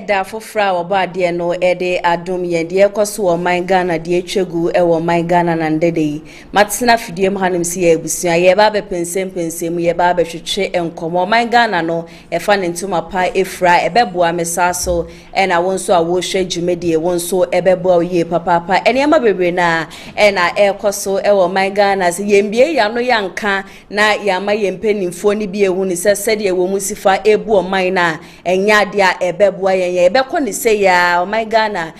da fofra obade no ede adom ye de ekoso o man Ghana de etwegu e wo man Ghana na ndede yi matena fidiem hanim si ya ebusua ye ba be pensem ye ba be hwehwe enkomo man Ghana no e fa ne ntuma pa efra e beboa mesaso e na wonso a wo hwe dwumedie wonso e beboa ye papa enema bebre na e na ekoso e wo man Ghana se ye mbie ya no yanka na ya ma ye mpanimfo ni bi ehu ni sesede wo musifa ebu o man na enya de a ebeboa ye ebekọ ni say ya o my Ghana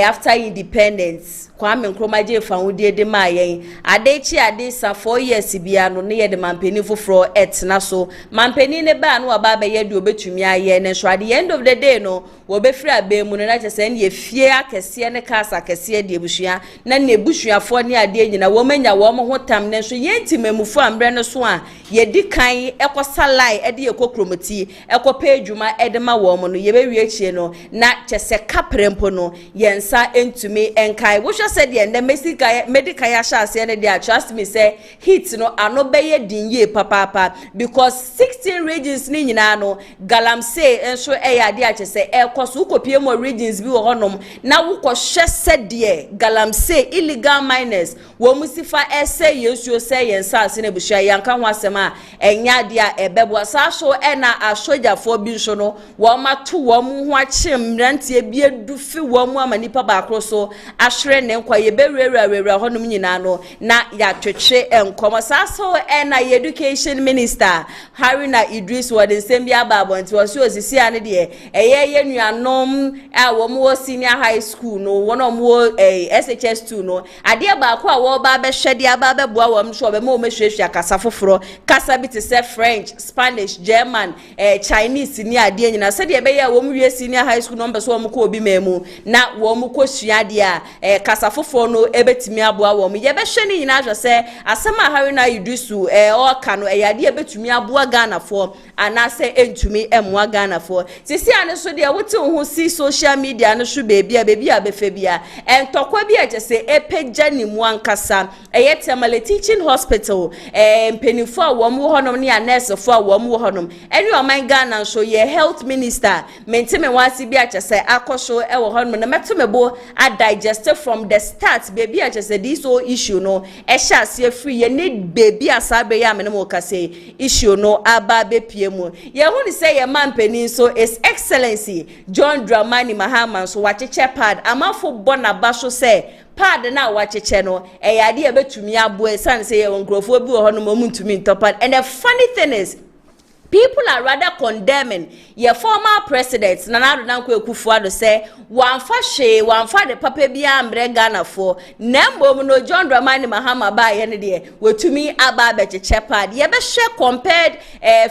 after independence Kwame Nkrumah je fa wudie de ma yen adechi ade sa 4 years bia no ne ye de mampeni foforo etna so mampeni ne ba no aba ba ye de obetumi aye ne so at the end of the day no wo be free abemu no na chese ne ye fie akese ne kasa akese de ebusua na ne ebusuafo ne ade nyina wo manya wo mo hotam ne so ye ntimamufo ambre ne so a ye di kan ekosalai ede ye kokromoti ekopa adwuma ede ma wo mo no ye be wie chie no na chese kaprempo no yensa entumi enkai wo said the medical yashase ne dey trust me say hit no ano beye dinye papa because 16 regions ni nyina no galamsey enso eya de achese ekoso ukopie mo regions bi wo honom na wo ko hwese de galamsey illegal miners wo musifa ese yesuo say yensa ase ne buhia yanka ho asema enya de a ebebo sa so na asojafo bi so no wo mato wo mu ho achim mrantie bi edufi wo mu amanipa ba akroso ahwere ne kwa ye berererere honum nyina no na ya twetwe enkomo saso na education minister Haruna Idris wode sembi ababo nti wose osisi ane de ye nuanom a wo mo senior high school no wono mo SHS2 no ade ba ko a wo ba be hwede aba be boa wo mso be mo mehwehwe kasa foforo kasa bi te se French, Spanish, German, Chinese ni ade nyina se de be ye wo mo wie senior high school no mbe so wo mo ko obi memu na wo mo ko sua de a kasa foforo no ebetimi aboa wo mo ye be hwe ni nyina hwe se asema Haruna Idusu o ka no yade ebetumi aboa Ghana for anase entumi emwa Ghana for sisi ane so de wote ho si social media no hwe bebi a befe bia entokwa bi agese epegya ni mu ankasa Temale Teaching Hospital mpenifo a wo mo honom ne nurse fo a wo mo honom eni o man Ghana so ye health minister menteme wasi bi agese akoso e wo honom na metomebo a digest from the start baby agese this whole issue no sha se free ye need baby asabe ya menemo kase issue no aba be piemu ye hu ni say ye man penin so is excellency John Dramani Mahama so wacheche pad amafo bona baso say pad na wacheche no yade e betumi abo e san say ye nkrofo bi wo ho no momuntumi ntopad. And the funny thing is people are rather condemning your former president Nana Addo Dankwa Akufo-Addo say wanfa de papa bia ambre Ghana for nembom no John Dramani Mahama ba ye ne de wetumi aba becheche pad ye be share compared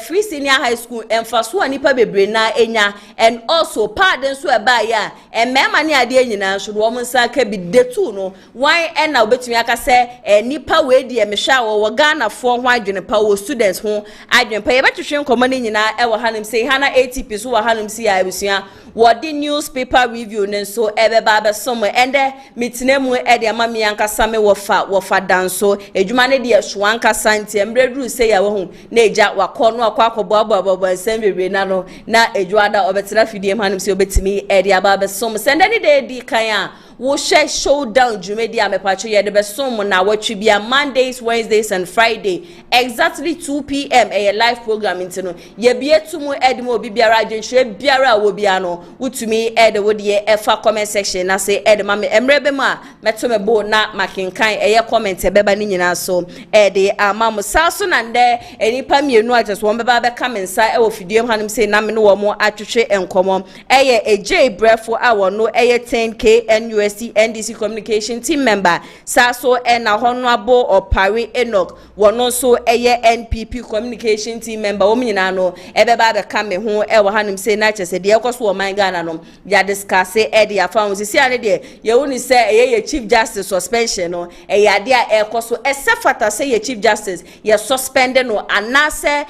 free senior high school emfaso anipa bebre na enya and also pad nso e ba ya mema ne ade nyina so wo monsa ka bi detu no why na obetumi aka say nipa we de mehwa wo Ghana for ho adwene pa wo students ho adwene pa ye betwehwe komani nyina e wo hanim say hana ATP so wo hanim si ya ebusua what the newspaper review nenso ebeba be somewhere and mitinemu e de amami ankasa me wo fa danso edwuma ne de ehwo ankasa nti emreduru say ya wo hu na eja wakọ no akọ abo nsem bebre na no na edwada obetena fidiem hanim say obetimi e de aba be som send any day di kan a wo share showdown jumedi amepacho ye de be som na watwi bia Mondays, Wednesdays and Friday exactly 2 p.m. a live program intino ye bietumu edimo obi biara adwenhwe biara wo bia no utumi ede wo de efa comment section na say ede mame emrebe ma metomebo na makinkan eye comment ebeba ni nyina so ede amam saso na nde enipa mienu ajeso won beba be kamensa e wo fidiem hanim say na me no wo mo atwetwe enkomo eye eje brefo a wo no eye 10k NUSC NDC communication team member saso na honorable Opare Enoch wono so eye NPP communication team member wo nyina no ebeba be kame ho e wo hanim say na chese de ekoso wo man Ghana no ya discuss e de afa sisi ane de ye woni say ye chief justice suspension no ya de a ekoso esefata say ye chief justice ye suspend no anase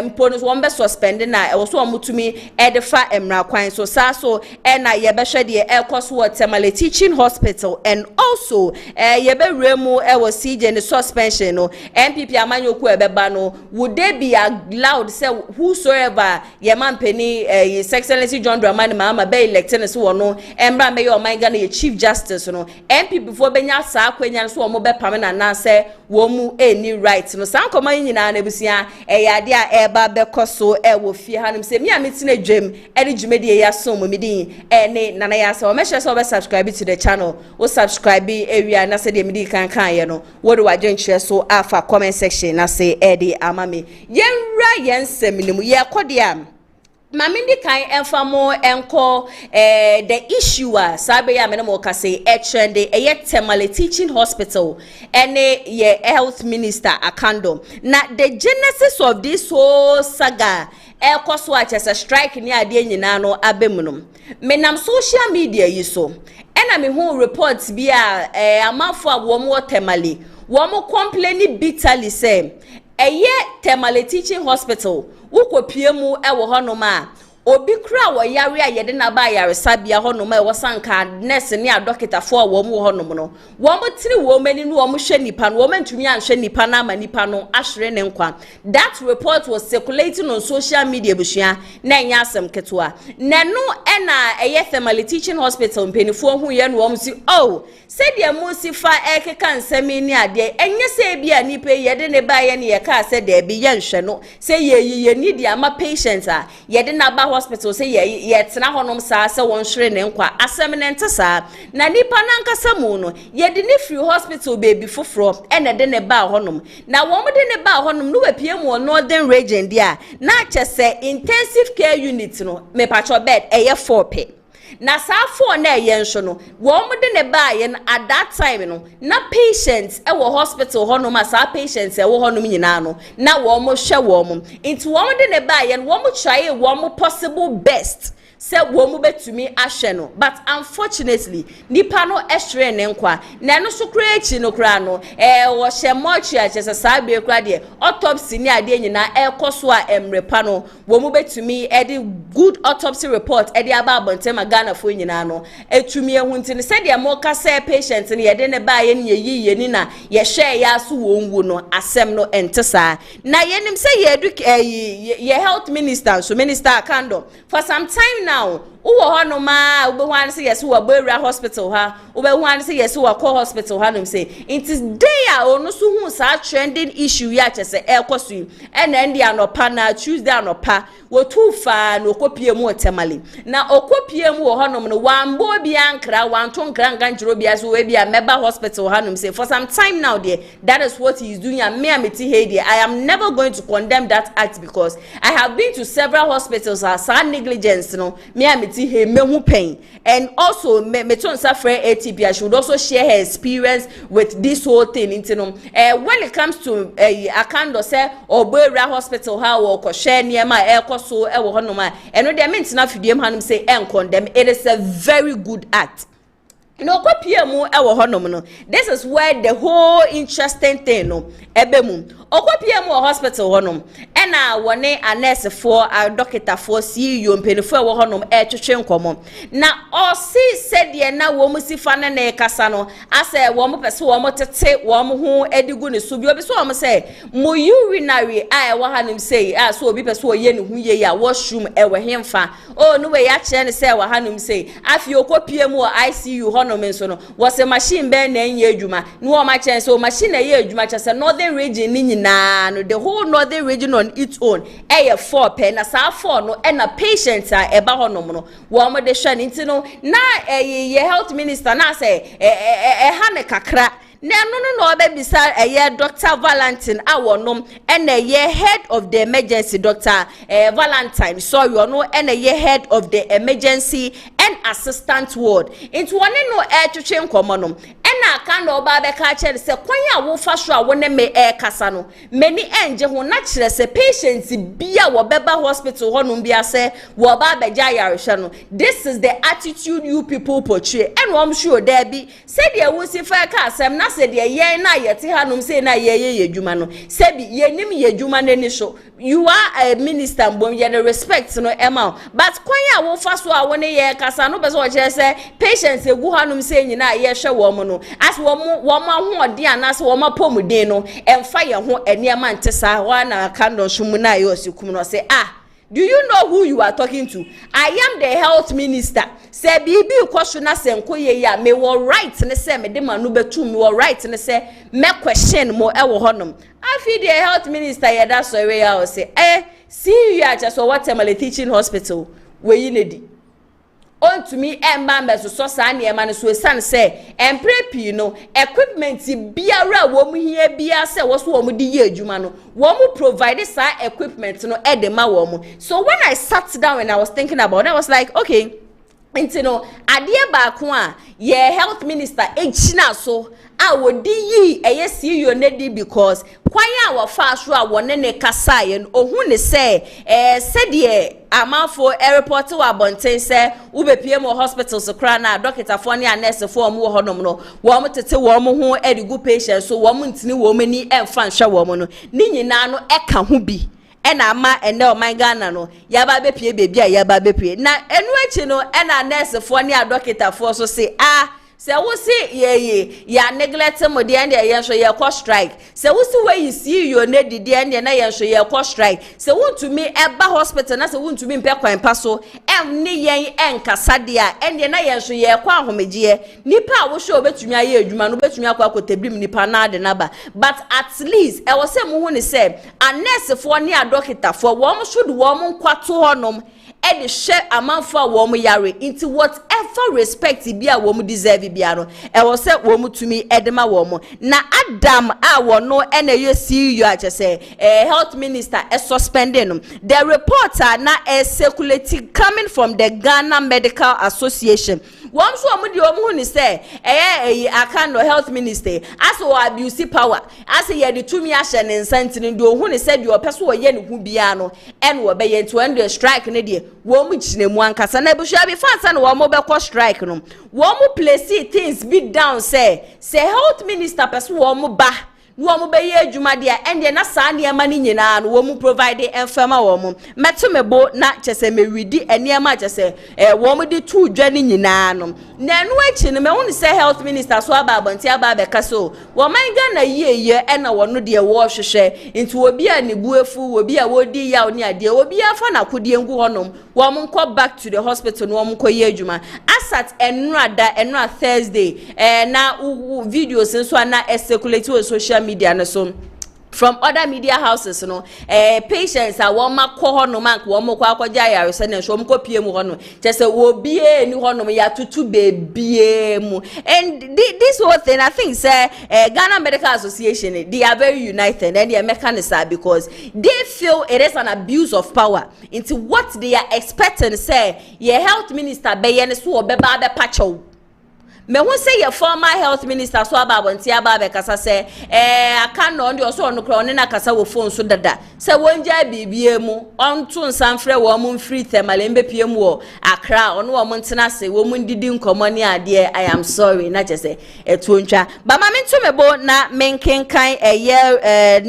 mpono wo be suspend na e wo so omutumi e de fa emra kwan so saso na ye be hwe de ekoso wo Temale Teaching Hospital, and also yebe remu was CJ and the suspension no MPP amanyoku ebeba no, would they be allowed say whosoever ye man penny His Excellency John Dramani Mahama be elected so no embra me your mind Ghana Chief Justice no MP before benya sa akwanya so mo be pamena na say wo mu any right no san koma nyina na busia yade a eba be koso wo fie hanim se me ametina dwam ene dwumedi ya so mo midin ne nana ya se o me so be subscribe to the channel wo subscribe ewia na se de midi kan ye no wo de wadwenche so afa comment section na se ede amame yenra yensem nimu ye kode am Mamindi kai enfamo enko the issue sabe ya menemo ka say trend Temale Teaching Hospital ene ye health minister akando na the genesis of this whole saga so as a strike ni ade nyina no abemunum menam social media yi so ena me hu reports bi amafo a wo mo Temale wo mo complain bitterly say Temale Teaching Hospital ukopie mu ewo honom a obi kra wo yare a yede na ba yare sabia honom e wo sanka nurse ne a doctor fo a wo mu honom no wo mo tiri wo mani no wo mo hwe nipa no wo mantumi anhwe nipa na ma nipa no ahwere ne nkwa. That report was circulating on social media bushia na nya asem ketwa na no ena Temale Teaching Hospital mpenifo hu ye no wo mo si said ya musifa ekeka nsemi ni ade enye se bia nipa yede ne ba ye ne ye ka se de bi ye nhwe no se ye need ya ma patients a yede na ba hospital se ye tena honom sa se won hwere ne nkwa asem ne ntesa na nipa na nkasa mu no yede ne free hospital baby foforo ene de ne ba honom na wo mo de ne ba honom no wapie mu northern region dia na chese intensive care unit no me pacho bed eye 4 pe na sa for na yenso no wo mo de ne ba ye at that time no na patients e wo hospital ho no ma sa patients e wo ho no nyina no na wo mo hwe wo mo into wo mo de ne ba ye wo mo try wo mo possible best se wo mu betumi ahwe no but unfortunately nipa no ehwere ne nkwa na no so kra echi no kra no wo hye mochi a chese sa be kra de autopsy ni ade nyina ekoso a emrepa no wo mu betumi edi good autopsy report edi aba abontema Ghana fo nyina no etumi ehu ntini se de mo ka se patient ni ye de ne ba ye ni ye ni na ye hwe ya so wo nwu no asem no entesa na ye nim se ye health minister so minister Akando for some time now uwo hono ma ube wan say yes wo Bawumia hospital ha ube wan say yes wo call hospital ha no say it is there ono so hu sa trending issue ya chese ekosu ena ndi anopa na Tuesday anopa wo tu fa no kopie mu Temale na okopie mu wo hono no wambo bi ankra wanto nkra nganjiro bi aso we bi meba hospital ha no say for some time now there that is what he is doing and me ameti he there I am never going to condemn that act because I have been to several hospitals as negligence no me ameti he mehu pain and also meton safre ATP I should also share her experience with this whole thing when it comes to Akando say Bawumia hospital ha wo ko share niema ekoso e wo honoma eno de mentina fidiem hanum say en condemn it is a very good act. No kopie mu e wo honom no this is where the whole interesting thing no ebe mu okopie mu hospital honom ena wone a nurse for a doctor for CEO mpenifo e wo honom e twetwe nkomo na o said ye na wo mu sifa na na kasa no ase wo mu pese wo mu tete wo mu ho edigu ne so bi obi so wo mu say mo urinary a e wo hanim say so obi pese wo ye ne hu ye ya washroom e wo hemfa no we ya kire ne say wo hanim say afi okopie mu ICU no menso no was a machine be na enye adwuma no o ma chen so machine na ye adwuma chese northern region ni nyina no the whole northern region on its own 4 pe na sa 4 no e na patients a eba honom no wo mo de hwa ni ntino na ye health minister na say ha ne kakra na no obebisa Dr. Valentine awonom and ye head of the emergency Dr. Valentine sorry no and ye head of the emergency and assistant ward into one no twetwe nkomo no ɛna aka no oba be ka kire se kwan ya wo fa so a wo ne me kasa no mani enje ho na kire se patients bia wo beba hospital ho no bia se wo ba beja yaresha no. This is the attitude you people portray. And I'm sure there be said ye wo si fa ka asem na se de ye na ye te hanom se na ye adwuma no se bi ye nim ye adwuma nani so. You are a minister mbom ye no respect no ema but kwan ya wo fa so a wo ne ye kasa no be so kire se patients egu hanom se nyina ye hwe wo mo no as wo ho odi anase wo ma pomuden no emfa ye ho eniema ntesa wa na kando sumu na ye osikum no say do you know who you are talking to? I am the health minister. Say bibi question na se nko ye ya me wo right ne se me de manu betu me wo right ne se me question mo e wo honom. Afi the health minister ye da so we ya o say see you at just what teaching hospital we yinedi. On to me emba so sa na e ma ne so esan se emprepi no equipment biara wo mu hia bia se wo so wo mu di ye adwuma no wo mu provide sa equipment no e de ma wo mu. So when I sat down and I was thinking about it, I was like, okay, no adie ba ko a ye health minister echina so a wo di yi eye CEO ne di because kwan ya wo fa so a wo ne kasa ye no ohun ne se se de amafo report wa bonten se ubepie mo hospitals kra na doctor fo ne nurse fo mo honom no wo mo tete wo mo ho edigu patients so wo mo ntini wo mani emfa nhwa wo mo no ni nyina no eka ho bi ena ama ene o man Ghana no yaba bepie bebi a yaba bepie na enu echi no ena nurse fo ne doctor fo so say se wo si ye ya neglect mo de ene ye so ye ko strike se wo si we see you ne didi ene na ye so ye ko strike se wo ntumi eba hospital na se wo ntumi mpe kwan pa so ni yen enkasa de a ene na ye so ye ko ahomeje nipa wo so obetumi aye adwuma no betumi akwa akotebrim nipa na de na ba but at least e wo se mo hu ni se a nurse fo ne a doctor fo wo mo should wo mo kwato honom e de share amanfo a wo mo yare into whatever respect bia wo mo deserve bia no e wo se wo mo tumi edema wo mo na Adam a wo no e na ye CEO a chese health minister e suspending no the reporter na circulating coming from the Ghana Medical Association won so mo de wo mo ni se aka no health minister as wo abuse power as ye de tumi ahye ne nsantini de ohun ni se de opeso wo ye ne hu bia no en wo be ye to end strike ne de wo mu chinemu ankasa na ebusua bi fansa na wo mo be ko strike no wo mu place things be down say health minister person wo mu ba wo mu be ye adwuma de ende na saa ne ma ni nyina no wo mu provide enfama wo mu meto mebo na chese mewidi eniema chese wo mu de tu dwa ni nyina no na enu achi no me won say health minister so aba abanti aba be kaso wo man Ghana ye ena wo no de wo hwehwe nti obi a ne buefu obi a wodi ya oni ade obi afa na kodie ngu honom wo mu ko back to the hospital no wo mu ko ye adwuma asat enra Thursday na videos nso na circulate on social media na so from other media houses no patients a wo ma ko hono man wo mo kwa akwaja yarese na so mo ko pie mu hono chese wo bie ni hono ya tutu bebie mu and this whole thing I think say Ghana Medical Association they are very united and they are mechanism because they feel it is an abuse of power into what they are expecting say your health minister be yen so obeba be pacho me won say your former health minister so ababonti ababe kasa say aka no ndi so no kro ne na kasa wo phone so dada say wonja bibie mu onto nsanfre wo mu free thermal mbepie mu wo akra ono wo mu ntena se wo mu ndidi nkomo ne ade I am sorry na je say etuontwa ba ma mentu mebo na menkenkan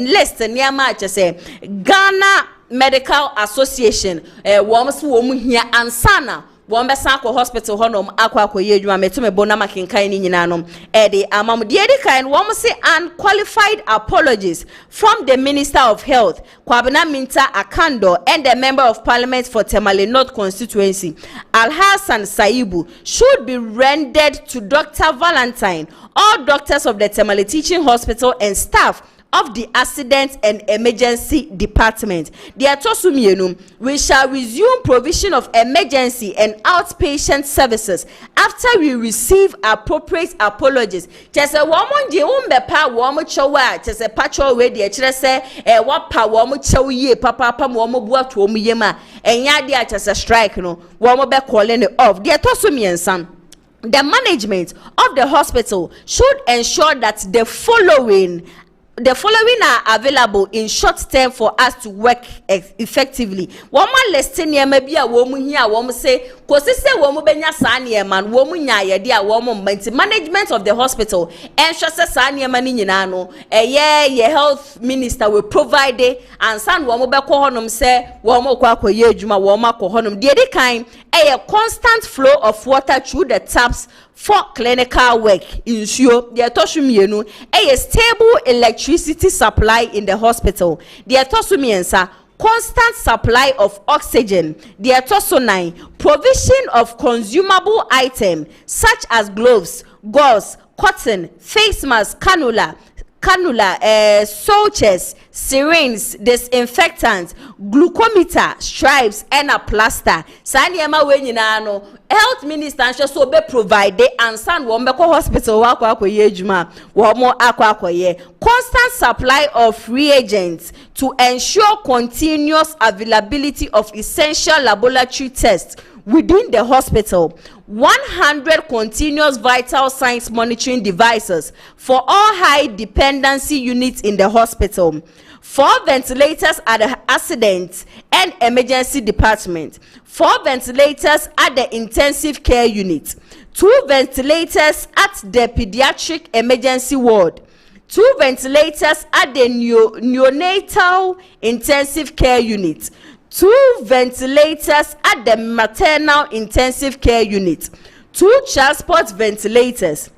list ne ma je say Ghana Medical Association wo mu so wo mu hia ansana won be san ko hospital honom akwa ye adwuma metume bona makenkan ni nyina no de amam de edi kan won say unqualified apologies from the Minister of Health Kwabena Minta Akando and the Member of Parliament for Tamale North constituency Al-Hassan Saibu should be rendered to Dr. Valentine, all doctors of the Tamale Teaching Hospital and staff of the Accident and Emergency Department. We shall resume provision of emergency and outpatient services after we receive appropriate apologies. Chese womo je umbepa womo chowa chese pacho we de kire se wapa womo chow ye papa womo buatu womo yema enya de chese strike no womo be calling it off. De tosumiensan the management of the hospital should ensure that the following are available in short term for us to work effectively. One man listing here maybe a woman here, woman say, cause say woman benya sanya man, woman ya dia woman management of the hospital, and she says sanya man in no, ye health minister will provide it, and san woman be honum say, woman kwa ye juma woman ko honum. The other kind, a constant flow of water through the taps for clinical work ensure the atosumienu a stable electricity supply in the hospital. The atosumiensa constant supply of oxygen. The atosonine provision of consumable items such as gloves, gauze, cotton, face mask, cannula, sutures, syringes, disinfectants, glucometer, stripes, and a plaster. Sanyama wenyina no health minister so be provide and san wombeko hospital wako yejuma womo akwa constant supply of reagents to ensure continuous availability of essential laboratory tests within the hospital. 100 continuous vital signs monitoring devices for all high dependency units in the hospital. 4 ventilators at the accident and emergency department. 4 ventilators at the intensive care unit. 2 ventilators at the pediatric emergency ward. 2 ventilators at the neonatal intensive care unit. 2 ventilators at the maternal intensive care unit, 2 transport ventilators,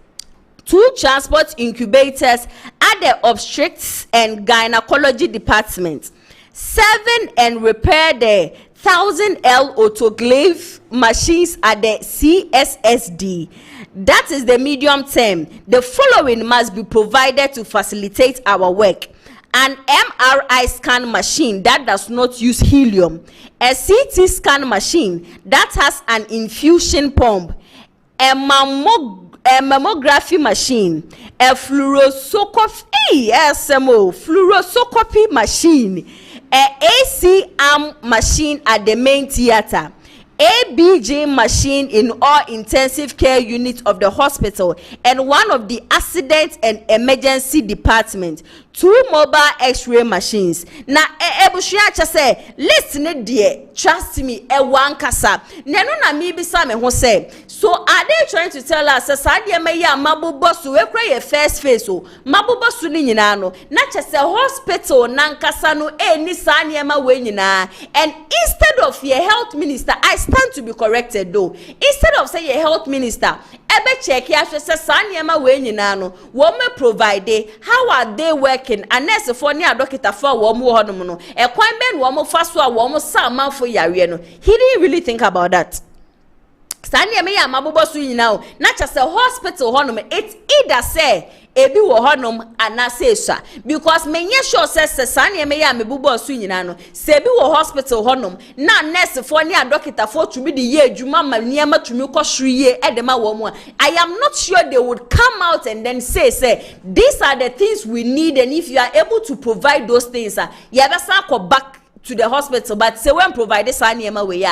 2 transport incubators at the obstetrics and gynecology department, 7 and repair the 1000L autoclave machines at the CSSD. That is the medium term. The following must be provided to facilitate our work: an MRI scan machine that does not use helium, a CT scan machine that has an infusion pump, a mammography machine, a fluoroscopy machine, a AC arm machine at the main theater, ABG machine in all intensive care units of the hospital, and one of the accident and emergency department. 2 mobile x-ray machines. Na ebushia cha say listen dear, trust me, one kasa. Nenu na mi bisa me ho say, so are they trying to tell us sadia me ya mabubo su we kra ye first phase o mabubo su ni nyina no na cha say hospital nankasa no ni sa niema we nyina. And instead of your health minister, I stand to be corrected though, instead of say your health minister ebe check ya say sa niema we nyina no wo me provide, how are they working? And nurse for ni doctor for wo mo honom no e kwan ben wo mo fa so a wo mo sa manfo yare no. He didn't really think about that. Sanya me ya mabobo so nyina o na cha say hospital honom, it either say ebi wo honom anase sha, because menye sure say sanya me ya mebubo so nyina no se ebi wo hospital honom na nurse for ni doctor for to be the ye adwuma ma niema to me ko hweye edema wo mo. I am not sure they would come out and then say these are the things we need, and if you are able to provide those things you better go back to the hospital. But say when provide this animal way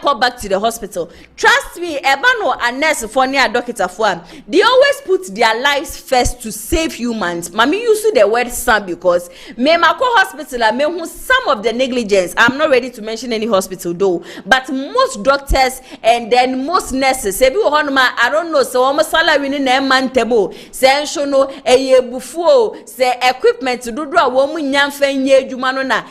come back to the hospital. Trust me, ebano and nurse for near doctor for they always put their lives first to save humans. Mami use the word some because me mako hospital me who some of the negligence. I'm not ready to mention any hospital though, but most doctors and then most nurses say I don't know, so almost salary in a man table say no a buffo say equipment to do a woman nyamfen ye jumano na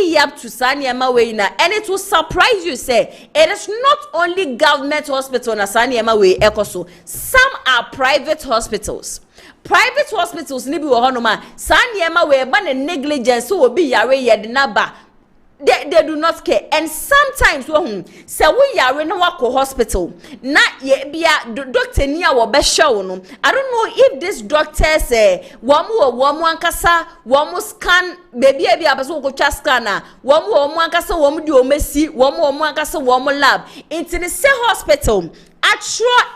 up to Sanyama way na, and it will surprise you say it is not only government hospital na Sanyama way ekoso, some are private hospitals. Private hospitals ni bi wo honoma Sanyama way ba na negligence so obi yare yede na ba. They do not care. And sometimes say we are in a hospital na ye bia doctor niya wo be show no. I don't know if this doctor say womu ankasa womu scan baby e bia person go twa scan na womu ankasa womu di omesi womu ankasa womu lab into the same hospital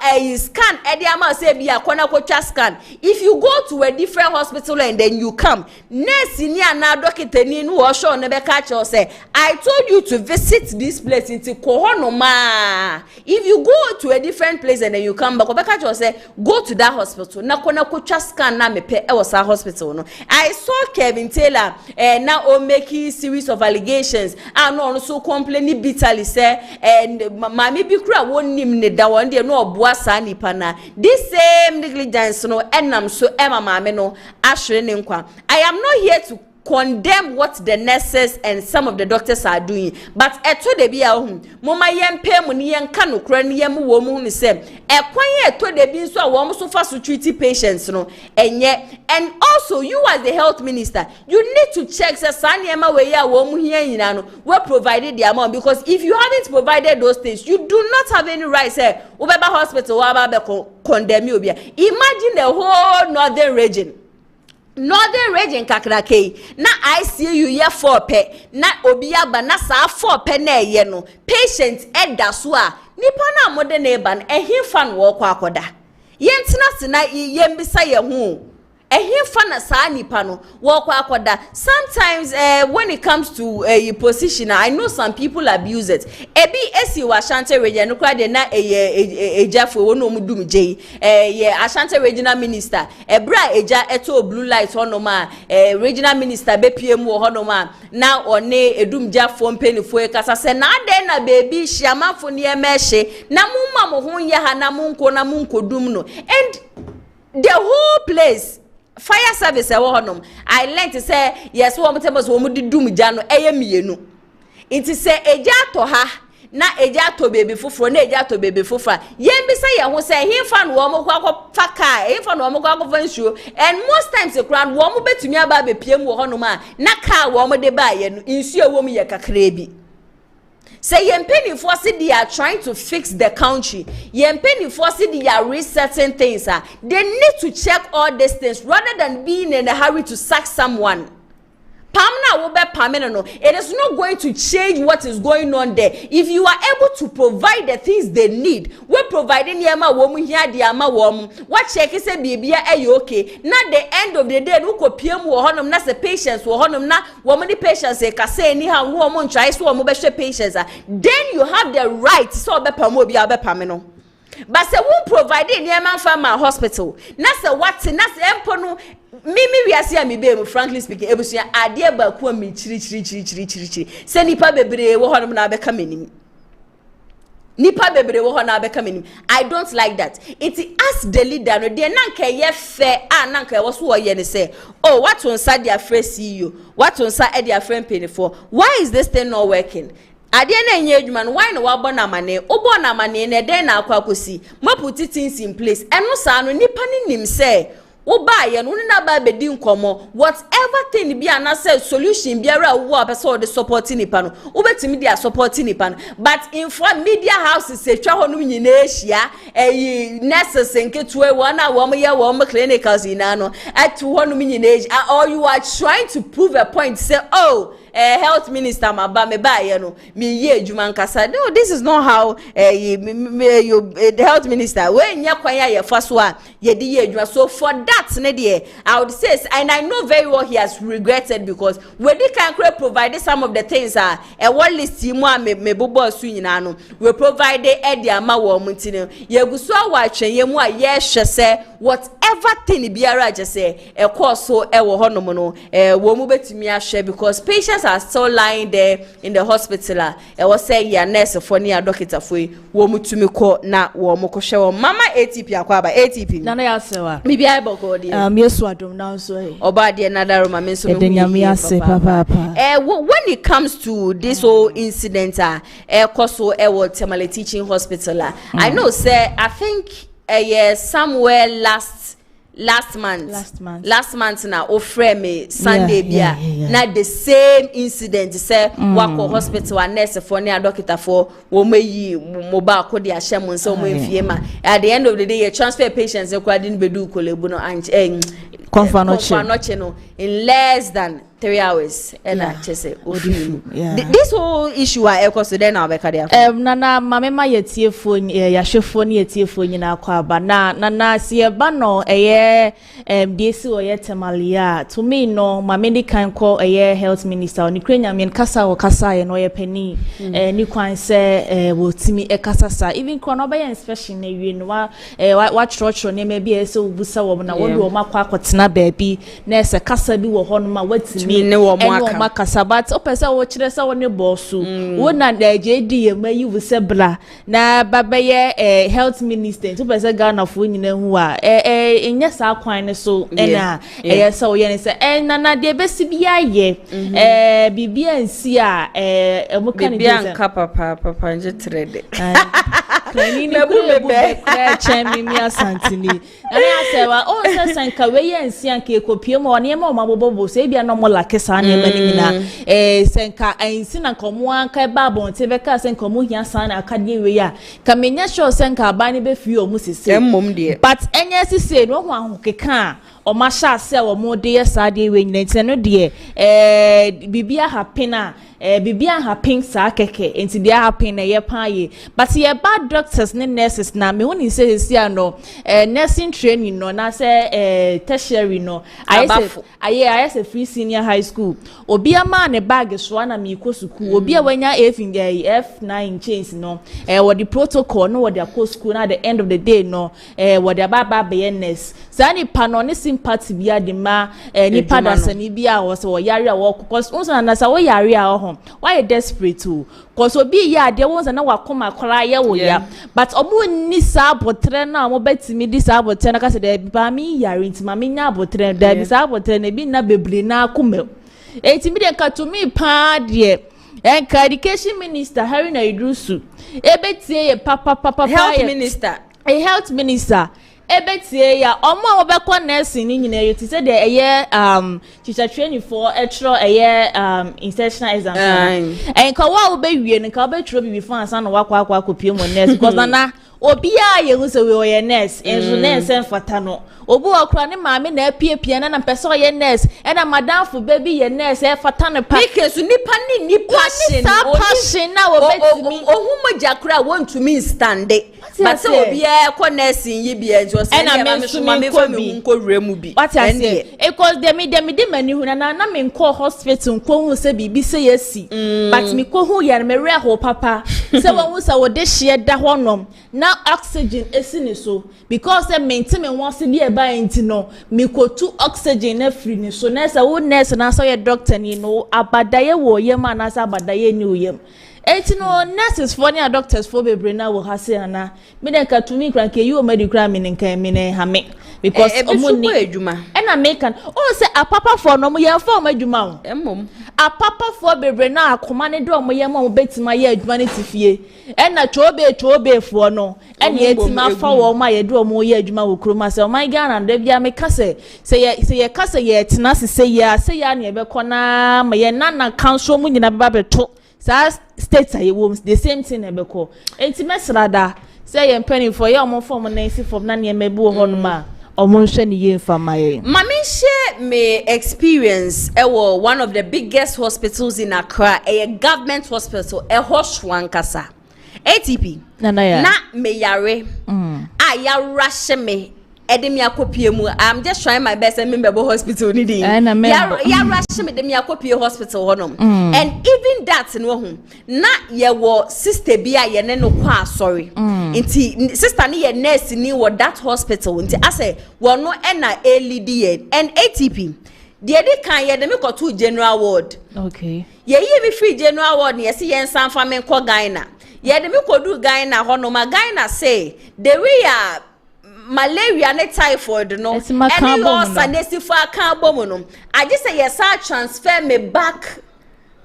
a scan ediama say be a corner scan. If you go to a different hospital and then you come, nurse ni na doctor ni no osho ne be catch you say I told you to visit this place into kohonoma. If you go to a different place and then you come back, catch you say go to that hospital na corner scan na me pe e was a hospital no. I saw Kevin Taylor now o make a series of allegations and also complaining bitterly say and mami bi kura won nim ne da won de no oboa sa nipa na this same negligence no enam so ema mame no ahwere ne nkwa. I am not here to condemn what the nurses and some of the doctors are doing, but eto de bia hu moma yempe mu ne yenka no kra ne yem wo mu ne sem ekwan eto de bi so a wo so fa so treat patients no enye. And also you as the health minister, you need to check say sanema we ya wo mu hia nyina no we provided the amount, because if you haven't provided those things, you do not have any right say ubeba hospital wa ba be condemn you bia. Imagine the whole northern region kakrake na ICU ye 4 pe na obi aba na sa 4 pe na ye no patient eda so a nipa na mode na eba na ehimfa no wo kwa akoda yentina sina yembisa ye hu ehimfa na sa nipa no wo kwa akoda. Sometimes when it comes to a position, I know some people abuse it. Ebi esi wa Ashanti region no kwa de na ejafo wo no mudum je ye Ashanti regional minister ebra eja eto blue light hono ma regional minister be piem wo hono ma na one edum jafo mpenifo e kasa se na de na baby hyiamafo ne emehye na mumma mo ho ye ha na munko na munko dum no, and the whole place fire service e wo honom. I learned to say yes wo mtemos wo mudi dum ja no eye mienu inti se eja to ha na eja to baby fufuro na eja to baby fufura yembisa ye ho say himfa no wo mo kwa faka himfa no wo mo kwa nsuo, and most times e kura wo mo betumi aba be piem wo honom a na ka wo mo de ba ye no nsuo wo mo ye kakra bi. Say yempeni for they are trying to fix the country. Yempeni for they are resetting things. They need to check all these things rather than being in a hurry to sack someone. Pamna will be permanent. It is not going to change what is going on there. If you are able to provide the things they need, we're providing yama womu here the ama womu. What check is a baby okay? Not the end of the day, who could PM wohanum, not the patients wohanum, not woman the patients a case anyhow woman tries to mobile patients. Then you have the right so be pamobi be permanent. But say who providing yama from our hospital. Not the what's in that's empono. Mimi we asia mi be frankly speaking ebusia ade ba ku mi chiri se nipa bebre wo honom na abeka menim nipa bebre wo honom na abeka menim. I don't like that. It as the leader no de nanka ye fe nanka wo so wo ye ne say oh what on sa dia fresh CEO what on sa e dia friend penny for, why is this thing not working? Ade na enye adwuma no why no wabo na mane obo na mane na den na akwakosi mo put things in place eno sa no nipa ni nim say Oba ye no na ba be di nkomo whatever thing bi ana say solution biara wo person the supporting nipa no obetimi dia supporting nipa no, but in front media houses se twa ho no nyina ehia nurses nketuwe wana wo mo ye wo mo clinicals ina no at ho no nyina or you are trying to prove a point say oh health minister maba me ba ye no me ye adwuma nkasa. No, this is not how you the health minister when nya kwan ya fa so a ye di ye adwuma. So for that I would say, and I know very well he has regretted, because when they can provide some of the things a what list me bobo su nyina no we provided the ama wo mutino ye guso wa twen ye mu a ye hwe se whatever thing biara je say e course so e wo honom no wo mu betumi ahwe, because patients are still lying there in the hospital e wo say ya nurse for ne doctor for wo mutumi ko na wo mo ko hwe wo mama ATP akwa ba ATP na ya sewa bibi ai boko yesu adom now so oba de na daro ma me so me papa when it comes to this whole incident koso wo Tamale Teaching Hospital I know say I think somewhere last month na ofre me Sunday bia na the same incident say wako hospital a nurse for ne doctor for wo mayi mobile ko de ahye so mo enfie ma at the end of the day you transfer patients e kwa din bedu kolebu no confirm no in less than 3 hours and I just say this whole issue I echo so then I'll be there. Nana mama yetie phone ya hwefo ne yetie phone nyina kwa aba na sie ba no DC oye temalia to me no mama ni kan call health minister oni krenya men kasa wo kasa ye no ye pani ni kwan se wo timi kasa sa even kro no be inspection na wie no wa chrochro ne me bi se obusa wo na wo do makwa akotena baabi na se kasa bi wo ho no ma watimi ne wo makasa but opesa wo kire se wo ne bosu wo na JD ye mayi wo se bla na babaye health minister opesa Ghana fo nyina hu a enya sa kwan ne so na se wo ye ne se na de besi bia ye bibia nsi a mo kan bibia nka papa nje trade Klani ni bebe chemi mi asantini na asewa o se sanka we ye nsi anka ekopie mo ne ma o mabobo so e bia no mo lakesa na ema ni na sanka ansi na komo anka ba bonte be ka sanka mo hia san na akade we ya ka menya sure sanka ba ne be fi o mu sisi but enya sisi no ho ahokeka o ma sha se o mo de yesa de we nyina nteno de bibia hapena bibia happen sa keke enti dia happen na ye paaye but ye bad doctors ne nurses na me woni say no nursing training no na say tertiary no I say free senior high school obi ama ne bag so na me ko school obi a wanya F9 chains no what the protocol no what the school na at the end of the day no what the baba be nurse sani pano ne sympathy bia de ma ni padasani bia wo so yare a wo cause unso na sa wo yare a ho why desperate too cause obi ya de won na wakoma kora ye wo ya but omo ni sa abotre na mo betimi di sa abotre na ka se de ba mi yare ntima mi nya abotre da bi sa abotre na bi na bebre na akoma etimi de ka to me pa de education minister Harry na Idrusu ebetie ye papa health minister health minister ebetie ya omo obekọ nursing ni nyina yoti se de teacher training for electoral insertional exam enka wa obewie nka obetro bi before ansa na wakwa kopie mo nurse because na obi a ye hu se we ye nurse enso nurse fata no obu okra ne maame na apiepie na pese ye nurse na madam fo baby ye nurse fata ne pa because nipa passion na obetimi ohumo jakra want to me stand but so obi e ko nursing yi bi enjo se na me so me fa me nko remu bi what I say because dem de mani hu na me nko hospital nko hu se bibi se yesi but me ko hu ye me re ho papa se won se wo de hye da honom na oxygen esi ni so because e maintain me won se bi e ba enti no me ko tu oxygen na free ni so na se wo nurse na so ye doctor ni no abadaye wo ye ma na sa abadaye ni wo yem enti no nurses for ni doctors for bebre na wo ha se ana me den ka to me kran ke you medical me nkan me ne ha me because omuni adwuma na make an o se apapa for no mo ye for mo adwuma o emmom apapa for bebre na akoma ne do mo ye mo betima ye adwuma ne tifie na chobe for no na etima fa wo ma ye do mo ye adwuma wo kroma se o my Ghana da bia me kase se ye kase ye tena se se ya na e be kona ma ye na council mu nyina ba beto sa states aye wo the same thing e be ko enti mesrada say ye penny for ye omo form na isi form na ne mebu ho no ma omo hwe ne ye mfama ye mama share me experience one of the biggest hospitals in Accra a government hospital Hoshwankasa ATP na me yare ya rush me edemi akopie mu I'm just trying my best and member hospital ni din ya rush me edemi akopie hospital honom and even that no ho na ye wo sister bia ye ne no kwa sorry nti sister ni ye nurse ni wo that hospital nti ase wo no na LDN and ATP de kan ye de me ko to general ward okay ye me free general ward ye se ye nsan fa me ko Ghana ye de me ko du Ghana honom Ghana say the way malaria and typhoid no any loss and sifa kan bom no I just say yes I transfer me back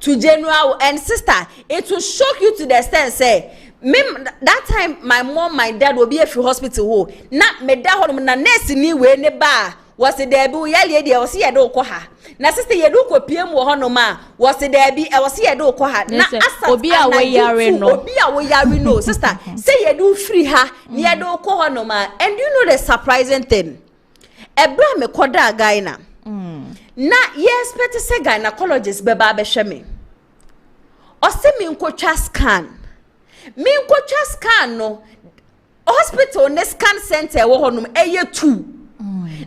to general and sister it will shock you to the extent say me that time my mom my dad will be a free hospital ho na me da ho na nurse ni we ne ba was there be ya le was here do ko ha na sister ye do ko piem wo ho no ma was there be was here do ko ha na asa obi a we yare no sister say ye do free ha ne do ko ho no ma and you know the surprising thing ebra me koda Ghana na yes expect say gynecologist beba be me o se me nkotwa scan no hospital ne scan center wo honum eye 2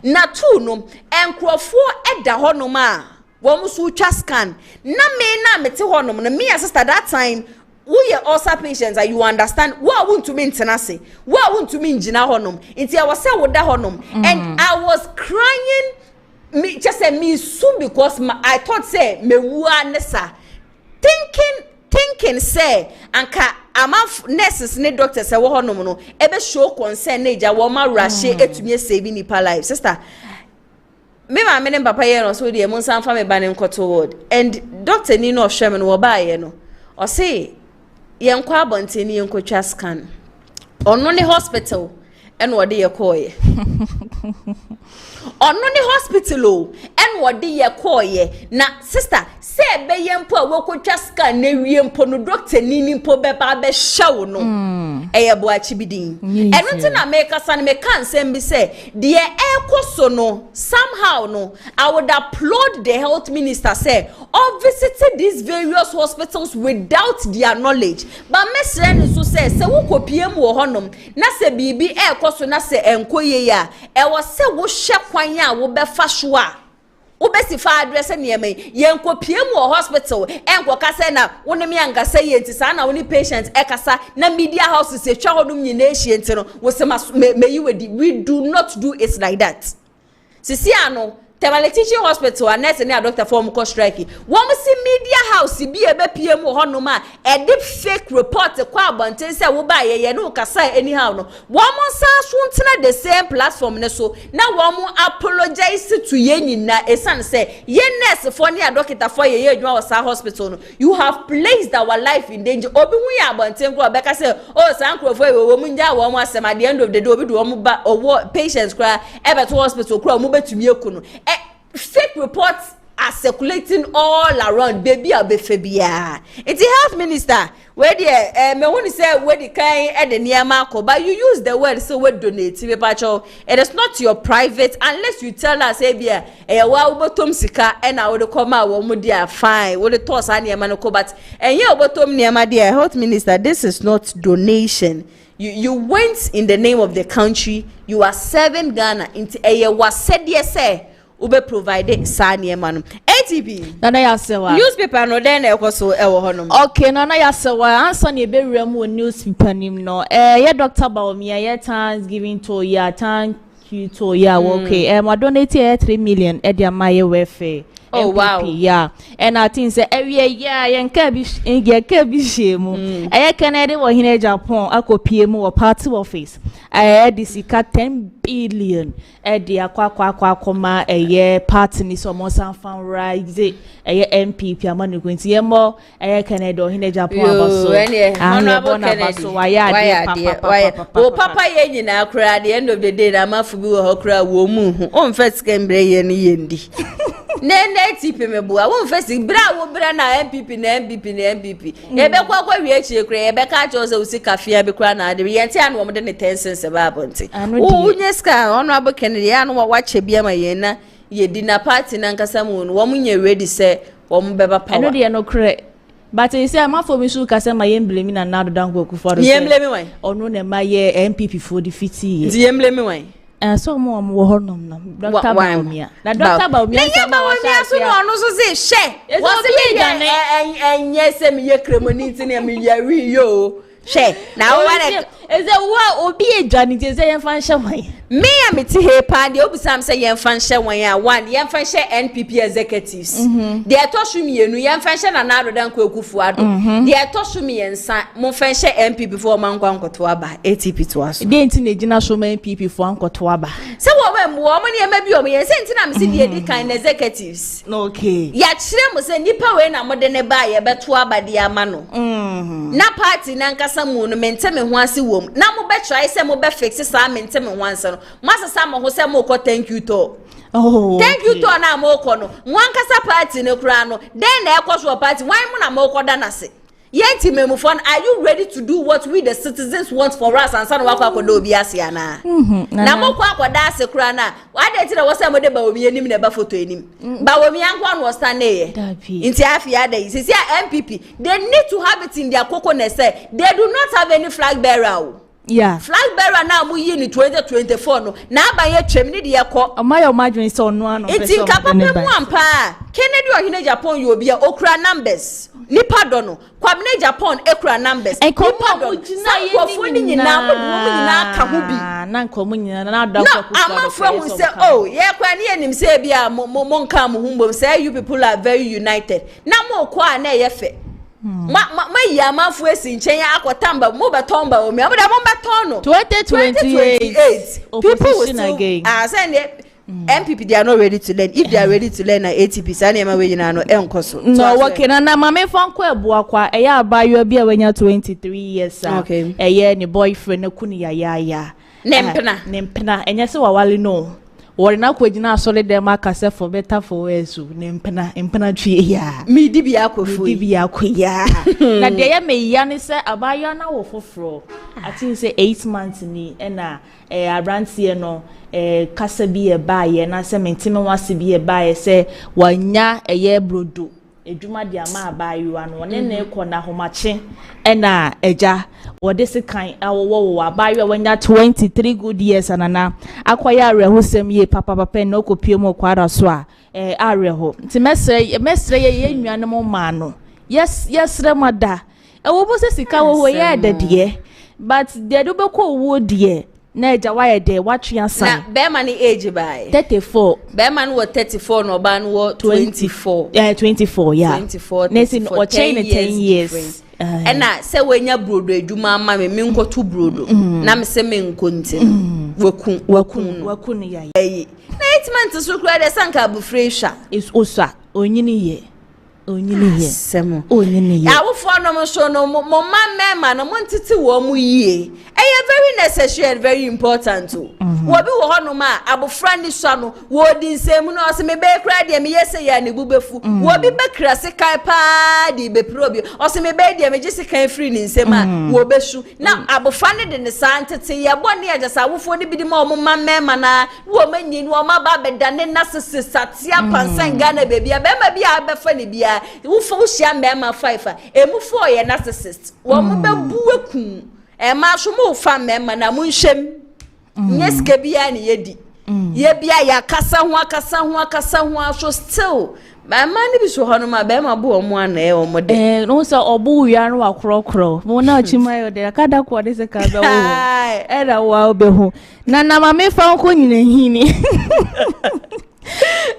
na 2 no enkrofo eda honum a wo musu twa scan na me na mete honum no me sister that time we are also patients and you understand what want to mean tenase what want to mean jina honum nti I was say wo da honum and I was crying me just say me soon because I thought say me wu anesa thinking say anka amaf nurses ne doctors say wo honum no ebe show concern na ja wo ma rush etumi save nipa life sister me ma me ne papa ye no so de mo san fa me ba ne nkoto word and doctor ni no hwem no wo ba ye no o say yen kwa abonte ni yen kwatwa scan ono ne hospital en wode ye koye ono ne hospital o en wode ye koye na sister se be yempo a wokwatwa scan na wie mpo no doctor ni mpo be ba be hyew no eye bo achi bidin eno ti na make kasa na me kan sem bi say de ekoso no somehow no I would applaud the health minister say all visited these various hospitals without their knowledge but mesre so say wo kopiem wo honom na se bibi ekoso na se enkoye ya e wo se wo hye kwan a wo be fa so a obesi fa address niam yenkopiem wo hospital enko kasa na wonim yanga say yenti sa na woni patient ekasa na media houses etwa hodum nyina ehie no wo se meyi wedi we do not do it like that sisi ano Temale teaching hospital and nurse and doctor form ko strike won see media house bi ebe piem wo honom a e de fake report kwa abonten say wo ba ye no kasa anyhow no won san so ntena the same platform ne so na won apologize to ye nyina esan say ye nurse for ne doctor for ye adwuma was hospital no you have placed our life in danger obi hu ya abonten ko beka say oh san krofo wo mu nja wo mu asem at the end of the day obi do wo ba patients kra ebe to hospital kra mu betumi ekunu fake reports are circulating all around baby abefebia it's the health minister where the me when say where the kind at the niama ko but you use the word so we donate we pacho it is not your private unless you tell us say bia wa obotom sika and I would come out wo mu dia fine we the toss an niama no ko but enye obotom niama dia health minister this is not donation you went in the name of the country you are serving Ghana into was said yes say ube provide sanye manum ATP nana yasewa newspaper no den ekoso ewo honum okay nana yasewa answer ne be wura mu newspaper nim no ye Dr. Bawumia ye Thanksgiving to ya thank you to ya okay I donate 3 million e dia my welfare. Oh MPP, wow. Yeah. And I think say every year yenka bi shemu. Canada wo hine Japan akopie mu party office. Disika 10 billion di akwa koma party ni so mo san fan rise MPP amanu kwenti yemo Canada hine Japan abaso. Honorable Kennedy. Why papa ye nyina akra at the end of the day na mafubi wo hokra wo mu. On first kembre ye ni yendi. Nene tipe mebua won fesi bra wo bra na MPP ebe kwa wie chie kra ebe ka cho se usi kafia be kra na de yenti anu wo de ne 10 cents ba bonti unye ska Honorable Kennedy anu wa che bia ma ye na ye di na party na nkasa mu no wo munye ready se wo mbeba power eno de no kra but you say am for me so kasa ma ye blame na na do dan go ku for ye blame wan onu ne ma ye MPP for defeat ye ye blame wan so mo wo honom na Dr. Bawumia na Dr. Bawumia say Bawumia so no no so say she was me enye se me ye cremoniti na me yari yo she na what is wa obi edwane te say yemfa nhye wan me am ti he pa de obusam say yemfa nhye wan ya one yemfa nhye NPP executives de etosu mienu yemfa nhye na na adodan ko ekufu ado de etosu miensa mo fa nhye NPP for mankwa nkoto aba ATP to aso de nti na gina so NPP for nkoto aba se wo we mo mo ne ma bi o me se nti na me se de di kan executives okay ya kire mo se nipa we na mo de ne ba ye beto aba de ama no na party na nkasa mu no mente me ho ase wo na mo be try se mo be fix sa mente me ho ase no masasa mo ho se mo ko thank you to thank you to na mo ko no wan kasa party ne kura no den na ekoso party wan mo na mo ko da na se Yeti memufon, are you ready to do what we the citizens want for us and son wako do biasiana? Na mo kwa da se kura na. Why dey tell us say mo de Bawumia nim na ba photo enim. Bawumia nkwan was stand there. Inti afia dey. Say MPP, they need to have it in their coconut say they do not have any flag bearer. Yeah. Flag bearer now mu yi ni 2024 no. Na abaye twem ni de yakọ. Amayo madwen say onu ano person. Inti kapapa mu ampa. Kennedy ohine Japan you obi okra numbers. Nipa dono kwabne Japan ekura numbers nipa dono sankwofo ni nyina modum ka ho bi na nkomo nyina na adakọ kusa amafo hu say oh ye kwa ne enim say bia mo nka mo humbom say you people are very united na mo kwa na ye fe ma ya amafo esi nchen ya akotamba mo betomba o me mo da mo beton no 2028 people will still say MPP they are not ready to learn. If they are ready to learn at ATP, sani ema we nyina no enkoso. No, okay na mame fanko ebu kwa eya abayo bia wenya 23 years okay. Eye ni boyfriend kunu ya. Nempena enya se wawale no. Wori na kwagina asole dem akase for better for worse nempena twie ya. Midi bia akofu. Ya. Na de ya me ya ni se abayo na wo foforo. I think say 8 months ni na abrantie no kasa bi e baaye na se mentime wase bi e baaye se wanya eye brodo edwuma dia ma abaayo ano ne na ekọ na homache na eja wode se kan awowo abaayo wanya 23 good years anana akwaya arehosem ye papa na okopie mu kwara so a areho nti mesre ye nnuanem ma no yes remada wo bo se sika wo ye dedie but de do be ko wo die na eja waye de watria san na be man age by 34 be man wo 34 no ba no 24 24 yeah 24 nesin o chain 10 years na se wenya brodo adwuma ma me nkoto brodo na me se me nkonti wakun ya na 8 months so kura de sanka abufresha is osa onyini ye semo onyini ye awofo no mo so no mo ma no mo ntiti wo mu yie very necessary and very important too. Wobi wo hono ma abofra ni so no wo di nsem no o se me be kra de me yese ya ne bubefu wobi be kra se kai pa di be probi o se me be de me jisi kan free ni nsem a wo be su na abofra ne de ne santete ye bone ya jasa awofo ni bidi ma o ma na wo manyi no ma ba be da ne na sese satia pansan Ghana baby a be ma bia be fa ne bia wo fo hia me ma 5 emu 4 ye na sese wo mo be buweku ma so mo fa mema na munhwem nyeske bia ne yedi ye bia ya kasa ho so still ma ne bi so hono ma be ma bo omo ana e omo de no so obu wia no akrokro mo na chimayo de kada ko de se ka be wo era wa obehu na ma me fa ko nyina hini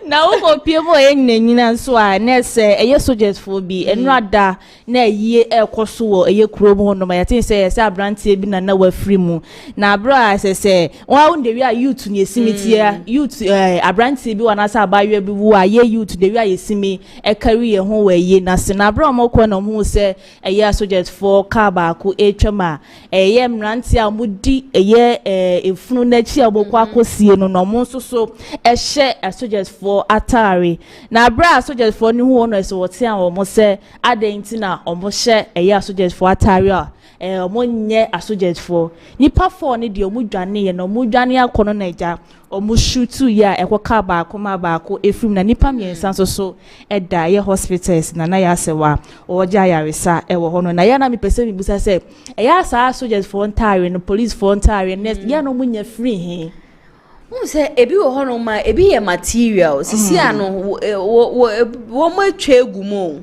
na wo pie mo nyina so a na se eye soldiers for bi enrada na yie ekoso wo eye kuro mo no ma yatin se abrantie bi na wa free mu na bra se wa wo de wi a youth ni esimiti ya youth abrantie bi wa na sa abayo bi wo a ye youth de wi a esimi carry ye ho wa ye na se na bra mo ko na mo se eye soldiers for ka ba ko etwema eye mrantie a mudi eye efunu na chi abokwa akosie no no mo so ehye soldiers for atari na bra soldiers for ni hu no so wote an omo se adenti na omo hye eya soldiers for atari a omo nye soldiers for nipa for ni de omo dwane ye na omo dwane akono na eja omo shootu ya ekoka ba akoma ba ako efrim na nipa miensa so eda ye hospitals na ya sewa oja yaresa ewo hono na ya na mi pese mi busa se eya sa soldiers for atari no police for atari next ya no munya free he say ebi wo hono ma ebi ye material sisi ano wo ma twegu mo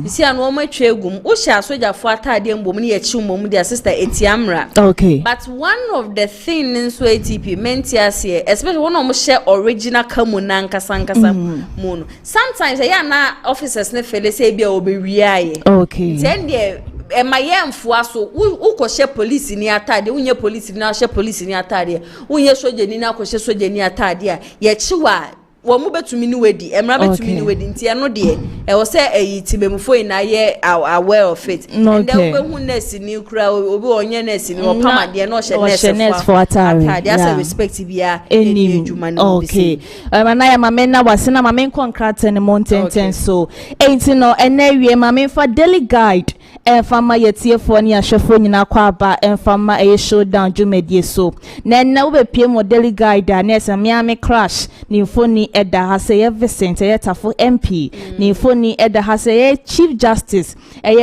sisi ano wo ma twegu mo wo sha soja fo atade mbom ne ye chi mbom dia sister Etiamra okay but one of the things so ATP mentias especially one of share original kamuna nkasa mo no sometimes ya na officers ne fele say bia obewiaye okay then there ma yemfo aso ukoshe police ni atade unye police ni ahye police ni atade unye soje ni na akoshe soje ni atade ye chiwa wo mu betumi ni wedi emra betumi ni wedi nti eno de e wo se eyitibemfo ina ye aware of it and then we hu nurse ni kura obi onye nurse ni o pama de no hye nurse for atade as respect bia eni adwuma ni okay na ya mama na wase na mama contract ne mountain so enti no ena wie mama for daily guide enfama yetiefo ni ahwefo nyina kwa aba enfama showdown jumedie so na we bepie model guide na ese miami crash ni mfoni eda ha se Vincent tafo MP ni mfoni eda ha se Chief Justice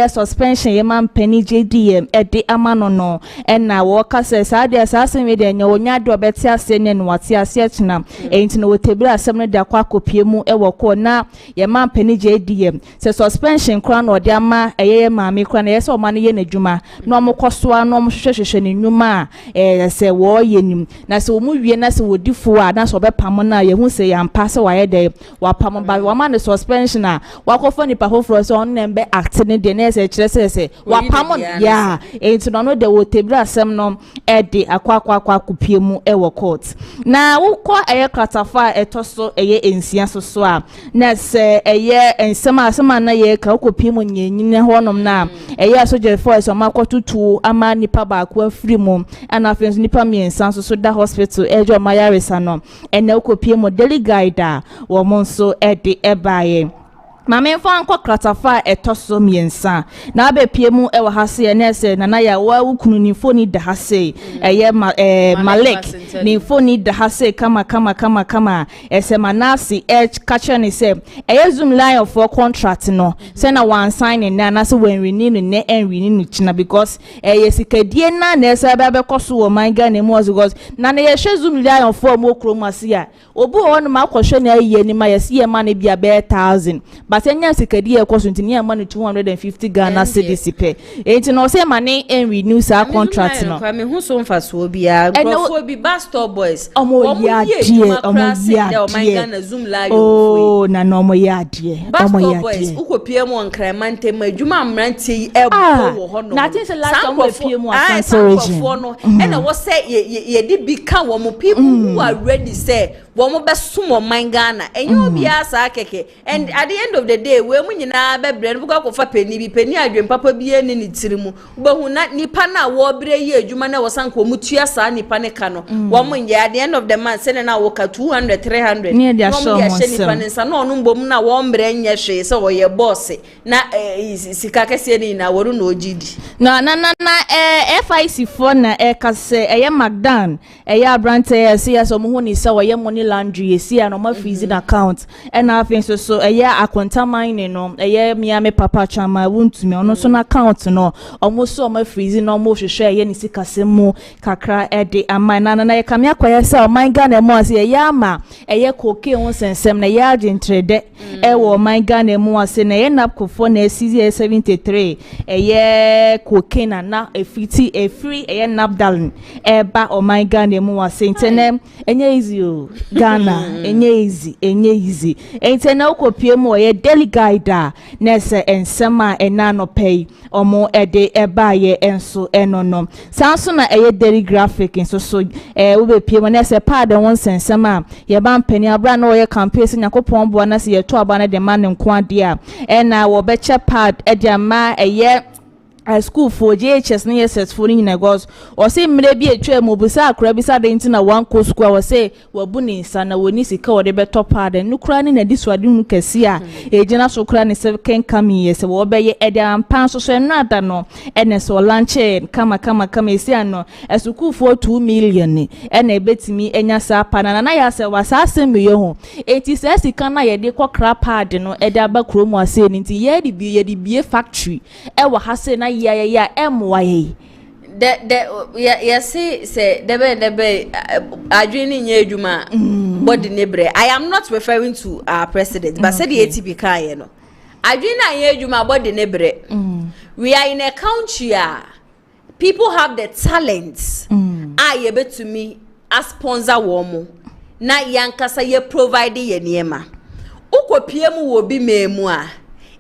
suspension ye man penny JDM ede amanono na wo ka se sa de asase me de nya wonya de obeti ase ne no wate ase china enti no wotebira asem no de akwa akopie mu wo ko na ye man penny JDM se suspension kra no de ama ye maami kra na ye se o man ye n'adwuma no mokosoa no hwehwehwehwe ne nnwuma se wo ye nim na se wo mu wie na se wodifo a na so bepam na ye hu se ya mpa se wa ye de wa pam ba wa man suspension a wa kofo ni pa hofro so on nembe act ne de na se kire se wa pam ya enti no de wotebira asem no de akwa kopie mu wo court na wo ko kratafa etoso ensia so a na se ensema na ye ka kopie mu nyanyine honom na soldier force o makotutu ama nipa ba akwa free mu ana afenso nipa miensa so da hospital ejo mayaresa no ene kopie mu daily guide wo mo nso de ebaye mame mfa anko kratafa etoso miensa na abepie mu ewa hase na ese nana ya wa ukunu ni foni da hase Malik ni foni da hase kama ese manasi catcher ni se zoom line for contract no se na one sign na se when renew ne renew china because sikadie na ese be koso wo manga na mu because na ye zoom line for mo kromasi a obu won ma kwhwe na ye ni ma yesi ye ma na bia be 1000 but enya sikadi e koso ntini e ma no 250 Ghana cedis pe enti no se ma ne renew sa contract no kwa me hu so mfaso bia grofo bi Bastor Boys omo ya Ghana zoom live oh na no omo ya die Bastor Boys ukopie mu nkremante ma adwuma amrante yi ebo wo ho no na tin se last time opie mu asansorege no ena wo se ye di bi ka wo mo people who are ready say wo mo besumo man Ghana enyo bia sa keke and at the end of the day we mu nyina be bre no ko fa peni adwen papa bia ni tirimu wo hu na nipa na wo bre ye adwuma na wo san ko mutua sa nipa ne ka no wo mu nye at the end of the month say na wo ka 200 300 ni dia show mo nipa ne sa no mbom na wo mbre nye hwe se wo ye boss na sika kese ni na woru na ogidi na FIC for na kase Magdan abrante se so mo hu ni se wo ye money laundry esi no ma freezing account and afin so akwanta mine no miame papa chama wuntumi ono so na account no omo so ma freezing no mo hwehwe ni sikase mu kakra de aman na ye kamia kwaya se o man Ghana mu ase ama koke won sensem na ya agentrede wo man Ghana mu ase na napko for na CZ 73 koke na efiti free napdalin ba o man Ghana mu ase intene enye easy o Ghana enye easy ente ukopie mu ye daily guide na se ensema enano pay omo de ebaye enso enono sanso na daily graphic enso so ubepie mu na se pad won sensema ye ban pani abra na ye campaign se nyakopon bo na se ye to aba na de man nko ade a na wo beche pad de ama school for JHS na yes for ni negos o say mre bi etwa mu busa akra bi sa de ntina one co school o say wabu ni nsa na woni sika o de beto pad no kra ni na diswade mu kesi a ejina so kra ni se ken kami yes wo be ye ede ampan so so no ada no ene so lunch kama esi ano school for 2 million ni ene betimi enya sa pana na ya se wasa asem ye ho eti se sika na ye de kokra pad no ede aba kromu ase ni nti ye de bie factory e wa hase na MYA say debe adwini nye adwuma body nebre. I am not referring to our president but said the ATP kan no adwini nye adwuma body nebre. We are in a country people have the talents ye betumi as sponsor womo na yankasa ye provide ye niema ukopie mu wo bi memu a.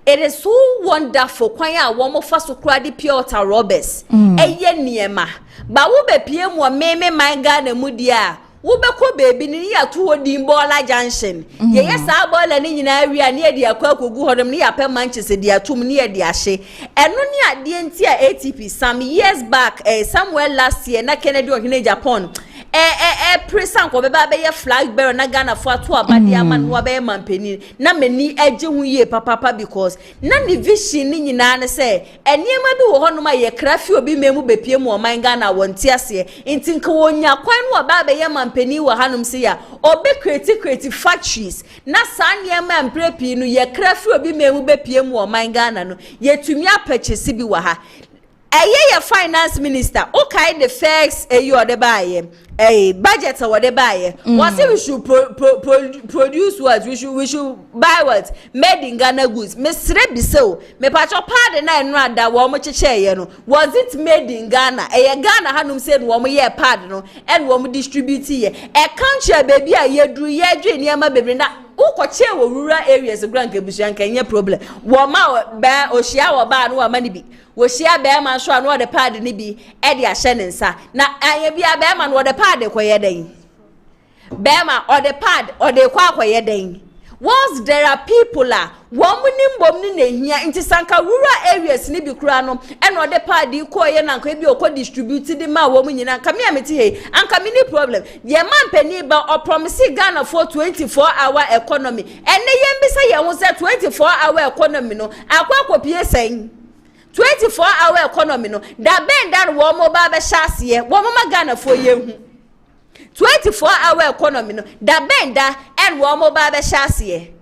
It is so wonderful kwanya wo mo fa so kradi pure water robbers eye niema ba wo be pie mu meme man Ghana mu dia wo be ko baby ni ya to odin bola junction ye sa bola ni nyina awia ni e dia kwa akogu hodom ni ya pe Manchester dia tum ni e dia hye eno ni ade nti a ATP some years back somewhere last year na Kennedy ohine Japan present ko be ba be flag bearer na Ghana for to abade aman wo be mampeni na mani agye hu ye papa because na ne vision ni nyina ne se eniema bi wo hono ma ye krafi obi memu bepie mu o man Ghana wonti ase nti nka wonya kwan wo ba be ye mampeni wo hanom se ya obi creative factories na san niema mprepi no ye krafi obi memu bepie mu o man Ghana no ye tumi apurchase bi wa ha eye finance minister okay the facts you the buy budget or the buy what we should produce what we should buy what made in Ghana goods me sre bi so me patcho pad na enra da wo mo cheche ye no was it made in Ghana Ghana hanum say no mo ye pad no and wo mo distribute ye country baby a ye dru ye dwe niam bebre na ukoche wo rural areas granke busuan kan ye problem wo ma ba ohia wo ba no wa mani bi wo hia ba ma so anu the pad ni bi e de ahye ne nsa na anye bia ba ma no the pad koye den ba ma or the pad or the kwa koye den once there are people wo nimbom ni na hia nti sanka rural areas ni bi kura no e no the pad koye na nka bi okọ distribute di ma wo mu nyina nka me ameti he anka me ni problem ye man pani ba o promise Ghana for 24-hour economy ene ye mbisa ye ho se 24-hour economy no akwa kopie sen 24-hour economy no da ben dan wo mo ba be hyase wo mo ma Ghana for ye hu 24-hour economy no da ben da and wo mo ba be hyase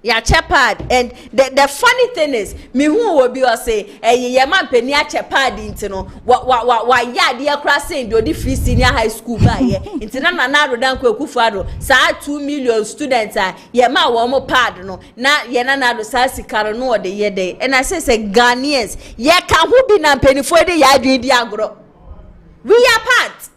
ya chepad and the funny thing is me who will be say ye man pani a chepad into no wa ya de akra say do the free senior high school ba ye into na rodan ko akufado sa 2 million students ye ma wo mo pad no na ye na do sa sikaro no de ye dey and I say Ghanaians ye ka hu bi na pani fo de ya dwe di agro we are part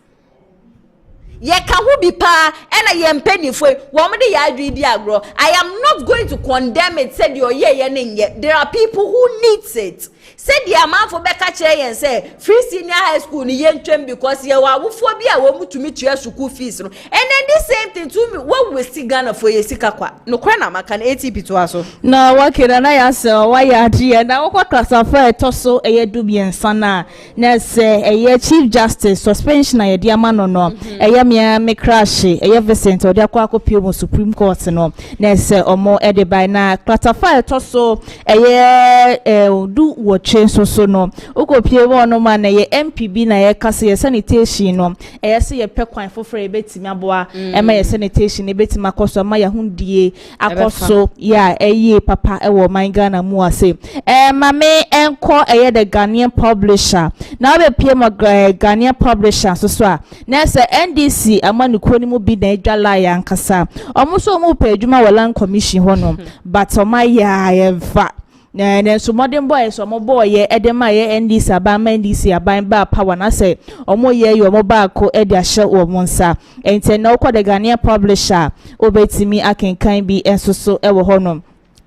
ye ka hu bi pa ena ye mpanifo wo mo de ya dwe di agro I am not going to condemn it said your ye nenye there are people who needs it said the amount for beka kire yen say free senior high school ni yen twem because ye wa wofo bi a wo mutumi tua school fees no and then this same thing to me what we see Ghana for ye sika kwa no kwa na maka na ATP to aso na wakira na ya se wa ya die na wo kwa classify to so eye dubiensa na se eye chief justice suspension na ye dia ma no eye me crash eye Vincent odi akwa akopio mo Supreme Court no na se omo e de by na classify to so eye du wo so no ukopie wo no ma na ye MPB na ye kase ye sanitation no eye se ye pekwan foforo ebetimi aboa e ma ye sanitation ebetimi akoso ma ye hundie akoso ya eye papa e wo man Ghana mu ase ma me enko eye the Ghanaian publisher na be pie mo Ghanaian publisher so a na se NDC amanuko ni mu bi na edwala ya nkasa omuso mu pa adwuma wala commission ho no but o ma ya emfa na so modern boys so mo boy ye edema ye NDC abama NDC aban ba power na say omo ye yo mo ba ko e de ahye wo monsa ente na ukọ the Ghanaian publisher obetimi akenkan bi ensoso e wo honom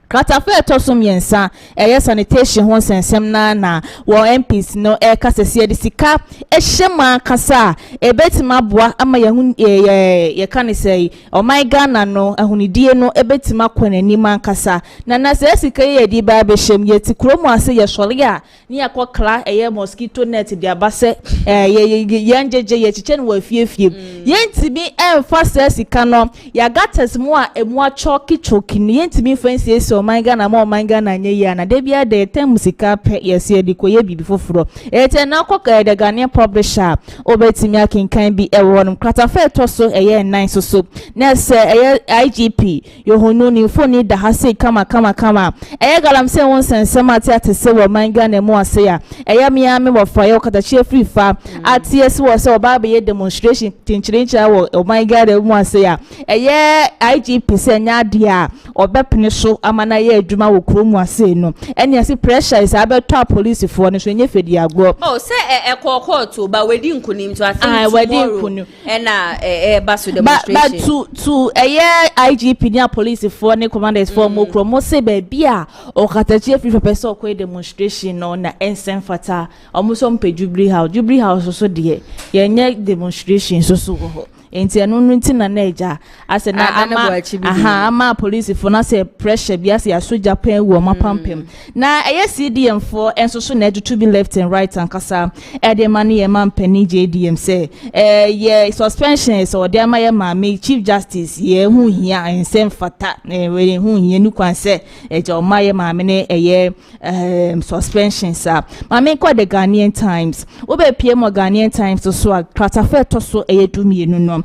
Katafe tosum yensa eye sanitation ho sensem na wo MPs no e kasese de sika ehyema kasa ebetima boa ama ye kan say o my Ghana no ahunidie no ebetima kwananima kasa na se sika ye di ba be hyem ye ti kromu ase ye sole a ni akokla eye mosquito net de abase ye njeje ye chiche no afiefie yentimi emfa se sika no ya gatas mu a emu a choki ni yentimi fancy so my Ghana mo my Ghana nye ya na de bia de tem sika pe yesi edi koye bibi foforo ete na koka de Ghanaian publisher obetimi akinkan bi ewonum kratafe to so eye nine so na se eye IGP yohonu ni foni da hase kama eye galam se won sensem ate se wo my Ghana mo ase ya eye mia me wo fa yo kata che free fa ate ese wo se oba be demonstration tinchirincha wo my Ghana mo ase ya eye IGP se nya dia obepne so amana ye adwuma wo kromu ase no ene ase pressure is abeto police for no so nye fedi agro oh say court ba wedi nkunim to ase wedi nkunim na basu demonstration but to IGP ni police for ne commanders for mo kromu se ba bia o katachi free person okwe demonstration no na ensen fata omuso mpe Jubilee House so de ye nye demonstration so ho enti eno nti na eja ase na ama police for na say pressure bi ase aso Japan wo mapampem na CDM for enso so na to be left and right and kasa de mani e man pani JDM say suspension so de ama ye ma me chief justice ye hu hia ensem fata we hu hia nu kwan say eja o ma ye ma me ne suspension sa ma me kwa the Ghanaian Times wo be pie mo Ghanaian Times so a kratafe to so dumienu no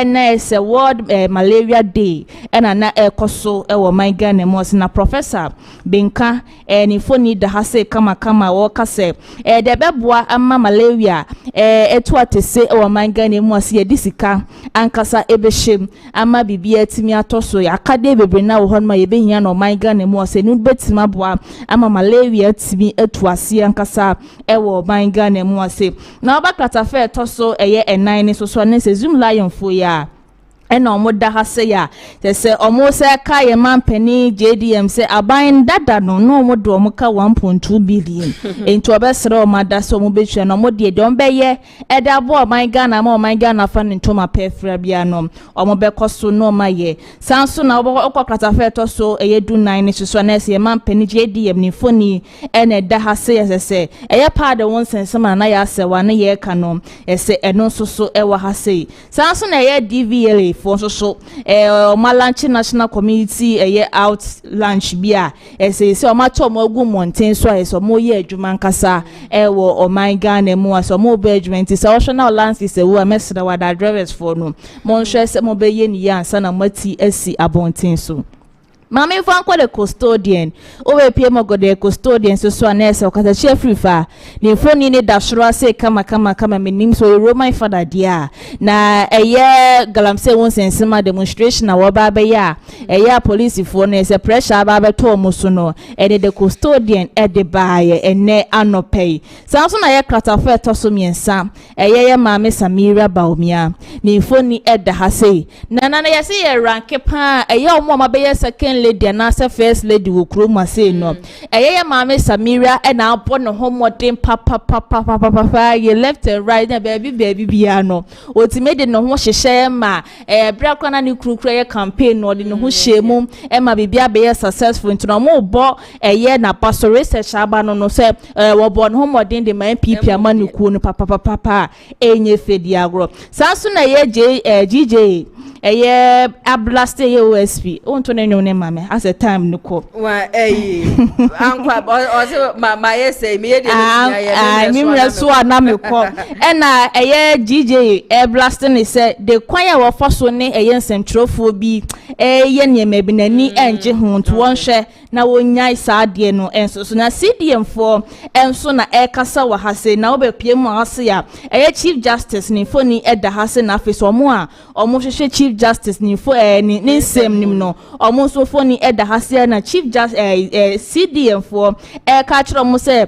na say World Malaria Day na ekoso wo man Ghana mo na Professor Benka ni foni da hase kama wo kase de beboa ama malaria etu atese wo man Ghana mo ase disika ankasa ebehye ama bibia timi atoso yakade bebre na wo hon ma yebehia no man Ghana mo ase nu betima boa ama malaria timi etu ase ankasa wo man Ghana mo ase na obakrata fe toso enan ni so ne se zoom lion fo ya ena omo da ha se ya se omo se ka ye man pani JDM se aban dada no omo do omo ka 1.2 billion ento obesere omo da se omo betwa no omo de don beye eda bo oman Ghana ma oman Ghana fa ne ntoma pefra bia no omo be koso no maye sanso na okokrata fe to so du 9 ni so na se man pani JDM ni foni ena da ha se ya se pa de won sensema na ya se wa na ye ka no se eno so wa ha se sanso na DVLA for so Malanchi National Community out lunch bia say o ma to mo gu mountain so so mo ye adwuma nkasa wo o man Ghana mu so mo be adwuma nti so national lands is wo mesra wada drivers for no mo nhwe se mo be ye ni ya ansa na mati asi abonten so Mami fan kwa the custodian owe pie mo go the custodian so anese okata chefri fa ni phone ni da shura se kama menim so Roman father dia na galamse won sensema demonstration na wo ba be ya police for no se pressure ba be to mo so no the custodian de baaye ene anopay sanso na ye kratafa to so miensa ye mame Samira Bawumia ni phone ni da ha sei na ye se ye rank pa omo ma be ye second lady and first lady wo Kumasi no mame Samira na abo no homodin papa ye left and right na baby bia no otimede no ho hyehye ma bra kwana ni kurukura ye campaign no de no ho hyemu ma bibia be successful into mo bo na pastor research aba no se wo bo no homodin de man PP amanuku no papa enye fedi agro sanso na ye GJ ablaste ye OSP onto na nyone mame as a time nuko wa ankwa o ma ye say me ye de mi mreso ana meko na GJ ablaste ne say de kwan ya wo foso ne nsentrofo bi ye niema bi nani enje ho nto wonhwe na wonyai saade no enso so na CDM for enso na kasa wa hase na obepie mu hase ya Chief Justice ni foni eda hase na afeso omo a omo hwehwe Chief Justice ni fo ni nsem nim no omo so foni eda hase na Chief Justice CDM for ka kiro mo se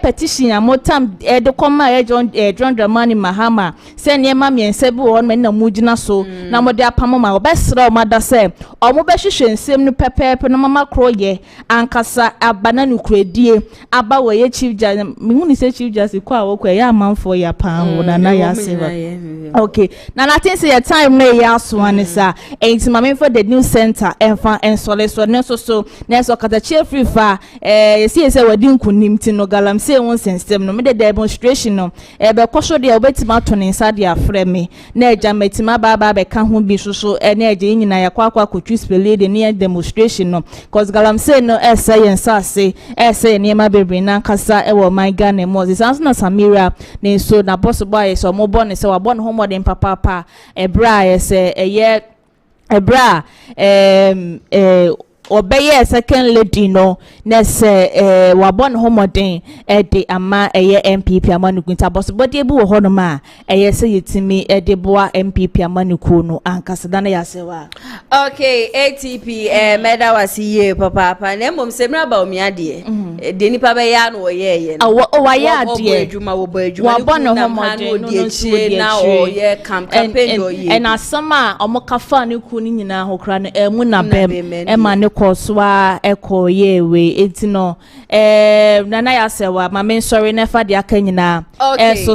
petition amotam de koma John Dramani Mahama se niema miense bi won na mugina so na mo de apamo ma obesra o mada se omo be hwehwe nsem no pepepe no mama kroye ankasa abana no kredie aba wo ye Chief Justice mihuni se Chief Justice kwa wo kwa ya amanfo ya pan na ya seva okay na nothing say your time na ya so anisa enti mame for the new center enfa ensole so ne so na so kata chefri fa yesi se wadi nkunim ti no galamse won system no me the demonstration no be kwosho de obetima to ne nsa de afre me na eja metima baba be ka ho bi so na eja nyina ya kwa kotwi spele de ne demonstration no cause galamse no science say niema bebre na kasa wo my Ghana mo sans na Samira ne so na boss boy so mo born se wa born homo den papa ebra say ebra obeye second lady no na se wabon homoden de ama MPP amanuku nta boss body ebu wo hono ma se yetimi de boa MPP amanuku no ankasa na ya sewa okay ATP meda wasiye papa na mom Samira Bawumia de de nipa be ya no ye no wa ya de adwuma wo ba adwuma wa bono homode no die na o ye campaign do ye and asama omokafa ne ku ni nyina hokra no emu na bem e ma ne koso a ekoye we etino nana ya sewa ma men sorry na fa de aka nyina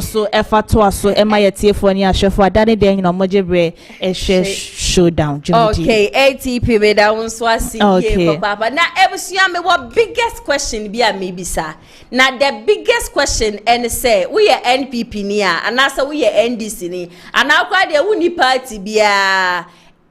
so efa to aso e ma yetiefo ni ahwefo adane de nyina omojebre showdown jumdi okay ATP me da wonso asi ye papa na ebusia me what biggest question be a maybe sir na the biggest question and say we are NPP ni and asa we are NDC ni and akwa de woni party bia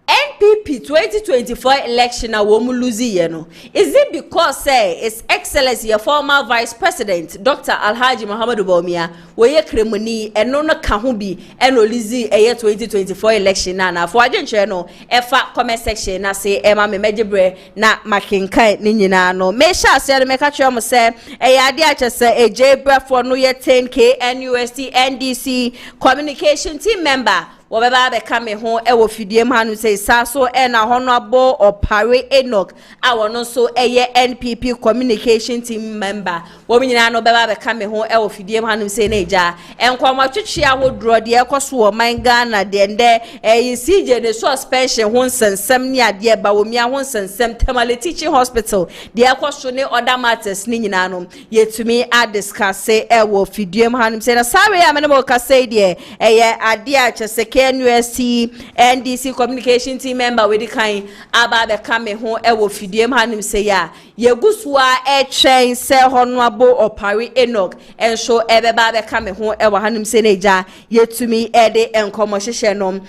NPP 2024 election a womu lose ye no is it because say His Excellency your former Vice President Dr. Alhaji Muhammad Bawumia we ye kremoni eno no ka ho bi eno lose e 2024 election na for adwenche no efa comment section na say e ma memejebre na makenkan ni nyina no me sha ase no me ka twem say e ya ade a chese ejebrafo no ye 10k NUST NDC communication team member wobeba be kame ho e wo fidiem hanu say saso e na honorable Opare Enoch a wono so eye NPP communication team member wo nyina no beba be kame ho e wo fidiem hanu say na eja enkwama twetwe ahodro de ekoso wo man Ghana de nde CJ ne suspension ho nsensem ne ade Bawumia ho nsensem Tamale Teaching Hospital de ekoso ne other matters ni nyina no yetumi a discuss e wo fidiem hanu say na sorry amene mo ka say de eye ade a chese NUST NDC communication team member we the kind aba be kame ho e wo fidiem hanim say ya yegusua e twen se honorable Opare Enoch enso e be ba be kame ho e wo hanim say neja yetumi e de enkomo hwehwe no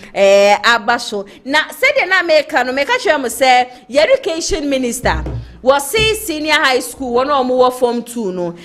aba so na say de na America no me ka twem say education minister was senior high school one or form 2 no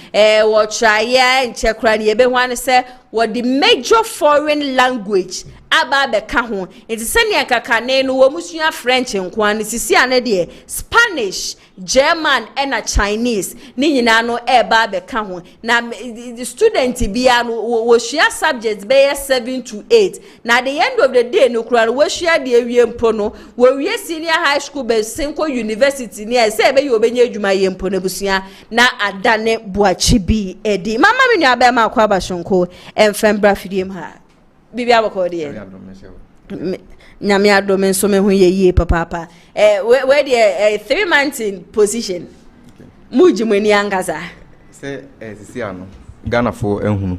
what try and check ran ye be wan say what the major foreign language aba be ka ho it is senior kakane no wo musua French nkwan sisi ane de Spanish German and a Chinese ni nyina no eba be ka ho na the student bia no wo share subjects be 7 to 8 na the end of the day no kura wo share de awie mpo no wo wie senior high school be Senko University ni e se be yo benye adwuma ye mpo na busua na adane buachi bi edi mama me nua be ma kwa bashonko emfembra fidiem ha bibi abako de nyame adome nso me ho ye papa where the 3 months in position mujimani angaza say sisi ano Ghana for ehunu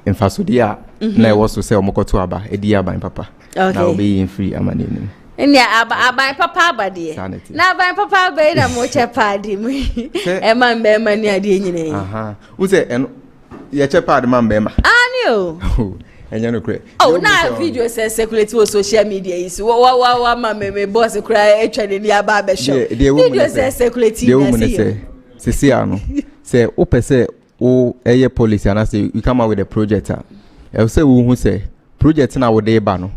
infasodi na e wo so say omokoto aba edi aban papa na obi free amane nim nya aban papa abade na aban papa abai na mo chepadi mu e man be mani ade nyine wo say ye chepadi man be ma ani o enya no kre na video say circulate on social media is wa me boss kra etwa ni aba be show video say circulate say sisi ano say opese o eye policy and say you come out with a project e say wo hu say project na wo dey ba no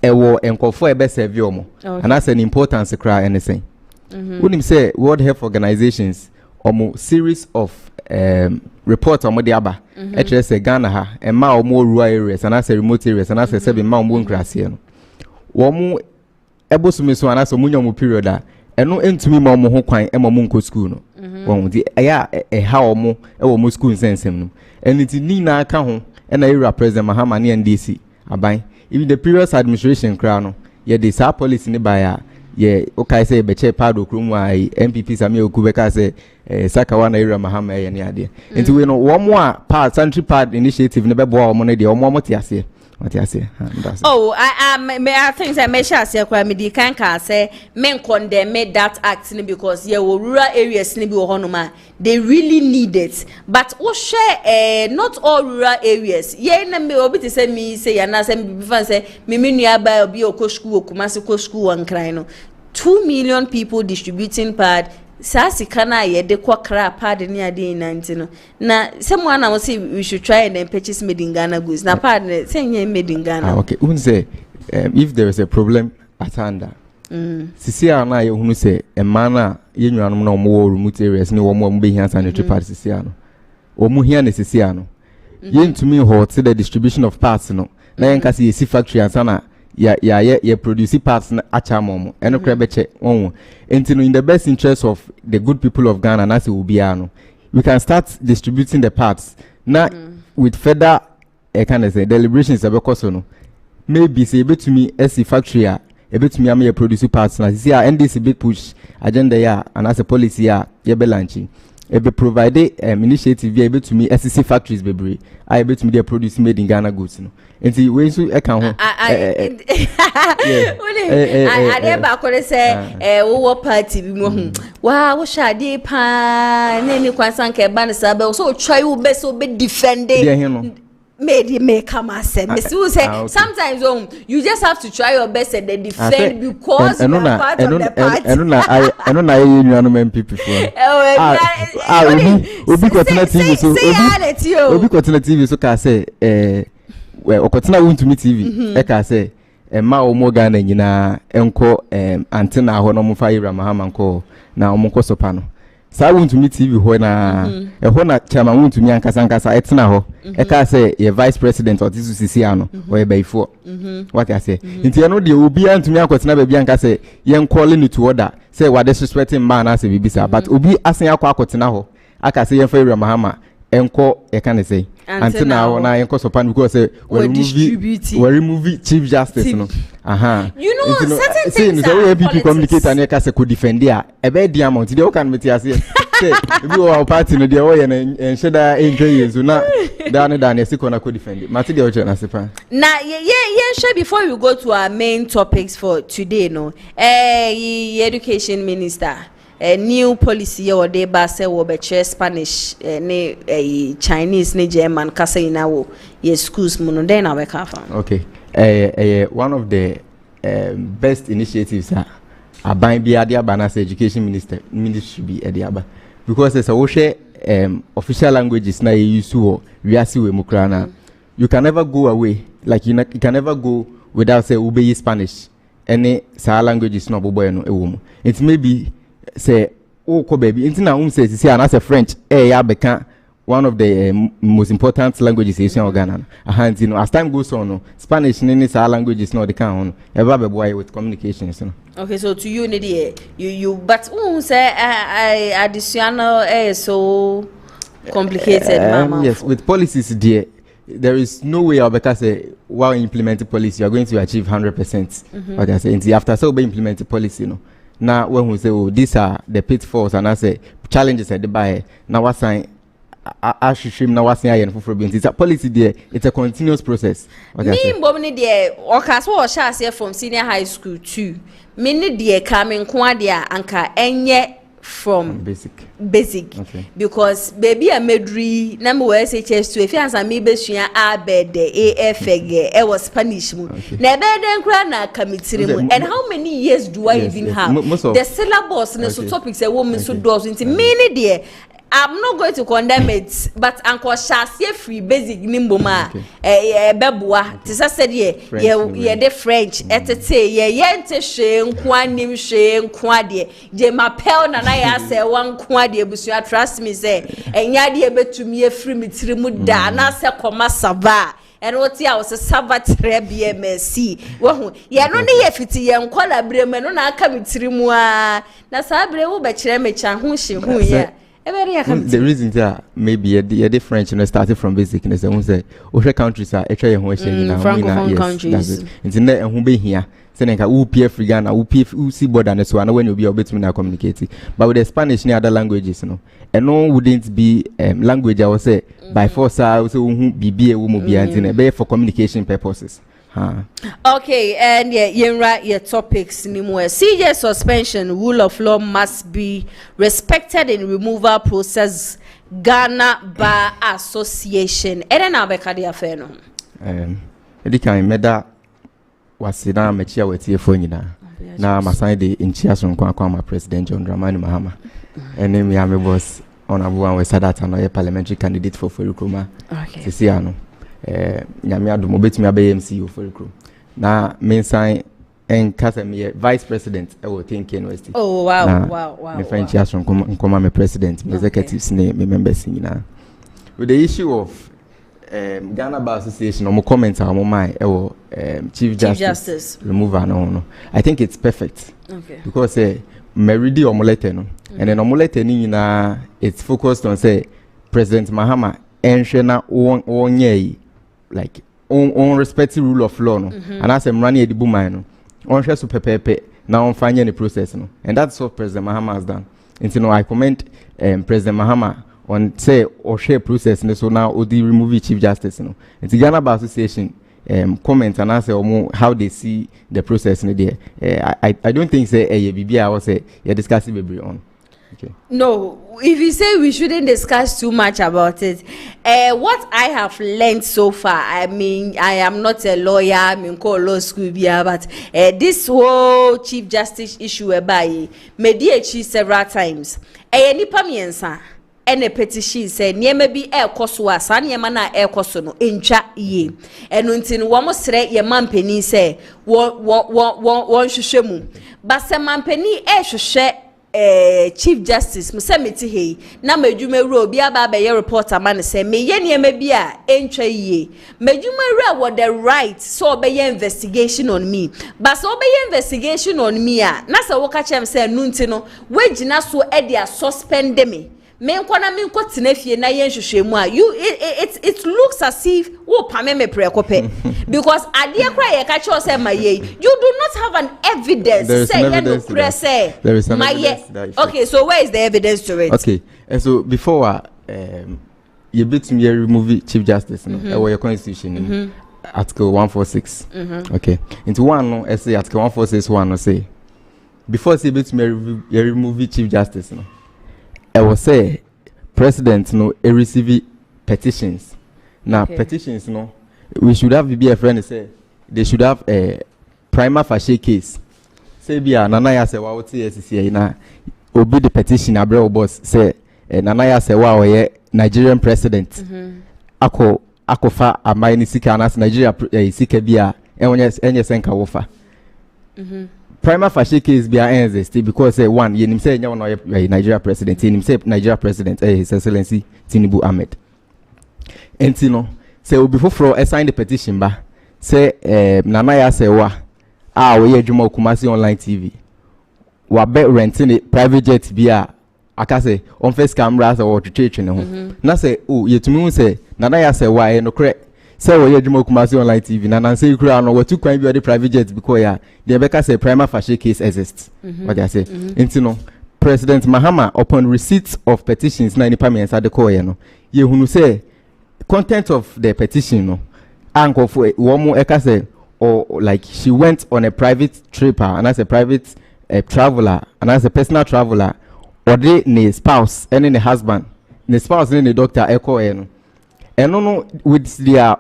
e wo enkofo e be serve omo and that's an importance kra anything when him say World Health Organizations omo series of report omo de aba e say Ghana ha e ma omo rural areas and say remote areas and say be ma omo nkrase no wo mo ebosume so and say omo nyamu period a eno entumi ma omo ho kwan e ma omo nko school no won di ya ha omo e wo mo school nsensem no eniti ni na aka ho e na area president Mahama ne NDC aban even the previous administration kra no ye dey sa policy ne ba ya ye okay say be che pado krum ai MPP Sami Okubeka say Sakawa na area Mahama ye ne ade enti we no wo mo a part country part initiative ne be bo wo mo ne de wo mo tiase I think I may share say kwa me di kan ka say men condemn that act because yeah rural areas ni bi wo honoma they really need it but we share not all rural areas ye na me obi te say me say ya na say me fan say me nua ba obi okɔ school Kumasi kɔ school wan kran no 2 million people distributing pad sasi kana ye de kwa kra pad ni ade no na someone na say we should try and then purchase made in Ghana goods na pad say made in Ghana okay un say if there is a problem at hand sisi ana ye hunu say e man na ye nwanom na omo remote areas ni wo mo be hia sanitary pad sisi ano omo hia ne sisi ano ye ntumi ho to the distribution of parts no na yen ka say si factory ansana ya produce parts na acha momo eno kra be che won in the best interest of the good people of Ghana na se obia no we can start distributing the parts na with further kind of say deliberations about so no maybe say betumi as factory a betumi am ya produce parts na see NDC big push agenda ya and as a policy ya be launching be provide initiative ya betumi SCC factories bebre I betumi dey produce made in Ghana goods no enti we so e kan ho ade ba ko say wo party bi mo hu wa wo shade pa na ni kwansan ka ba ne sabe so try wo be so be defend me come say you say sometimes you just have to try your best and defend because you are part of the party I know you know MPP for obi continue TV so obi continue TV so ka say well continue won to me TV e ka say ma o mo Ghana nyina enko antenna ho no mo fa Ira Mahama nko na o mo nko sopa no sa won to me TV ho na e ho na chairman won to me ankasa etena ho e ka say ye vice president or this sisi ano or ye before what I say nti no de obi antumi akotena ba bi anka say ye calling it to order say what disrespecting man as bibisa but obi asen akotena ho aka say ye fa Ira Mahama enko e kan say antenna ho na enko sopa because say we remove chief justice no you know certain things so people communicate and ka say could defend there e be di amount dey o kan meti ase say bi o party no dey o ye na sheda enjoy so na dan e sikona could defend mati dey o che na sepa na share before we go to our main topics for today no education minister a new policy or they ba say wo be Spanish ne Chinese ne German kasa ina wo ye schools mu no den na we ka fa okay one of the best initiatives aban bi ade aba na education ministry bi ade aba because as wo share official languages na you use we are we mukra na you can never go away like you can never go without say obey Spanish any sa languages no bobo no ewo mu it may be say ko baby intina say say na say French ya beka one of the most important languages in Ghana as time goes on no Spanish ni sa languages no they can on ever be boy with communications no. Okay, so to you you but say additional so complicated mama yes with policies there is no way because while implementing policy you are going to achieve 100%. What I say after so be implementing policy no now when we say these are the pitfalls and I say challenges at the buy now what sign I should now what say for it's a policy there it's a continuous process. Me mbomni there or cast what shall say from senior high school too many dear coming quadia anka enye from basic okay. Because baby a medri na me we SHS2 if answer me besua abed afg e was Spanish mu na be den kra na kamitiri mu and how many years do I even have the syllabus and so topics e wo me so does into many there I'm not going to condemn it, but Uncle Shasia free basic nimboma, bebua, Tissa said, ye, the French, etete, ye, yente shame, quanim shame, quadie, je m'appelle, and I say one quadie, Busia, trust me, say, and yadi able to me a free mitrimuda, and I say, Comasava. And what I was a Sabbath BMSC. Well, ya no ye fiti ye nkwala breme no na aka mitrimua. Na sabre wo be kire me chan hu shi hu ye. The reason that maybe a French you know started from basic and say other countries are actually who francophone countries. It's in there who be here. Saying that who PF Ghana, who see border and so on when you be able to communicate. But with the Spanish and other languages, you know, and no wouldn't be language I would say by force I would say who be a woman be for communication purposes. Okay, and your topics anymore. CJ suspension, rule of law must be respected in removal process. Ghana Bar Association. And then I'll be carry affair no. Edi kan meda wasida mechia wetie fonyina. Na masan de inchia so nkwa ma President John Dramani Mahama. Ene me am boss honorable and we said that no parliamentary candidate for Forikoma. Okay. Sisi ano. Nyame adom obetumi abe MCO for the na mensan en kasa me vice president e wo think university. Oh wow. Me friend chias from me president me executives ne me members nyina with the issue of Ghana Bar Association omo comment on my Chief Justice removal no. I think it's perfect. Okay. Because meridi omolete no. And then omolete ni na it's focused on say President Mahama enhwe na onye like on respect rule of law no. And as mrani edibu man no. Onhwe so pepepe na on fanye the process no. And that's what President Mahama has done. And you know I commend President Mahama on say or share process and so now Odi remove Chief Justice no. And the Ghana Bar Association comment and answer how they see the process in there. I don't think say BBI was say discuss it on. Okay. No, if you say we shouldn't discuss too much about it, what I have learned so far, I mean, I am not a lawyer, I mean, call law school, but this whole Chief Justice issue whereby mediate several times. Nipa miensa. Ene petition say niema bi ekoso a sa niema na ekoso no entwa ye eno ntini wo mo sere ye mampani say won hwehwemu ba se mampani hwehwe Chief Justice musemeti hei na madwuma wura obi aba be reporter man say me ye niema bi a entwa ye madwuma wura what the right so be investigation on me but so be investigation on me a na se wo ka chem say no ntino we gina so e dia suspend me menkwana menko tenafie na yen hwehwemu a you it looks as if wo pame me prekope because adie kra ye ka che say maye you do not have an evidence say you no press there is maye okay so where is the evidence to it okay and so before you bit me remove Chief Justice no your constitution article 146 okay into one no say article 146 no say before say bit me remove Chief Justice no I will say president no receive petitions. Now petitions no we should have be a friend say they should have a prima facie case. Say bia nana ya say wa wote SCA na obi the petition abre boss say nana ya say wa we Nigerian president. Akofa amai ni sika na Nigeria sika bia enye senka wofa. Prima facie case be exist because one yenim say nya no Nigeria president yenim say Nigeria president His Excellency Tinubu Ahmed entino say obi foforo assign the petition ba say nana ya say wa we adwuma Kumasi online TV wa be renting a private jet bia aka say on first camera say or twetwe ne ho na say yetumi say nana ya say wa no kre say we adwuma Kumasi online TV na nan say kura no watu kwan bi the private jet because ya the beka say prima facie case exists what I say intino President Mahama upon receipt of petitions na nipa mensa de call no ye hunu say content of the petition no anko for womo eka say or like she went on a private trip and as a private traveler and as a personal traveler or they ne spouse and the husband the spouse and the doctor echo no and no with their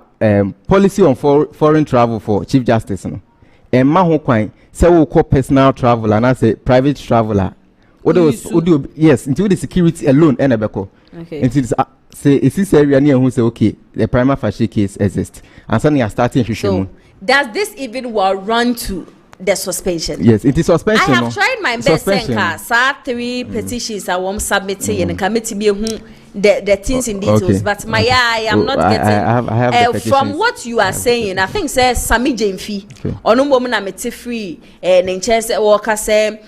policy on foreign travel for Chief Justice no and ma ho kwan say we call personal traveler and as a private traveler yes into the security alone and ebeko okay into say is this area near who say okay the prima facie case exists and suddenly you are starting to show does this even run to the suspension? Yes, it is suspension. I have tried my best and 3 petitions I want submitted in committee be the things in details but my I am not getting I have from what you are saying. I think says Sami Jemfi ono mo na mete free nchese worker say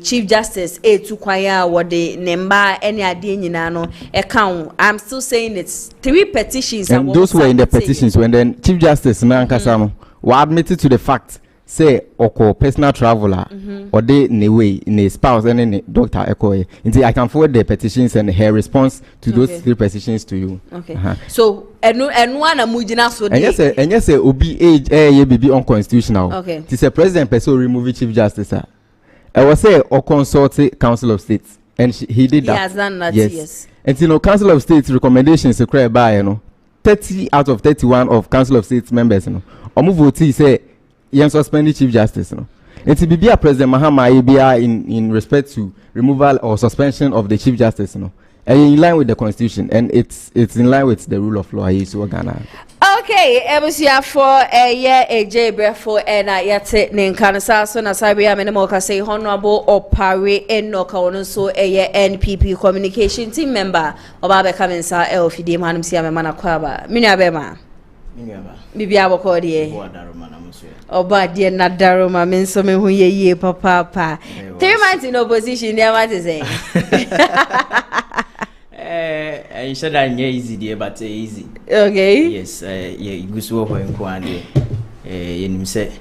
Chief Justice to kwaya what the nemba any ade nyina no account. I'm still saying it's 3 petitions and those were in the petitions when then Chief Justice na nkasa no were admitted to the fact say oko personal traveler or they in a way in a spouse and in a doctor echo until I can forward the petitions and her response to those 3 petitions to you. Okay. So and one amujina so and yes obi age ye be unconstitutional. Okay. It is a president person remove Chief Justice. I was say or consult Council of State and he did that. He has done that. Yes. And you know Council of State recommendations to create by 30 out of 31 of Council of State members omu vote say yen suspend Chief Justice no it be a President Mahama in respect to removal or suspension of the Chief Justice no in line with the constitution and it's in line with the rule of law so Ghana. Okay, ebusia for ye AJ brefo na yate ninkansa so na sabia menemo ka say honorable opare enoka wono so ye NPP communication team member oba be kamensa e ofidie manum sia me mana kwaba minua be ma bibia boko de oba de na daroma men so me hu ye papa 3 months in opposition there what is say you said that easy there, but easy. Okay. Yes, you go so ho enko ande. Yenim se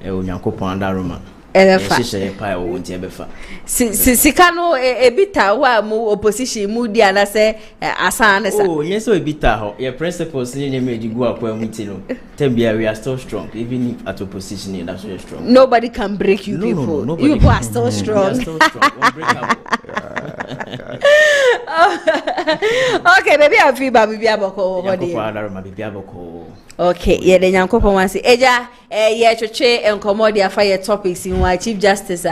onyankopon andaroma. Ebefa. She pa wo nti ebefa. Sika no ebita wa mu opposition mu dia na se asan sa. Oh, yes, so ebita ho. Your principles ni me di go akwa mu ti no. Tembia we are still strong even if at opposition that's so strong. Nobody can break you people. No, you people are still strong. We are still strong. Unbreakable. Okay, baby afiba bibi aboko hodi. Okay, ye de nyankopon wansi eja ye twetwe enkomodi afa ye topics in wa chief justice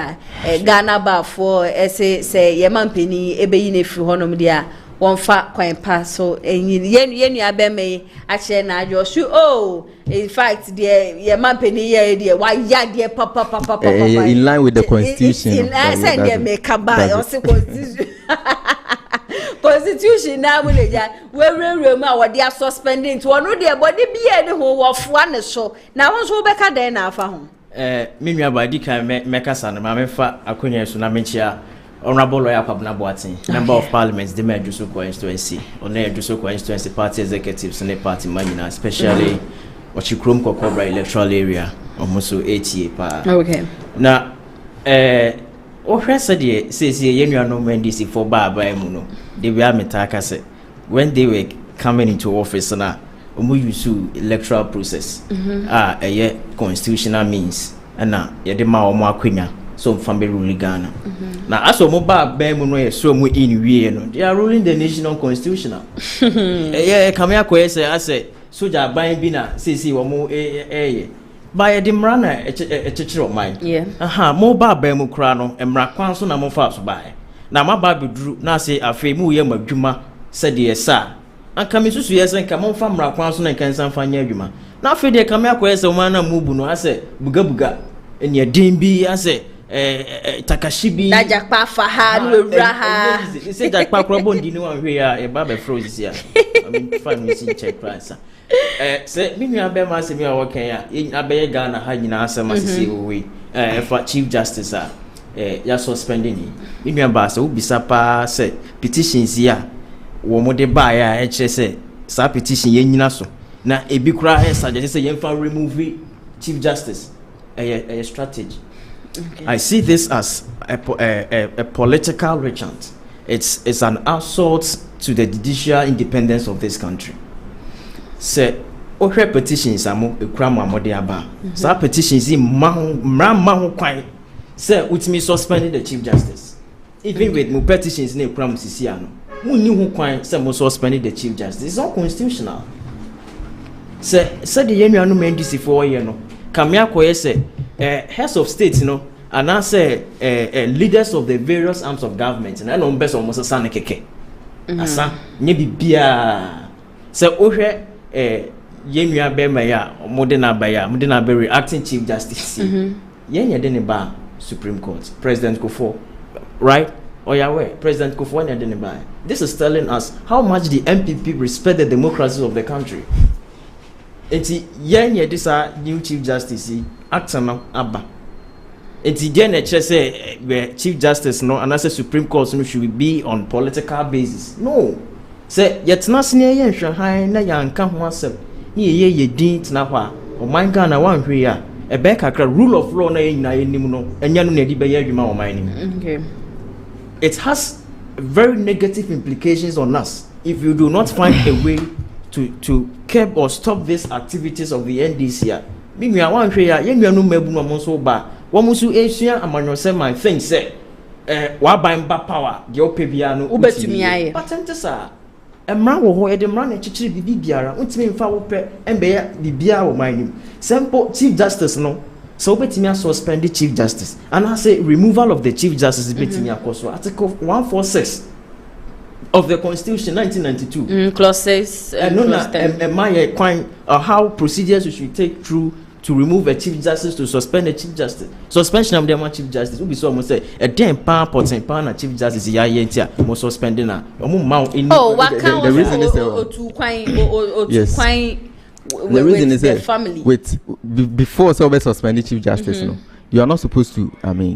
Ghana ba for say ye mampeni ebeyi na firi honom dia wonfa kwan pa so ye nua abeme a che na ajo su oh in fact the ye mampeni ye de wa ya de papa in line with the constitution. In send them make ba also constitution. Constitution na muleja we ma wo dia suspending to no de body bia de ho wo foa ne so na won so be ka den na afa ho me nua ba di kan me kasa na ma me fa akonya so na me chia honorable lawyer Kwabena Boateng member of parliament the Judicial constituency on the Judicial constituency party executives and the party manina especially what you krom kokobra electoral area almost 80 pa okay na o hwese de sesi ye nua no mandisi for baba emu no they were metaka say when they were coming into office na omo use electoral process a constitutional means na ye de ma omo akwanya so family rule Ghana na aso mo baba emu no ye so mo in wie no they are ruling the nation on constitutional come here say ase soja ban bi na sesi wo mo by the mrana echechiro man mo baba mu kra no emra kwan so na mo fa so bae na ma ba beduru na say afi mu ye madwuma se de sa anka me susu ye se nka mo fa mra kwan so na nka nsan fa nya adwuma na afi de ka me akoye se mo na mu bu no ase buga ene din bi ase takashibi na jakpa fa ha no ewura ha se jakpa kro bondi ni wan hwe ya e ba be froze ya I mean fa me si check price say me nua be ma se me awo kan ya abeye Ghana ha nyina asem asese we for chief justice ya suspending me nua ba se ubisa pa se petitions ya wo mo de ba ya kire se sa petition ye nyina so na ebi kura suggest say ye fa remove chief justice a strategy. Okay. I see this as a political retreat. It's an assault to the judicial independence of this country. Say, ohwe petitions amu ekram amode aba. So petitions in mahu kwai. Say, ultimately suspending the chief justice. Even with mu petitions ne ekram sisi ano. Mu ni hu kwai say mu suspending the chief justice. It's unconstitutional. Say the yenu anu mendisi for ye no. Kamia koye say heads of states, you know, and I say leaders of the various arms of government, and I know best almost a son keke. Asa maybe bia say ohwe yenua be maya modena be reacting chief justice. Yenya de ne ba Supreme Court President Kofo, right? Oyawe President Kofo nya de ne ba. This is telling us how much the MPP respect the democracy of the country. Enti yenya this new chief justice acting aba. Enti den e say chief justice no and I say Supreme Court no should be on political basis. No. Say yetna sene ye hwan na yanka ho asem. Ni ye din tena ho a o man Ghana wan hwe a e be kakra rule of law na ye nyina ye nim no enya no na di be ye adwuma o man nim. Okay. It has very negative implications on us if you do not find a way to curb or stop these activities of the NDC. Me nua wan hwe ya ye nua no mabu no mo so ba wo mo so esua amanyo se man think say wa ban ba power de opebia no ubetumi aye patente sa emra wo ho e de mra na chichiri bibi biara untimi mfa wo pe embe ya bibia wo man nim simple chief justice no so betimi suspend the chief justice and I say removal of the chief justice betimi akoso article 146 of the Constitution 1992. Clause 6. How procedures we should take through to remove a chief justice, to suspend a chief justice. Suspension of the chief justice will be so almost say a damn pound a chief justice more suspending the reason is the reason is that family before so suspending chief justice, you are not supposed to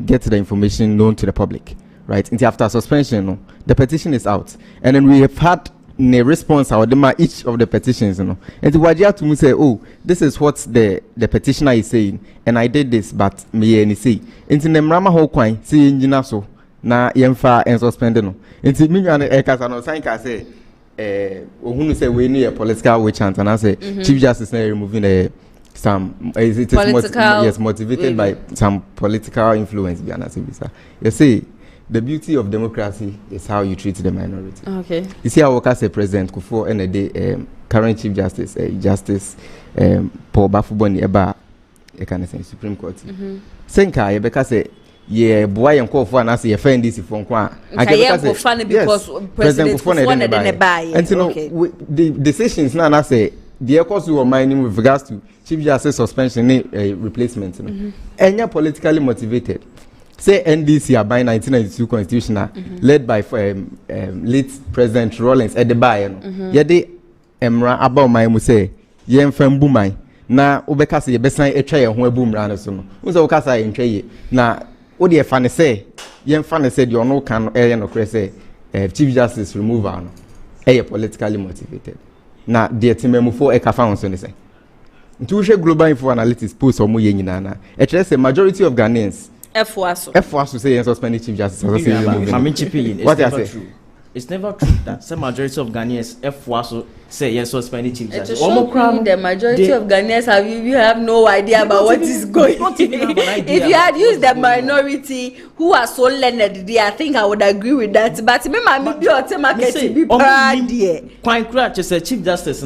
get the information known to the public, right? Until after suspension, the petition is out, and then we have had a response out of each of the petitions, and the wajia to me say, oh, this is what the petitioner is saying, and I did this, but me any say into the mrama whole coin see engineer so na yemfa and suspended into me and no sign can say who say we need a political witch hunt, and I say chief justice is removing some motivated by some political influence. You see, the beauty of democracy is how you treat the minority. Okay. You see, our say President Kufuor and the current Chief Justice, Justice Paul Bafuboni Eba, can say Supreme Court. Senka, because yeah, boy and call for an answer, offend this phone. I am funny because President Kufuor didn't buy it. And you know, the decisions now say the course you are minding with regards to Chief Justice suspension replacement, and you're politically motivated. Say NDC are by 1992 constitutional led by late President Rawlings at the buy. Yede emra about my muse yen fam bumai na obeka se yebesan etwa ye ho abumra ne so no. Unse okasa ye ntwa ye na wo de fa ne say yen fa ne say de ono kan no kre say Chief Justice removal no politically motivated. Na de timemufo e ka fa won so ne say. Ntu hwe global info analytics post omo ye nyina na e kire say majority of Ghanaians F1 say suspending Chief Justice. What I say? It's never true that some majority of Ghanaians F1 say yes suspending Chief Justice. The majority of Ghanaians have no idea about what is going on. If you had used the minority who are so learned, I think I would agree with that. But Chief Justice,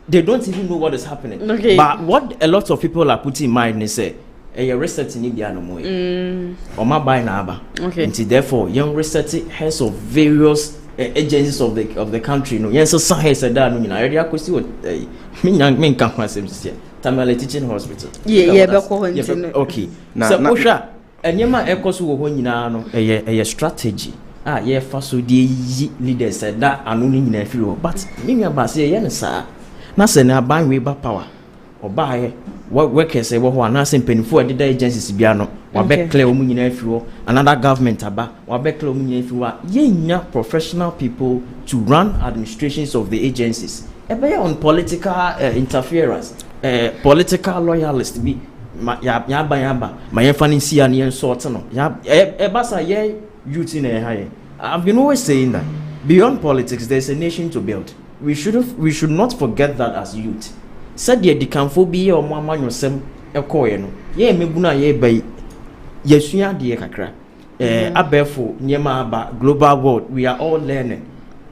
they don't even know what is happening. Okay. But what a lot of people are putting in mind is say research in India no more. Or my buy na okay. And therefore, young research heads of various agencies of the country. No, yes, so heads that no. I already asked what me can say. Tamale Teaching Hospital. Okay. So Osha, and yema ekosu wo nyina no a strategy. Yeah, first so the leaders said that anu ni nyina firi. But me ba say ye na sa. Na se na ban we ba power. Oba what workers say what na say penifo e the agencies bia no wa be clear omu nyina afiro another government aba wa be clear omu nyina afiro ye nya professional people to run administrations of the agencies e be on political interference political loyalist bi ya ba ma ye fani si an ye sort no ya e ba sa ye youth in high. I've been always saying that beyond politics there's a nation to build. We should not forget that as youth. Said ye dikanfo bi ye omo amanyosem ekoye no ye mebuna ye bai yesua de kakra abefo nyema aba global world we are all learning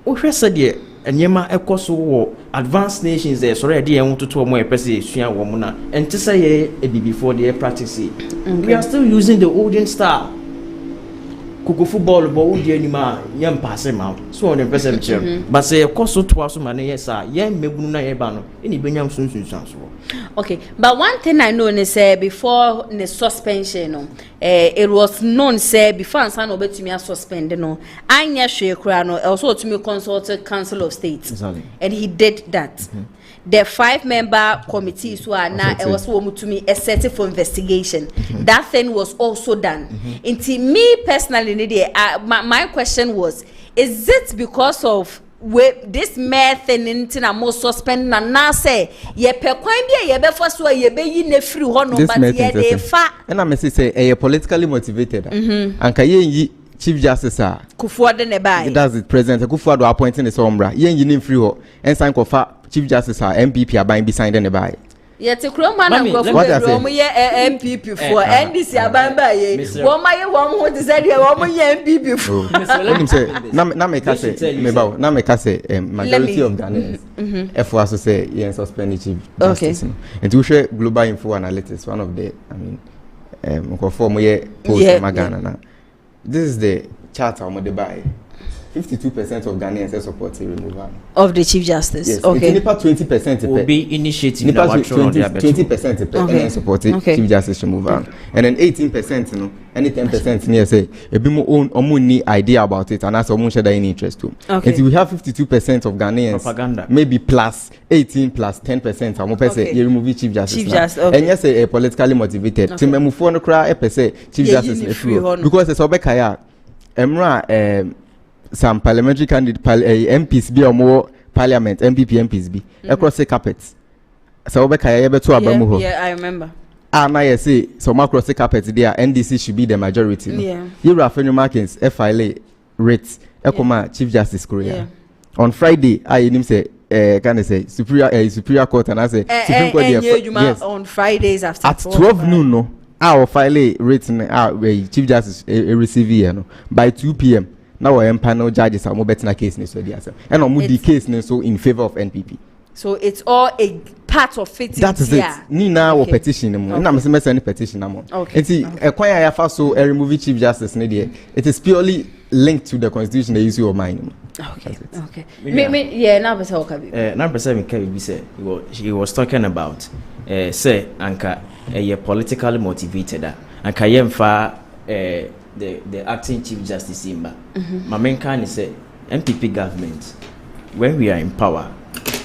o hwe said ye nyema ekoso wo advanced nations there so ready ye wototo omo epese yesua wo mo na enti say ye before the practice we are still using the olden style kuku football bo udi anima yem pass ma so on the person chair but say ekoso to aso ma na yes ye mebunu na ye ba no eni benyam sunsun so. Okay, but one thing I know is before the suspension, it was known say before Ansan Obetumi suspended no, Anya Shekrano also to me consulted Council of State, exactly. And he did that. The 5-member committees who are now also to me a setting for investigation. That thing was also done. Into me personally, my question was: is it because of this method into a more suspend and now say ye pe kwan bia ye be force ye be yi na free ho no but ye dey fa and I say a politically motivated and ka ye Chief Justice Kufuor de ne bai that's the president Kufuor do appointing the sombra ye yi free ho and sign ko fa Chief Justice MPP aban bi sign de ne bai ye te kro man am go for mo ye MPP for NDC aban ba ye wo ma ye wo ho de say de wo mo ye MPP for let me say na me ka say me ba na me ka say majority of Ghanaians F1 so say ye suspend Chief Justice and to share global info analytics one of the ko for mo ye post Magana na this is the chart I'm going to buy. 52% of Ghanaians support the removal of the Chief Justice. Yes. Okay. Nipa 20% will be initiating nipa 20% support Chief Justice removal, and then 18% any 10% near say a bit more own need idea about it, and that's almost share any interest too. Okay. And we have 52% of Ghanaians propaganda, maybe plus 18 plus 10%. I'm going say you remove Chief Justice. Chief Justice. Okay. And yes, a politically motivated. To move for no cry, Chief Justice because it's Obekaya. Emra some parliamentary candidate MPs be or more parliament MPs be across the carpets. So Obekaya beto abamu. Yeah, I remember. Now you say so across the carpet there NDC should be the majority. Yeah. You Rafael Markins FILA rates Ekoma Chief Justice Korea. On Friday I him say can I say superior court and I say Supreme Court yes. On Fridays after at 12 noon no. Our file rating Chief Justice receive by 2 p.m. Now our panel judges are more better na case so and on the case so in favor of NPP. So it's all a part of it. That is it. Ni na our petition mo. Na me say any petition am. Okay. Enti ekwan ya fa so remove Chief Justice ne there. It is purely linked to the constitution they use your mind. Okay. Okay. Me now person okabi. Now person me kabi say he was talking about say anka politically motivated anka yemfa the acting Chief Justice imba. My main can say MPP government when we are in power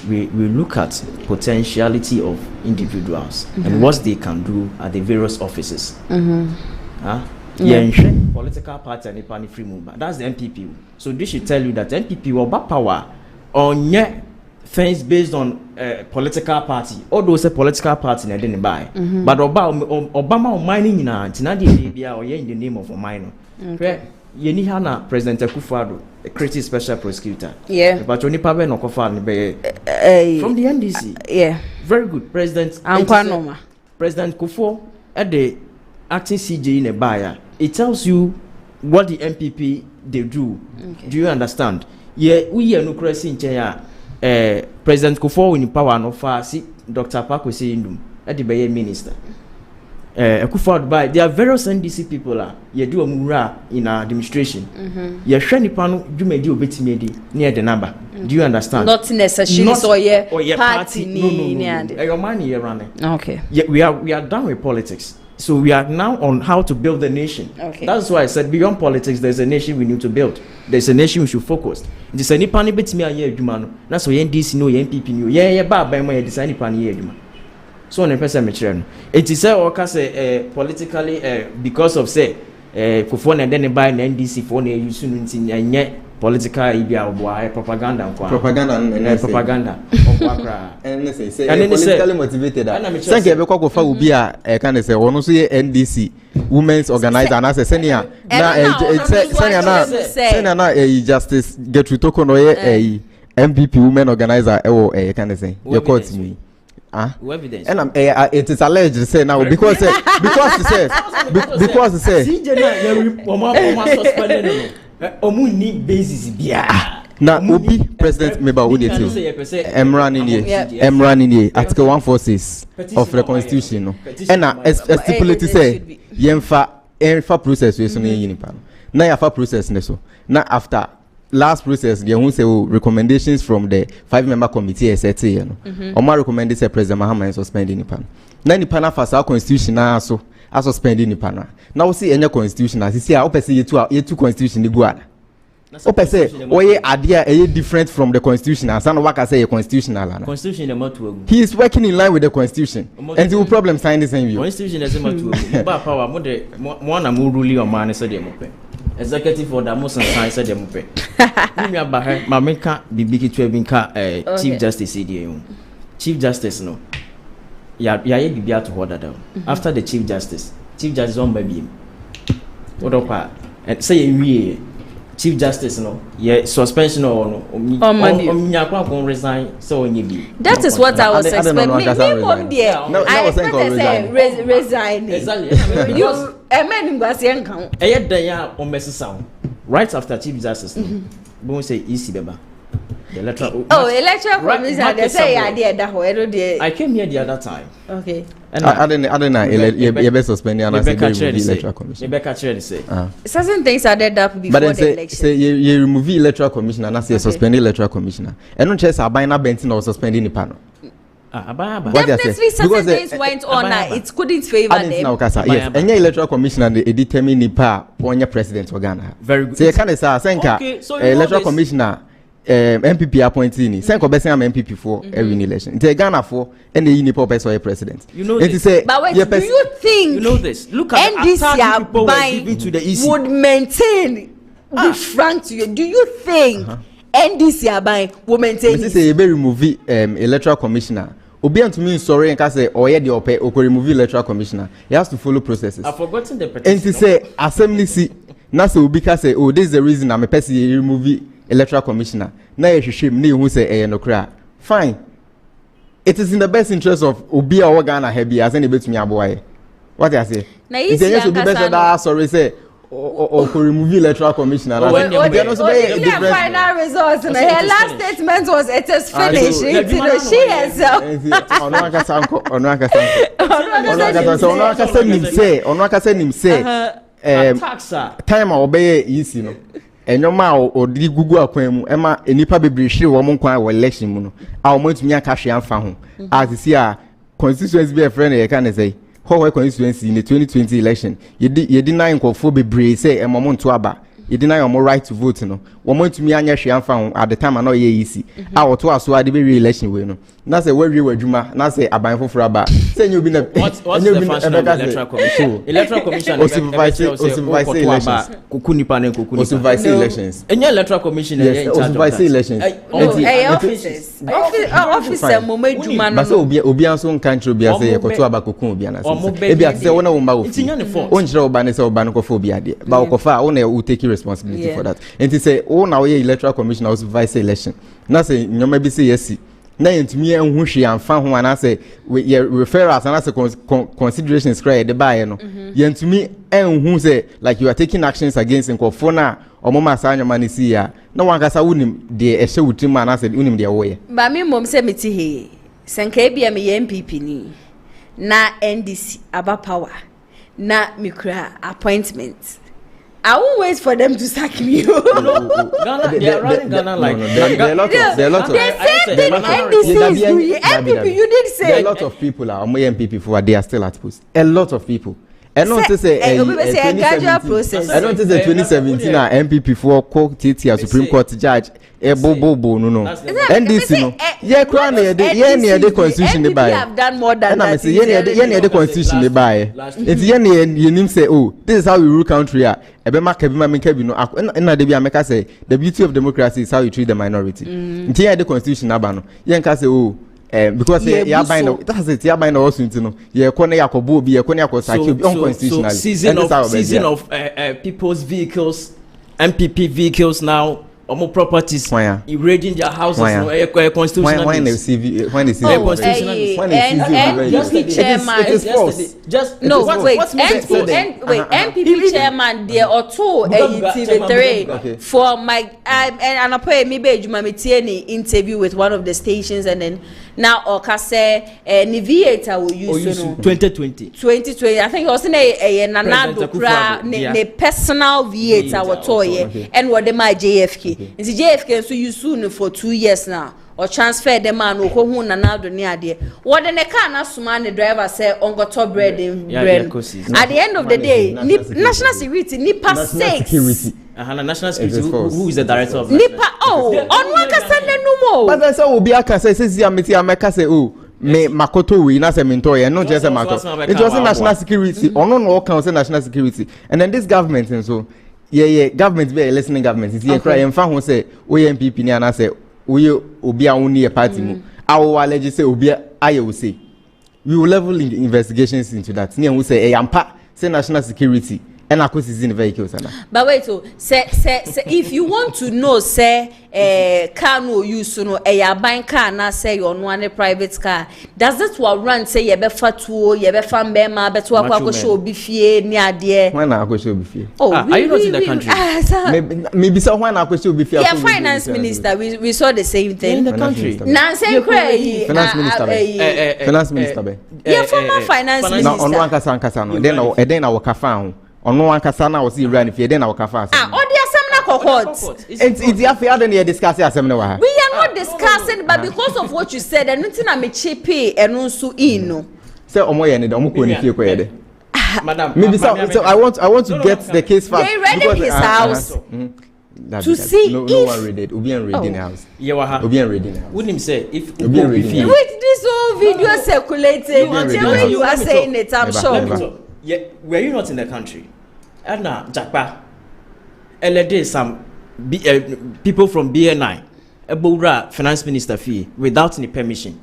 we look at potentiality of individuals and what they can do at the various offices. Political party and the free movement. That's the MPP. So this should tell you that MPP will back power on things based on political party. All those political party they didn't buy. But Obama mining in a or in the name of a minor. Yeni hana President Akufo-Addo created special prosecutor. Yeah. But only Pabe no Kofa from the NDC. Yeah. Very good. President President Kufo at the acting CJ in a buyer. It tells you what the MPP they do. Okay. Do you understand? Yeah, we are no crazy in China. President Kufo in power no far see Dr. Park was saying at the Bayer minister. Akufo-Addo by there are various NDC people you do a mura in our administration. You shani panu you may do obetimi near the number. Do you understand? Not necessarily so yeah party no. Your money you're running. Okay. Yeah, we are done with politics. So we are now on how to build the nation. Okay. That's why I said beyond politics there's a nation we need to build. There's a nation we should focus. This any pani betimi aye adwuma no. Na so NDC no NPP no. Yeah ba mo ye design pani ye adwuma. So on a person me it is say politically because of say Kufo and then buy an NDC for ne use in political propaganda propaganda and say politically motivated say ke be kwa will be can say ono so NDC women's organizer and say senior na justice get to talk no MPP women organizer can say your court me evidence. And it is alleged to say now because it says Omuni basis bia. Now Obi President Meba Udeti Emran in Article 146 of the Constitution and stipulated say yemfa process we so na yinipa. Na yafa process ne so. Na after last process they won't say recommendations from the 5-member committee SET Oma recommended say President Mahama suspending nipa. Na nipa na fasa constitution na so suspending nipa na. Now see any constitution as see how person yetu constitution dey go ala. O person oye idea different from the constitution as no work say constitutional na. Constitution dey matu. He is working in line with the constitution. And the problem sign the same view. Constitution dey matu. Ba power mo de mo na mo rule on man say dey mo pe. Executive order most sign say dem pe. Me aba he ma menka bibi kitwa bi nka Chief Justice dey. Chief Justice no. Ya ye bibi ato order down. After the Chief Justice on baby. What up? Say we Chief Justice no. Yeah, suspension or no. Resign. So that is what I was expecting. I expected resign. Exactly. You man was young. Right after Chief Justice, no. Say easy beba. The electoral. Electoral commission. They say idea that I came here the other time. Okay. And I don't know. You be suspended and I say electoral commission. You be say. Certain things are dead up before the election. Say you remove electoral commissioner and I say suspend electoral commissioner. And not just abide na bentin or suspending the panel. Definitely certain things went on it couldn't favor them. Yes, and your electoral commissioner they determine the power on your president of Ghana. Very good. So you can say electoral commissioner MPP appointee ni sen ko be am MPP for every election. The Ghana for and the unipo person or president. You know this. But wait, do you think you know this? Look at the attack people were giving to the EC. Would maintain be frank to you. Do you think NDC Abai will maintain this? Say be remove electoral commissioner. Obi and to me sorry and say oye the ope or remove electoral commissioner. He has to follow processes. I've forgotten the petition. And to say assembly see na say obi ka say oh this is the reason I'm a person remove electoral commissioner. Now you should shame me who say no cry. Fine. It is in the best interest of obi or Ghana heavy as any bit to me aboy. What I say? Now you see that sorry say or remove electoral commissioner. The final results. Her last statement was it is finished. She herself. Time obey easy no. Enyoma o di gugu akwan mu ema enipa bebre hire wo mon kwan wo election mu no a wo matumi aka hwe amfa ho as see a constituency be a friend e ka ne say ho constituency in the 2020 election yedi nine nkofo bebre say e mo nto aba yedi nine mo right to vote no wo matumi anya hwe amfa ho at the time na ye easy a wo to aso ade be re-election we no na say we wadwuma na say aban foforo aba say nyu bi na what's the function of the electoral commission? Electoral commission supervise elections kukunipa na kukunipa supervise elections enye electoral commission e in charge supervise elections officer mo madwuma no so obi anso nkantre obi ase yekoto aba kokun obi na say e bia say wona wo mba wo fi onjira oba ne say oba no kofo obi ade ba okofa wo na you take responsibility for that and say wo na wo electoral commission or supervise election na say nyoma bi say yes na yentumi enhu hwe amfa ho ana say we refer as ana say considerations cry the buy no yentumi enhu say like you are taking actions against nkofo na omoma sa anyoma ne si ya na wankasa wunim de ehye wutim ana say wunim de wo ye ba me mom say meti he senka bia me MPP ni na NDC aba power na mikra appointment. I won't wait for them to sack me. Ghana, they are running Ghana like there are a lot of they said NDC MPP you did say there are a lot of people are MPP for they are still at post. A lot of people. And not to say a gradual process. I don't think the 2017 MPP for court TT Supreme Court judge bobo no NDC no ye crown ye near the constitution dey buy have done more than that ye near the constitution dey buy it ye nim say oh this is how we rule country ebe maka bi ma menka bi no na dey bi ameka say the beauty of democracy is how you treat the minority nti ye the constitution aba no ye nka say oh because ya buy no that's it ya buy no also nti no ye ko na yakobo obi ye ko na yakosaki obi unconstitutional season of people's vehicles MPP vehicles now omo properties raiding their houses no constitutional when the CV MPP chairman there or two TV3 for my and I pay me be juma me interview with one of the stations and then now okase ni viator will use no 2020 I think it was a nanado kra ne personal viator watoye and what my JFK nti JFK so you soon for 2 years now or transfer the man who hu nanado ni ade what the car na suma ne driver say on got top bread in bread at the end of the day national security nipa 6 national security who is the director of nipa on one ka send no more but I say obi aka say ameti ameka say oh me makoto we na say minto ye no just say makoto it was national security ono no can say national security and then this government and so yeah government be listening government is here cry emfa ho say MPP ni ana say we obi a woni party mu awo allege say obi aye we say we will level investigations into that ni who say yampa say national security and I could in vehicles. But wait, so say if you want to know, say car no use no a buying car na say on one private car, does it what run say ye be fatu ye be fan be ma be to akwa show be fie ni ade. When I go show be fie. Oh, are you not in the country? Maybe so when I go show be fie. Yeah, finance minister, we saw the same thing in the country. Nancy Cray, finance minister. Finance minister. Yeah, former finance minister. Now on one kasa no, then I work afa on one kasa na was run if you then I work afa. Oh, the assembly cohort. It's the affair then you discuss assembly. We are not discussing, but because of what you said, and nothing I'm a chippy and also in. Say omo ye ne omo ko ni fie ko ye de. Madam, maybe so I want to get the case fast. They rented his house. To see no one read it. Obi and read in the house. Obi and read in the house. Wouldn't him say if Obi and read. With this whole video circulating, until you are saying it, I'm sure. Yeah, were you not in the country? And now, Jakpa, LD some people from BNI, a Bora finance minister fee without any permission.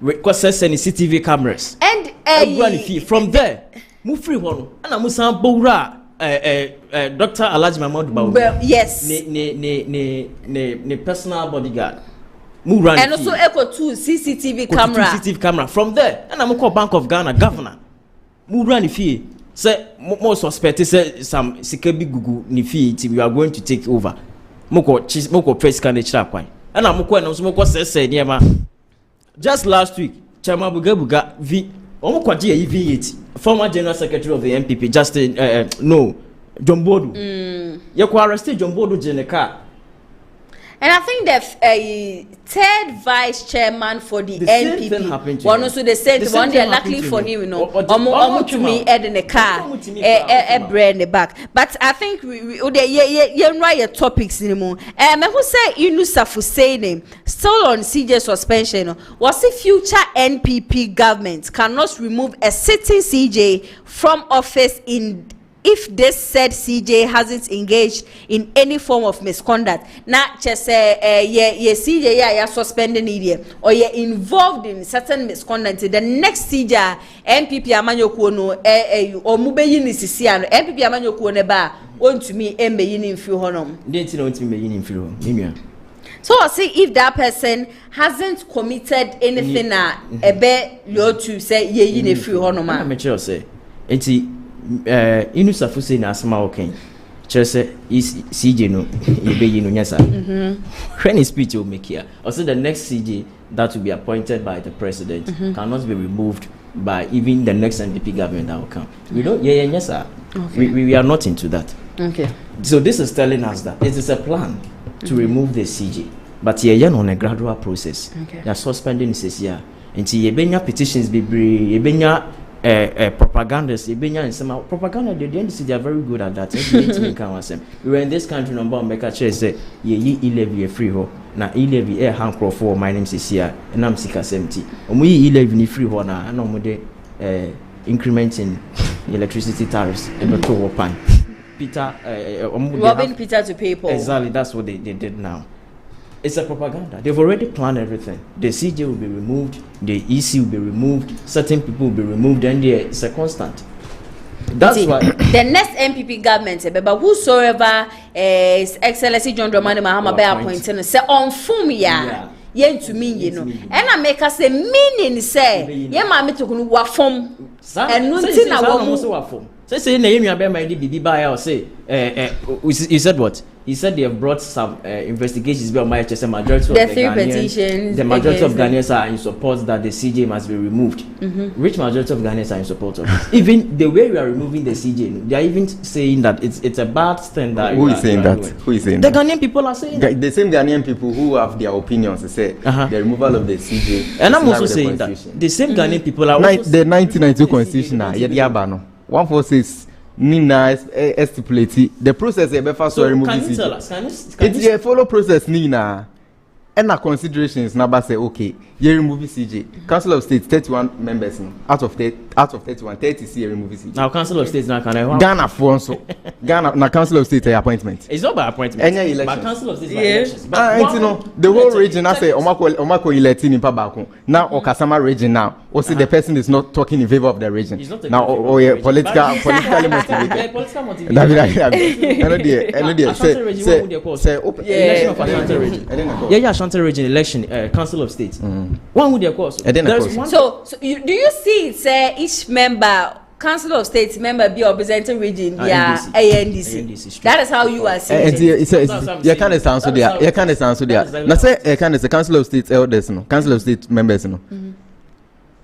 Request any CCTV cameras. And fee from there. Move free one. And I'm saying Bora. Dr. Alhaji Mahmoud Bawumia. Yes. Ne personal bodyguard. Run and also echo to CCTV camera. CCTV camera. From there, and I'm called Bank of Ghana governor. Run fee. Say more suspect say some Sikebi Gugu ni fee we are going to take over. Moko press candidate kwai. And I'm moko say niema. Just last week, Chama Buga V Omokwaji EV8, former General Secretary of the MPP, Justin John Bodu. You could arrested John Bodu Jeneka. And I think the third vice chairman for the NPP, one also the same one they are luckily for him, you know, almost to me head in the car, a bread in the back. But I think we write topics anymore. And who say Inusa Fusaini still on CJ suspension? Was the future NPP government cannot remove a sitting CJ from office if this said CJ hasn't engaged in any form of misconduct? Now, just CJ ya suspending it or you're involved in certain misconduct. The next CJ MPP amanyoku no or mubeyi ni sisiano MPP amanyoku ne ba want to me embeyi ni mfi honom. Didn't know to me in mfi. So I see if that person hasn't committed anything ebe you to say ye ni mfi honom. I'm sure say Inusa Fuse na asema okay. Chese CJ no yebe no nyasa. When his speech will make here. Also the next CJ that will be appointed by the president cannot be removed by even the next NPP government that will come. We don't nyasa. We are not into that. Okay. So this is telling us that it is a plan to remove the CJ. But on a gradual process. Okay. They are suspending this year. Until yebenya petitions be yebenya propagandists, propaganda, they are very good at that. We were in this country, number one, make a choice, say, ye e-levy a free ho, na e-levy a hand crop for my name is here, and I'm sick as empty. We e-levy free ho na, and I'm incrementing electricity tariffs, and to pine. Peter, robbing Peter to pay Paul. Exactly, that's what they did now. It's a propaganda. They've already planned everything. The CJ will be removed, the EC will be removed, certain people will be removed, and it's a constant. That's why the next MPP government, but whosoever is Excellency John Dramani Mahama be appointed, say on Fumia, yen to me, you know. And I make us a meaning say, ye mammy to go wa form and nothing I will also wa form. Say name you bear my DB by or say you said what? He said they have brought some investigations by my HSM majority of the three Ghanaians. Petitions. The majority of Ghanaians are in support that the CJ must be removed. Which majority of Ghanaians are in support of it? Even the way we are removing the CJ, they are even saying that it's a bad thing that who is saying that? Who is saying the that? Ghanaian people are saying that. The same Ghanaian people who have their opinions say the removal of the CJ. And I'm also saying that the same Ghanaian people are also the 1992 constitution yabano 146 Nina stipulate the process so remove can this. You tell us? It's a follow process Nina. And our considerations number say okay, you remove CJ. Council of State 31 members out out of 31 30 see remove CJ. Now council of state now can I Ghana for also Ghana na council of state appointment. It's not by appointment. Any election. But council of state by elections. The whole region I say omako elect in Pabako. Now Okasama region now. Or see the person is not talking in favor of the region. Now politically motivated. Political motivated. I know dear. Say election of Ashanti region. Yeah, Ashanti region election council of state. One would their course. So do you see it say each member council of state member be representing region via ANDC. That is how you are saying it. You can't answer there. You can't answer there. Now say you can't say council of state elders no. Council of state members no.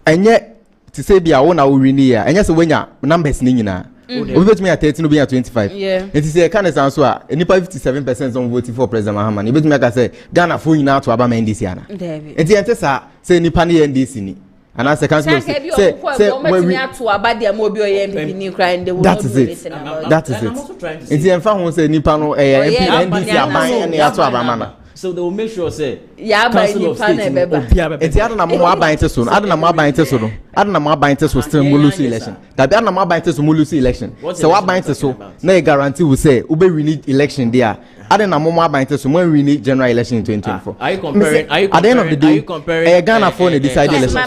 And yet to say be our own here. And yes when your numbers ni nyina. We bet me at 13 no be at 25. Yeah. It is you can't answer any 57% on voting for President Mahama. You bet me I say Ghana for nyina to aba NDC ana. And the answer say ni pani NDC ni. And as a council say when we to about their mobile MPP new cry they will that is it. That is it. It's the enfant say nipa no NDC aban na to abamana. So they will make sure say council of state it's adana mo aban te so no adana mo aban te so no adana mo aban te so still mulusi election that adana mo aban te so mulusi election so what aban te so na guarantee we say we be need election there adana mo aban te so when we need general election in 2024 are you comparing at the end of the day Ghana for the decide election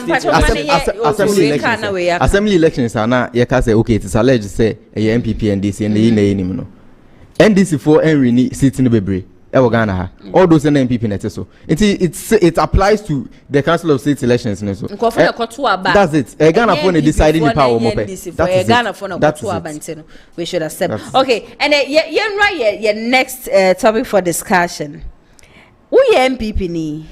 assembly elections are na you can say okay it's alleged say MPP and DC and the name no NDC for any seat in the bebre Ghana all those MPP net so it applies to the council of state elections so that's it Ghana for the deciding the power more that's Ghana for no we should accept okay and your next topic for discussion we MPP ni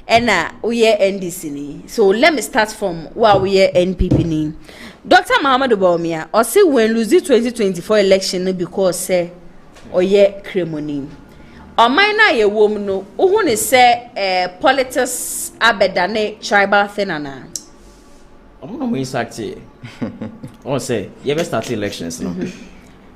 and we NDC ni so let me start from where we NPP ni Dr. Muhammad Bawumia or say when lose the 2024 election because say or cremoni or minor ye woman no who say politics abedane tribal thing ana I'm not going to or say you ever start elections no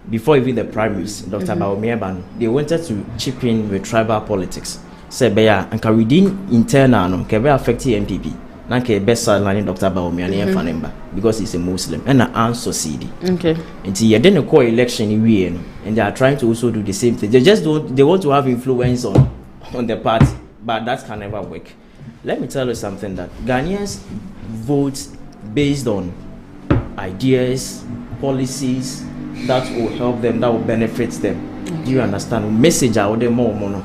before even the primaries Dr. Bawumia they wanted to chip in with tribal politics say beya and can within internal no can be affect MPP na ke best line Dr. Bawumia na yemfa number because he's a Muslim and an succeed okay until you then call election we no and they are trying to also do the same thing they want to have influence on the party but that can never work. Let me tell you something that Ghanaians vote based on ideas, policies that will help them, that will benefit them. Do you understand? Message out there more mono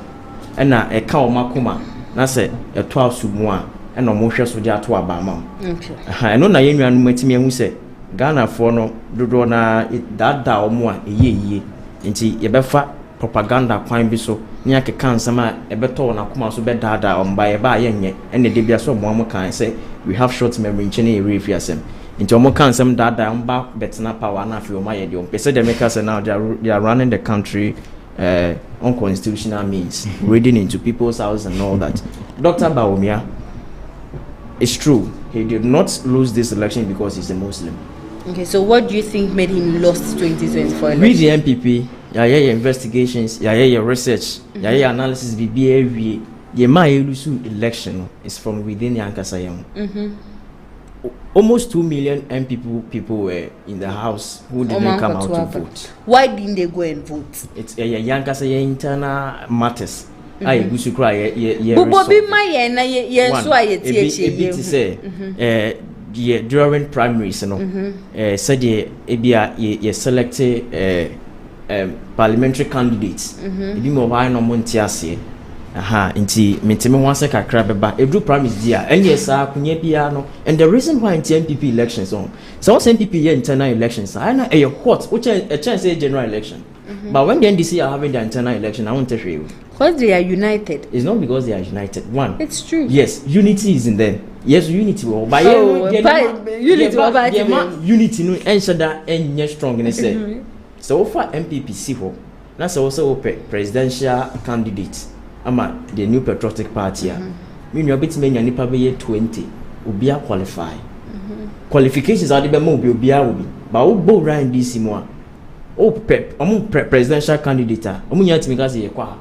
and na e ka o makoma na say e to asumu a e no mo hwe so dia to abama okay aha no na yenua no matimi ehu say Ghana for no dodo na dada o mo a eyeye nti ye befa propaganda kwan bi so ni akeka nsama e beto na koma so be dada o mba ye ba yenye ene de bia so mo kan say we have short memory nchene e refi asem nti o mo kan nsam dada mba betna power na afi o ma ye de o pese de make say now they are running the country unconstitutional means, reading into people's house and all that. Dr. Bawumia, it's true, he did not lose this election because he's a Muslim. Okay, so what do you think made him lost 2024 election? Read the MPP, your investigations, your research, your analysis, the election is from within Yankasayam. Almost 2 million people were in the house who didn't come out to vote. Why didn't they go and vote? It's a Yankasa internal matters. I used to cry. During primaries, said you selected parliamentary candidates. Inti menteme wanse kakra beba edu promise dia enye sa kunya bia no and the reason why in MPP elections on so MPP here internal elections I know a hot which a chance general election but when the NDC are having the internal election I want to show you because they are united. It's not because they are united. One, it's true, yes, unity is in them. Yes, unity will but unity no ensure that any strong in say so far MPP see ho that's also presidential candidate ama the new patriotic party me no bit me nipa be 20 obi qualify qualifications are the be mo obi obi but wo bo ran this mo a o presidential candidate omo nya timi ka say ye kwa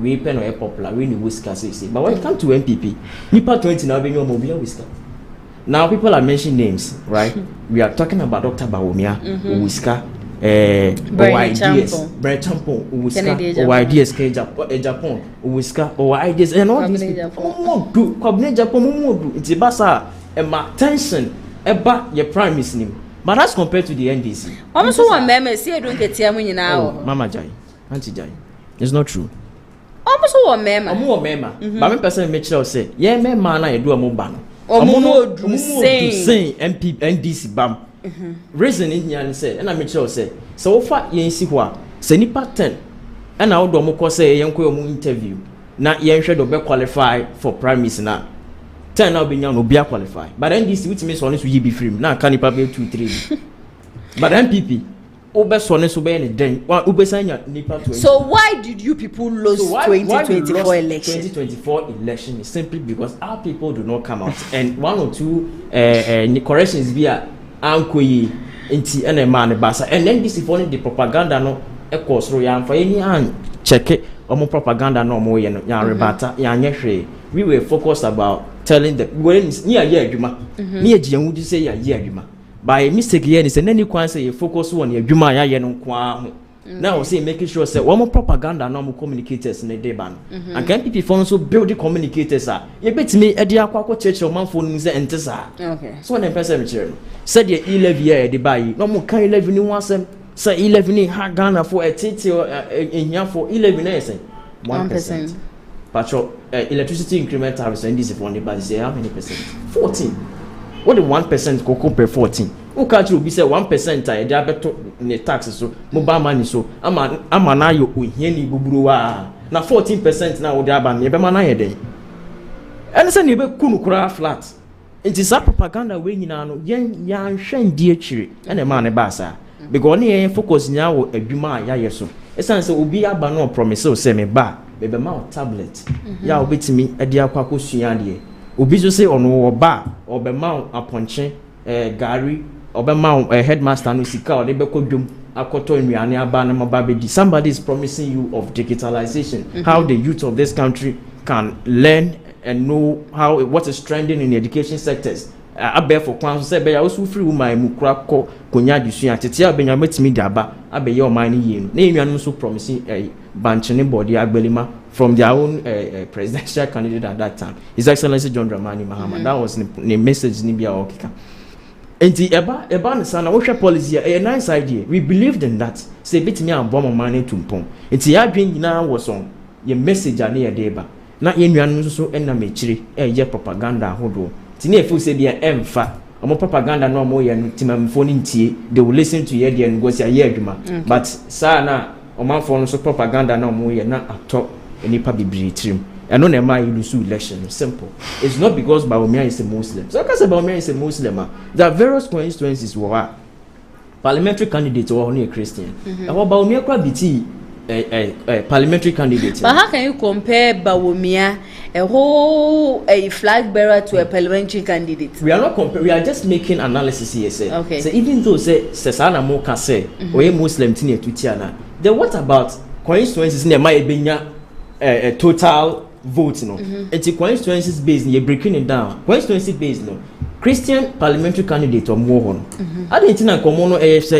we pen no popular we ni whisker say but when it come to MPP nipa 20 na be nyo obi whisker Now people are mentioning names, right? We are talking about Dr. Bawumia, Uwiska, OIDS, Brent Champon, Uwiska, OIDS, Japan, Uwiska, OIDS, and all these people. Do Cabinet Japan, it's a basa, and my tension about your prime minister name. But as compared to the NDC, almost one member see I don't get here now. Mama Jai, Auntie Jai, it's not true. Almost one member. More member. But when person make sure say, yeah, man, I do a mobile. Omo saying MP NDC bam. Reason in here say, and I make sure say, so far you see what, say nipa 10. And now do mo say yanko mu interview. Na yen hwe do be qualify for prime minister na. 10 now be nyan no be qualify. But NDC which means on to be free. Na can nipa be 2 3. But MPP obe so ne so be ne den. Wa obe sanya nipa 20. So why did you people lose 2024 election? 2024 election is simply because our people do not come out. And one or two corrections via ankoyi inti ene man basa. And then this is only the propaganda no e course ro ya for any an check it omo propaganda no mo ye no ya rebata ya nyehwe. We were focused about telling them when near year adwuma. Near jian would say year adwuma. By mistake here is any kwan say you focus on your adwuma ya ye no kwa ho. Now say making sure say one more propaganda no more communicators in the day ban. And can people phone so build the communicators are. You bet me e dia akwa church o man phone say entesa. Okay. So when person me said the 11 year the buy no more kan 11 ni wasem say 11 ni ha Ghana for a titi ehia for 11 na say 1%. Patro electricity increment tariffs and this for the buy say how many percent? 14. What the 1% go compare 14? Who can't you be say 1% I beto ne taxes so mobile money so ama na yo ohiani buburuwa na 14% na wo de aba me be ma na ye den. And say ne be kunu kura flat. It is a propaganda we nyina no yan hwe ndi akire and e ma ne ba sa because ne yen focus nya wo adwuma ya ye so. Esan say obi aba no promise o say me ba be ma tablet ya obetimi e de akwa kosua de. Obi so say ono wo ba obema aponche gari obema headmaster no sika o de bekodwom akoto nnuane aba na mababedi. Somebody is promising you of digitalization, how the youth of this country can learn and know how what is trending in the education sectors. Abe for kwan say be ya osu free woman mu kura ko konya disua tete abenya metimi de aba abe ye o man ni ye no na nnuane so promising banchene body agbelima from their own presidential candidate at that time, His Excellency John Dramani Mahama. That was the message in Bia Okika. And the Eba Sana, we policy a nice idea. We believed in that. Say, bit me and bomb money to pom. And the Adrian now was on your message at near Deba. Not in your so enemy, ye propaganda, hodo. Tine fu say be an emfa. Amo propaganda no more yan timam phone tea. They will listen to ye and go say ye. But sana, Oman phone so propaganda no more yan not at all. Any public trim. And no nema lose election. Simple. It's not because Bawumia is a Muslim. So because Bawumia is a Muslim, there are various constituencies where parliamentary candidates were only a Christian. And what Bawumia could be a parliamentary candidate. But how can you compare Bawumia, a whole flag bearer, to a parliamentary candidate? We are not comparing. We are just making analysis here. Say. Okay. So even though say Sana Moka say or a Muslim tine to Tiana, then what about constituencies in the Mayebenya a total vote? No, it's a constituencies based. You're breaking it down. Constituency based. No, Christian parliamentary candidate or more. I didn't think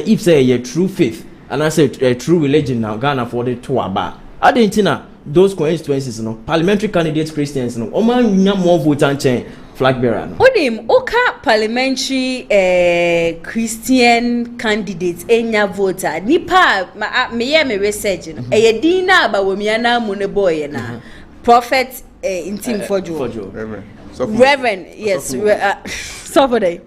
if say a true faith and I say a true religion now Ghana for the two aba. I didn't think those constituencies. No, parliamentary candidates Christians. No, Oman more vote and change. Flag bearer. No. Odim oka parliamentary Christian candidates enya voter nipa me research no e dina Bawumia na mu ne boy na prophet intim fojo Reverend yes somebody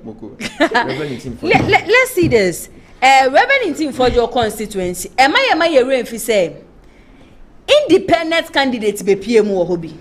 let's see this Reverend intim fojo constituency am I rain fi say independent candidates be PM wo hobi.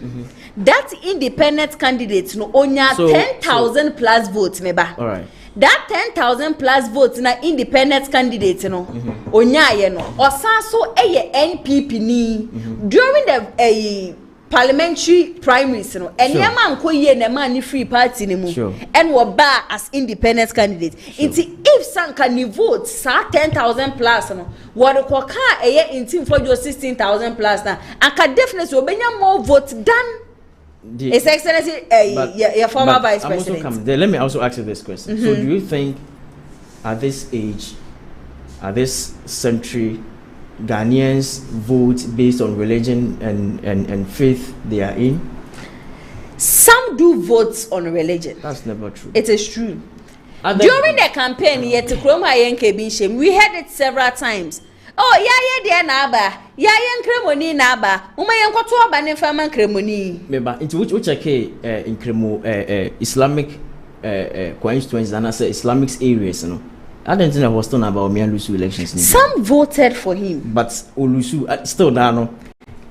That independent candidate no onya 10,000 plus votes meba. All right. That 10,000 plus votes na independent candidate no onya ye no. Osan so eye NPP ni during the parliamentary primaries no. Enyama nko ye na man ni free party ni mu. And wo ba as independent candidate. If sanka ni vote sa 10,000 plus no. What ko ka eye intim for your 16,000 plus na. Aka definitely obenya more votes than His Excellency, your former Vice President. Let me also ask you this question. So, do you think at this age, at this century, Ghanaians vote based on religion and faith they are in? Some do vote on religion. That's never true. It is true. During the campaign, we heard it several times. Oh, yeah, naba. Yeah, kremoni naba. Yenkoto aba ne fama kremoni. Meba, into which in Kremo Islamic constituencies and I say Islamic areas, no. I don't think I was talking about Bawumia Lusu elections. Some voted for him. But Olusu still there, no.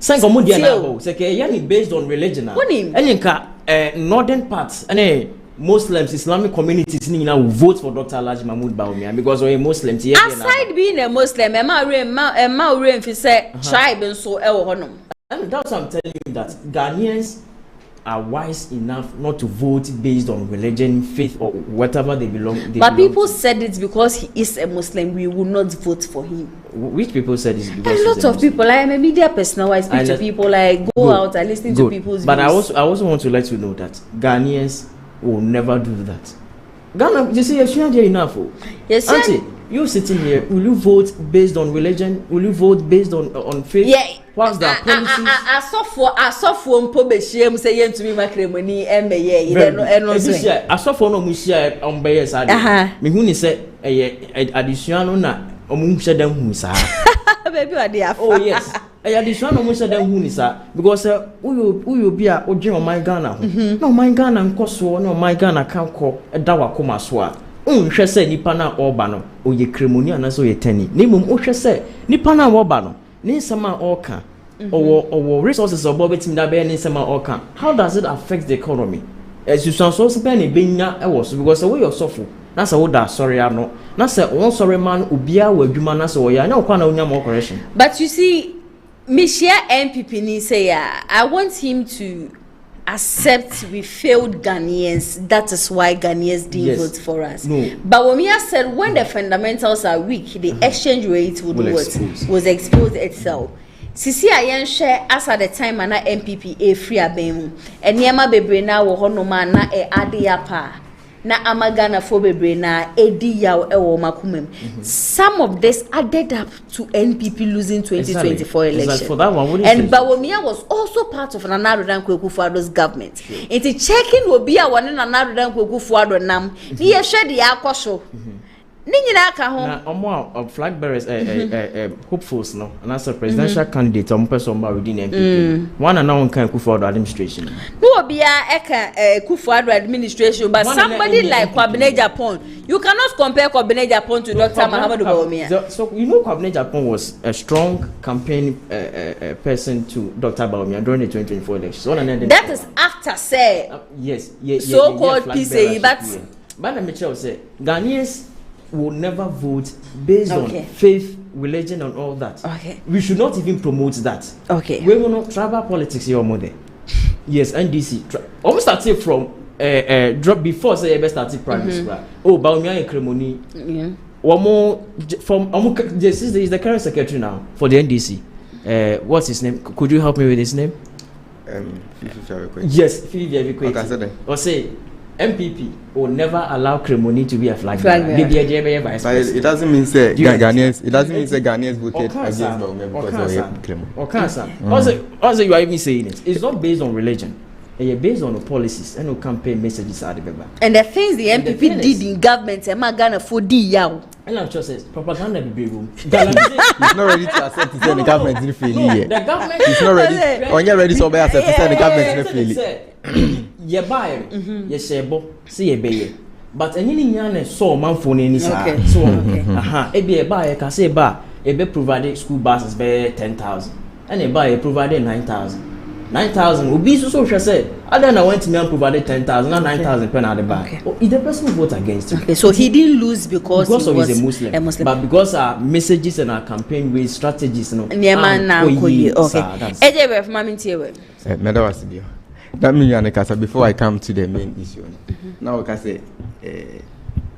Still based on religion. And northern parts and Muslims, Islamic communities will vote for Dr. Alhaji Mahmoud Bawumia because we're Muslims. Aside being a Muslim, tribe and so and that's what I'm telling you, that Ghanaians are wise enough not to vote based on religion, faith, or whatever they belong. But people said it's because he is a Muslim, we will not vote for him. Which people said it's because a lot of people. I am a media person. I speak to people. I go out. I listen to people's But views. I also want to let you know that Ghanaians will never do that. Ghana, you see, you're here enough. Yes, Auntie, you sitting here, will you vote based on religion? Will you vote based on faith? Yeah. What's that policies? I saw for Mpobe say yen to me makremoni embe I saw for no musia on bayes. Me who say additional na omunche dem hu sa. Baby what they are. Oh yes. Additional omunche dem hu ni sa because uyo bia odwen o my Ghana ho. Na o my Ghana nkoso na o my Ghana kan ko da wakoma so a. Unhwe se nipa na oba no oye kremoni anaso ye tani. Na mum ohwe se nipa na oba no Ninsama Oka or resources of Bobby Tim Dabe Ninsama Oka. How does it affect the economy? As you sound so spending being was because the way you're suffering. That's a woda sorry, I know. That's a one sorry man ubia where you man so ya no can more correction. But you see, Michia MPP ni say I want him to accept we failed Ghanaians. That is why Ghanaians didn't vote for us. No. But Bawumia said when the fundamentals are weak, the exchange rate was exposed itself. Sisi ayen share as at the time na MPP free abemu. Eniema bebre na wo honoma na ade apa. Na amagana for bebre na edi yaw ewo makumem. Some of this added up to NPP losing 2024 election. For that one, and Bawumia was also part of Nana Adodan Akufo-Addo's government. It's checking will be a one in Nana Adodan Akufo-Addo nam. Ni share the akosho. Ninyina ka ho. Na omo flag bearers hopefuls no. And as a presidential candidate person within NPP. One and now kan Akufo-Addo administration. No obia eka Akufo-Addo administration but somebody like Kwabena Japan. You cannot compare Kwabena Japan to Dr. Muhammadu Bawumia. So you know Kwabena Japan was a strong campaign person to Dr. Bawumia during the 2024 elections. That is after say yes, so-called PCE but Michelle said Ghanaians will never vote based on faith, religion, and all that. Okay. We should not even promote that. Okay. We will not travel politics here, mother. Yes, NDC. Almost started from drop before say ever started primary school. Oh, Bawumia and Kremoni. Yeah. One more from this is the current secretary now for the NDC. What's his name? Could you help me with his name? Yes, Philip Yavikweti. Or say MPP will never allow Kremoni to be a flag bearer. But it doesn't mean say Ghanaians. It doesn't mean say Ghanaians voted against Bawumia because of Kremoni. Also, you are even saying it. It's not based on religion. It's based on the policies and the campaign messages are the and the things the MPP did in government. Am I gonna for D yaw? And I'm just saying propaganda be room. He's not ready to accept to say the government didn't fail yet. The government is not ready. When you're ready to accept to say the government didn't fail. Ye buy ye shebo see ye be but any nyane so man for any sa so e be buy ka say ba e be provide school buses be 10,000 and e buy provide 9,000 obi so say other na went me provide 10,000 and 9,000 pen at the back if the person vote against him. Okay, so he didn't lose because he was he's a Muslim, but because our messages and our campaign with strategies no okay eje we from amintie we that means before I come to the main issue. Now we can say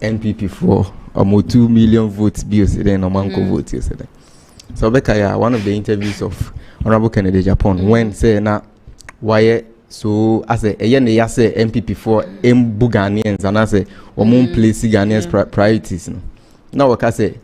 NPP for almost 2 million votes bills then Omanko votes yesterday. So Bekaya, one of the interviews of Honorable Kennedy Japan when say na why So as a yen ya say MPP for embu Ghanaians and as a place Ghanaians priorities no. Now we can say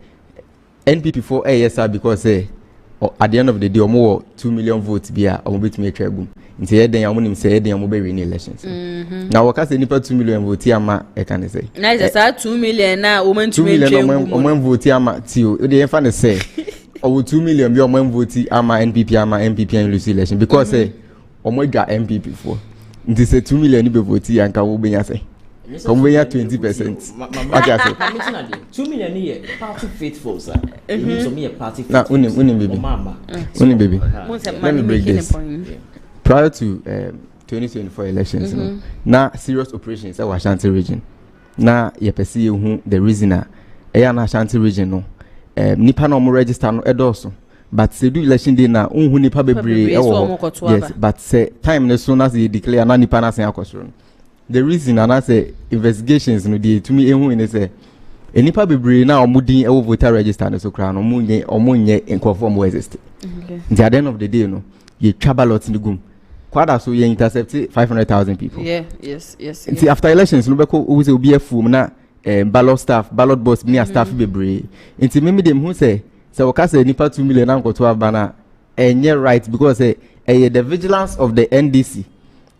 NPP for ASR because at the end of the day more 2 million votes be a bit me tribum. Nti eden ya munim say eden ya be win elections. Now we can say nipa 2 million vote ama e can say. Na is 2 million na o man 2 million o man vote ama ti o dey fan say o 2 million be o man vote ama NPP ama MPP and lose election because omo dwa MPP for nti say 2 million be vote yanka wo benya say come we 20%. Okay, I say 2 million here party faithful sir. So me a party now unim baby. Unim baby. Let me break this. Prior to 2024 elections na serious operations at Ashanti region na ye perceive who the reason na Ashanti region no nipa na mo register no edoso but say do election day na unhu nipa bebre yes but say time na so na say declare na nipa na sen akosoro. The reason na say investigations no dey to me ehun ni say enipa bebre na omudin e voter register no so kra no omunye enkofo mo exist. Okay. At the end of the day no ye trabalot in the gum. Kwada so ye intercept 500,000 people. Yeah, yes. Until after elections no beko we say obi afum na ballot boss me staff bebre. Until me dem who say we can say nipa 2 million na nkoto abana enye right because the vigilance of the NDC.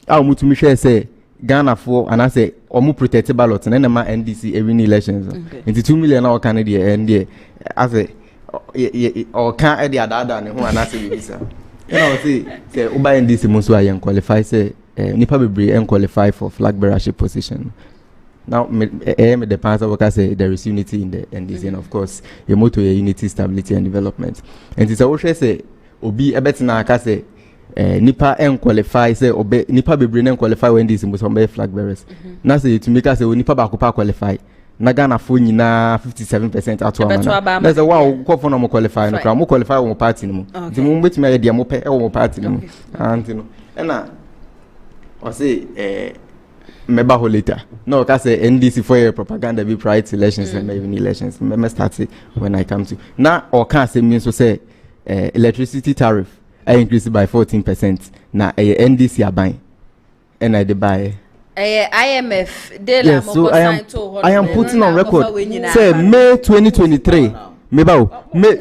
How mutumi share say Ghana for and I say omu protect ballot and then ma NDC every elections. Into 2 million na Canada and as a or can't add the other ne ho and I say visa. You know say Uba NDC most why qualify say nipa bebre and qualify for flag bearership position. Now the parts of work say there is unity in the NDC and of course your motto is unity, stability and development. And it's always say obi ebetina ka say nipa qualify say obe nipa bebre and qualify when NDC most be flag bearers. Now say to make us say nipa ba qualify na Ghana for nyina 57% atwa. That's wow ko for no qualify no mo qualify wo party no. Nti mo betimi aye dia mo pe e wo party no. Anti no. Na o say meba ho later. No ka say NDC for your propaganda be prior to elections and even elections. Me start when I come to. Now or can say mean so say electricity tariff I increased by 14%. Na NDC aban. And I dey buy IMF yes, so I am putting on record say May 2023 mebao May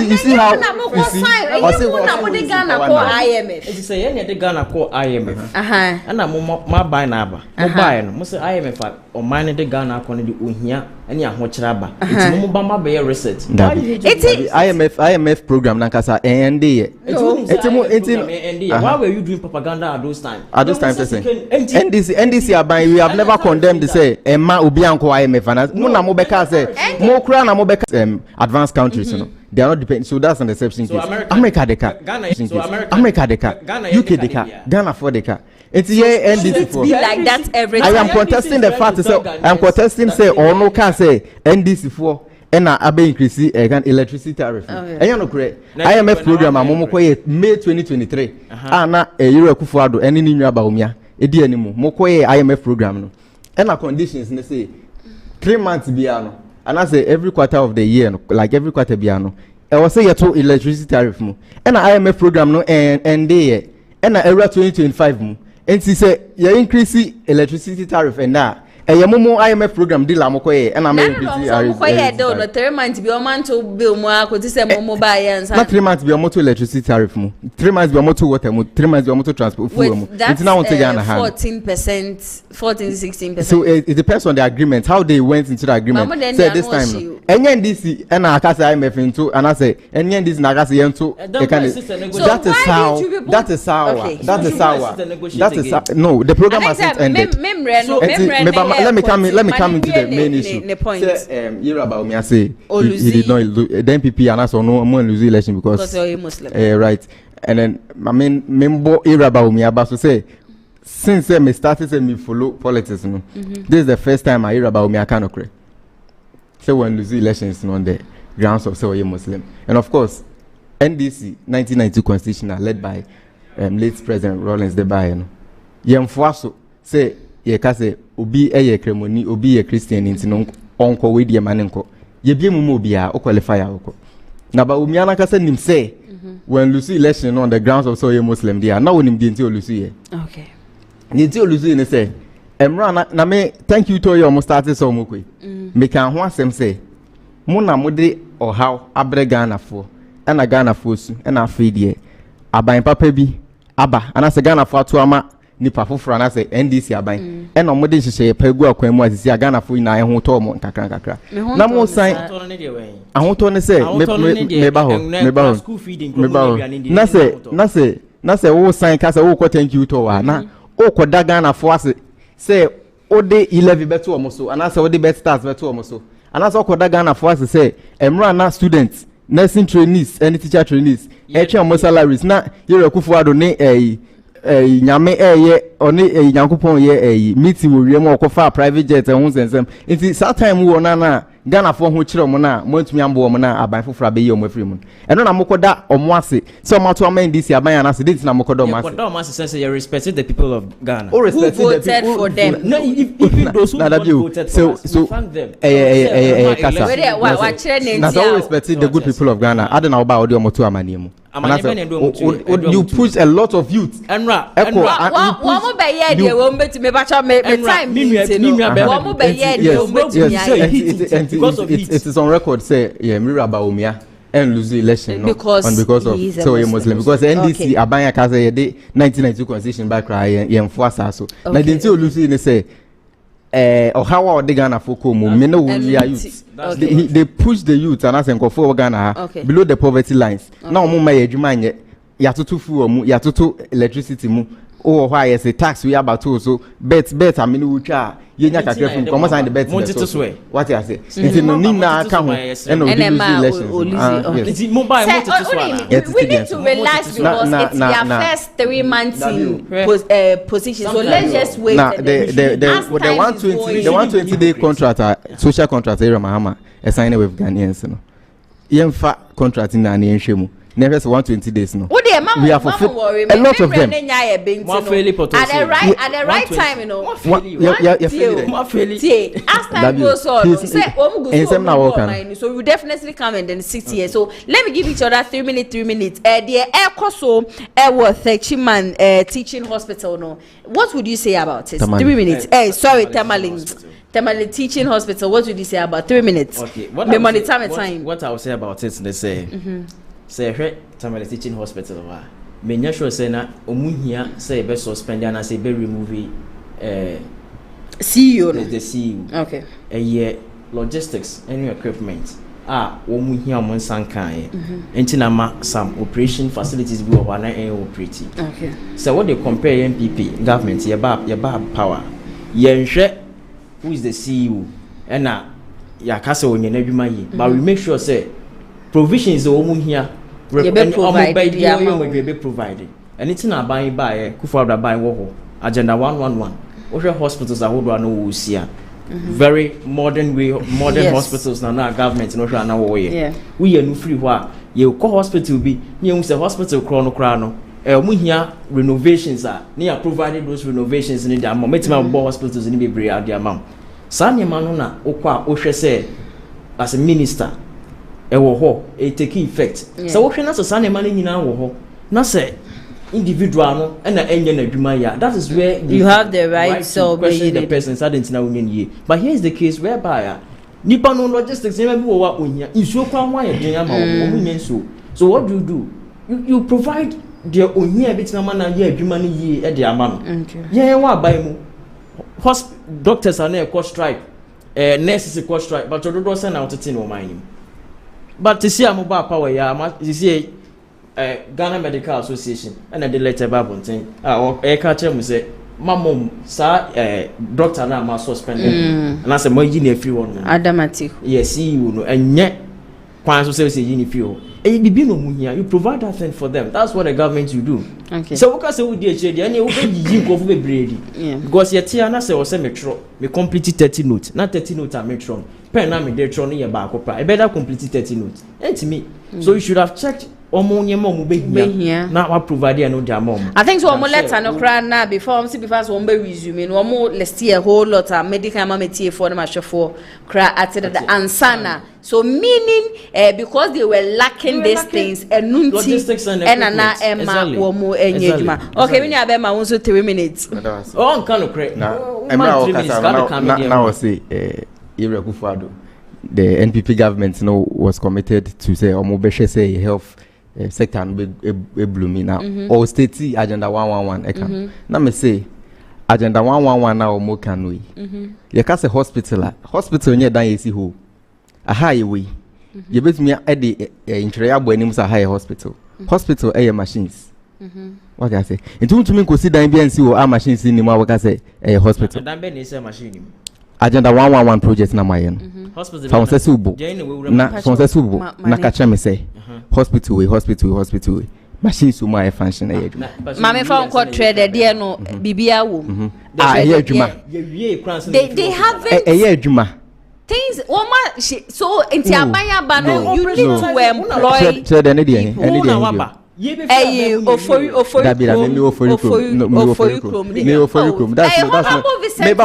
you see how you see I say what Ghana call IMF you say any Ghana call IMF and my buy na aba mo buy no mo say IMF o man de Ghana call the ohia any ahokyere aba enti mo ba ma be research IMF program na kasa ND why were you doing propaganda at those times NDC aban we have never condemned to say emma obi anko IMF and mo na mo beka say mo kura na mo beka advanced countries you know they are not dependent so that's an exception case America deka America deka UK deka Ghana for deka it's here NDC for like that every time I am contesting the fact say I am contesting say or no can say NDC for and abe increase electricity tariff and you know correct IMF program amomo koye May 2023 na euro kufuado eni ni nwa Bawumia edi animu mo koye IMF program no and na conditions they say 3 months bia no and I say every quarter of the year no, like every quarter bia no I was say yeto electricity tariff mo and IMF program no and dey and na era 2025 mo and say you increase electricity tariff and na momo IMF program deal amokoye and am increase no 3 months be o man to bill mo akoti say momo buy and na 3 months be o moto electricity tariff mo 3 months be o moto water mo 3 months be o moto transport fuel mo it's now on Ghana 14% so it depends on the agreement how they went into the agreement say this time no NDC and I can say IMF into and I say NDC na can say into that is how no the program hasn't ended let me come into the main issue. Say Bawumia say he did not the MPP and also no more lose election because you're Muslim. Right. And then I mean member Bawumia but so say since me started say me follow politics no. This is the first time I hear Bawumia can occur. Say when lose elections on the grounds of say you're Muslim. And of course NDC 1992 constitution led by late President Rawlings de Baye no. Yemfoaso say ye ka say obi eye kremoni obi ye Christian nti no onko we die manenko ye bie mu obi a o qualify a oko na Bawumia na kasa nim say when Lucy election on the grounds of so you Muslim there now when him dey Lucy okay ni ti Lucy ne say emra na me thank you to you almost started so mokwe me kan ho asem say mo na mo de ohaw abre Ghana fo na Ghana fo su na afi de aban papa bi aba ana se Ghana fo ato ama nipa foforo na se NDC aban na mo de hihye pagu akwan mu asisi Ghana fo na ho to mo nkakra na mo san ahoto ne se me ba ho na se wo san ka se wo ko thank you to wa na o ko da Ghana fo ase se o de 11 beto o mo so ana se o de bet stars beto o mo so ana se o ko da Ghana fo ase se emra na students nursing trainees and teacher trainees e mo salaries na yere kufu ado ne nyame ye oni nyankopon ye meeting wo wiem okofa private jet ehun sensem nti that time wo na Ghana fo ho kire mo na mo ntumi ambo mo na aban fofora be ye o mafiri mu eno na mokoda omo ase so mo to aman DC aban ana se date na mokoda omo ase say you respect the people of Ghana who voted for them no if those who voted for so thank them kasa wa kire ne na so respect the good people of Ghana ade na oba ode omo to amani mu you push a lot of youth enra wo mo be ye de wo mbetime ba cha me time wo mo be ye de wo mbetime because it is on record say Bawumia and lose the election because of so you Muslim because NDC abanya ka say the 1992 constitution by cry ye enforce so na the until lose ni say how the Ghana for come me no youth they push the youth and as for Ghana below the poverty lines now mo may adwuma nye ya tutu fu mu ya tutu electricity mu o why is a tax we about to so bet I mean we try yenya kakra from come sign the bet what you say it's no ni na aka ho and no it's mobile we need to relax because it's their first 3 months in position so let's just wait the 120 day contract social contract area Mahama sign with Ghanaians no yemfa contract na na enhwemu never 120 days no we are fulfilled a lot of them at the right time you know as time goes on say so we definitely come and then 6 years so let me give each other 3 minutes the air so worth Chiman teaching hospital no what would you say about it 3 minutes sorry Tamale teaching hospital what would you say about 3 minutes okay me monitor my time what I will say about it they say say Tamale teaching hospital wa menya sure say na omuhia say be suspend and say be remove CEO no the CEO okay logistics and equipment omuhia mon sankan enti na ma some operation facilities bi wa na operate okay so what they compare MPP government ye ba power yenhwe who is the CEO and ya kasa onye na adwuma yi but we make sure say provisions omuhia provided and it's na buy kufa buy wo agenda 111 we hospitals are hold no wo sia very modern hospitals na government no hwa na wo ye we ye no free ho a ye ko hospital bi ne hu say hospital kro no omuhia renovations ne ya provided those renovations in the amount metima bo hospitals ni bebre ade amount sanye manu na okwa ohwe say as a minister ewo ho take effect so wo hwe na so sanye manu nyina wo ho na say individual no na enye na adwuma ya that is where you have the right so be the person sadent na wonye ye but here is the case whereby nipa no logistics ema bi wo wa ohia isuo kwa ho ayedin ama wo munye so what do you provide the ohia bitima ma na ye adwuma no ye de ama no ye wa bai mu doctors are na strike nurses strike but do say na otete no man nim but to see amoba power ya ma see Ghana Medical Association and the letter babonten catch mu say mamom sa doctor na ma suspended and I say mo yi na free one adamati yes you no enye kwan so say yi ni free o bibi no mu hia you provide that thing for them that's what the government you do okay so we can say we dey che dey na we yi nkofu bebredi because ye tia na say o say metro me complete 30 note na 30 note a metro pen na me dey tro no ye ba akopra e better complete 30 note enti me so you should have checked omo nyema omo behia na wa provide no dia mom. I think so omo letter no cry na before omo be resume no omo list a whole lot of medical mamety for them for cry at the ansana. So meaning because they were lacking these things logistics and na emma omo enyejuma. Okay, we need ma won so 3 minutes. Oh, kan no cry. Now say Ira Kufuado, the NPP government was committed to say omobeshe say health sector and be blooming now. Or state agenda 111 now me say agenda 111 now mo can we. You can say hospital near dan yesi ho. A high way. You bet me at the interior names a high hospital. Hospital air machines. What can I say? It won't mean consider MBNC or our machines in the Mawaka say a hospital. Machine. Agenda 111 project na mayen. Hospital. From Sesubo. Na from Sesubo. Na kacha me say. Hospital way. Machines to my function e adwuma. Mama fa nko trade there no bibia wo. E adwuma. They have adwuma. Things so inti abanya ba no you need to employ trade any there. Ofori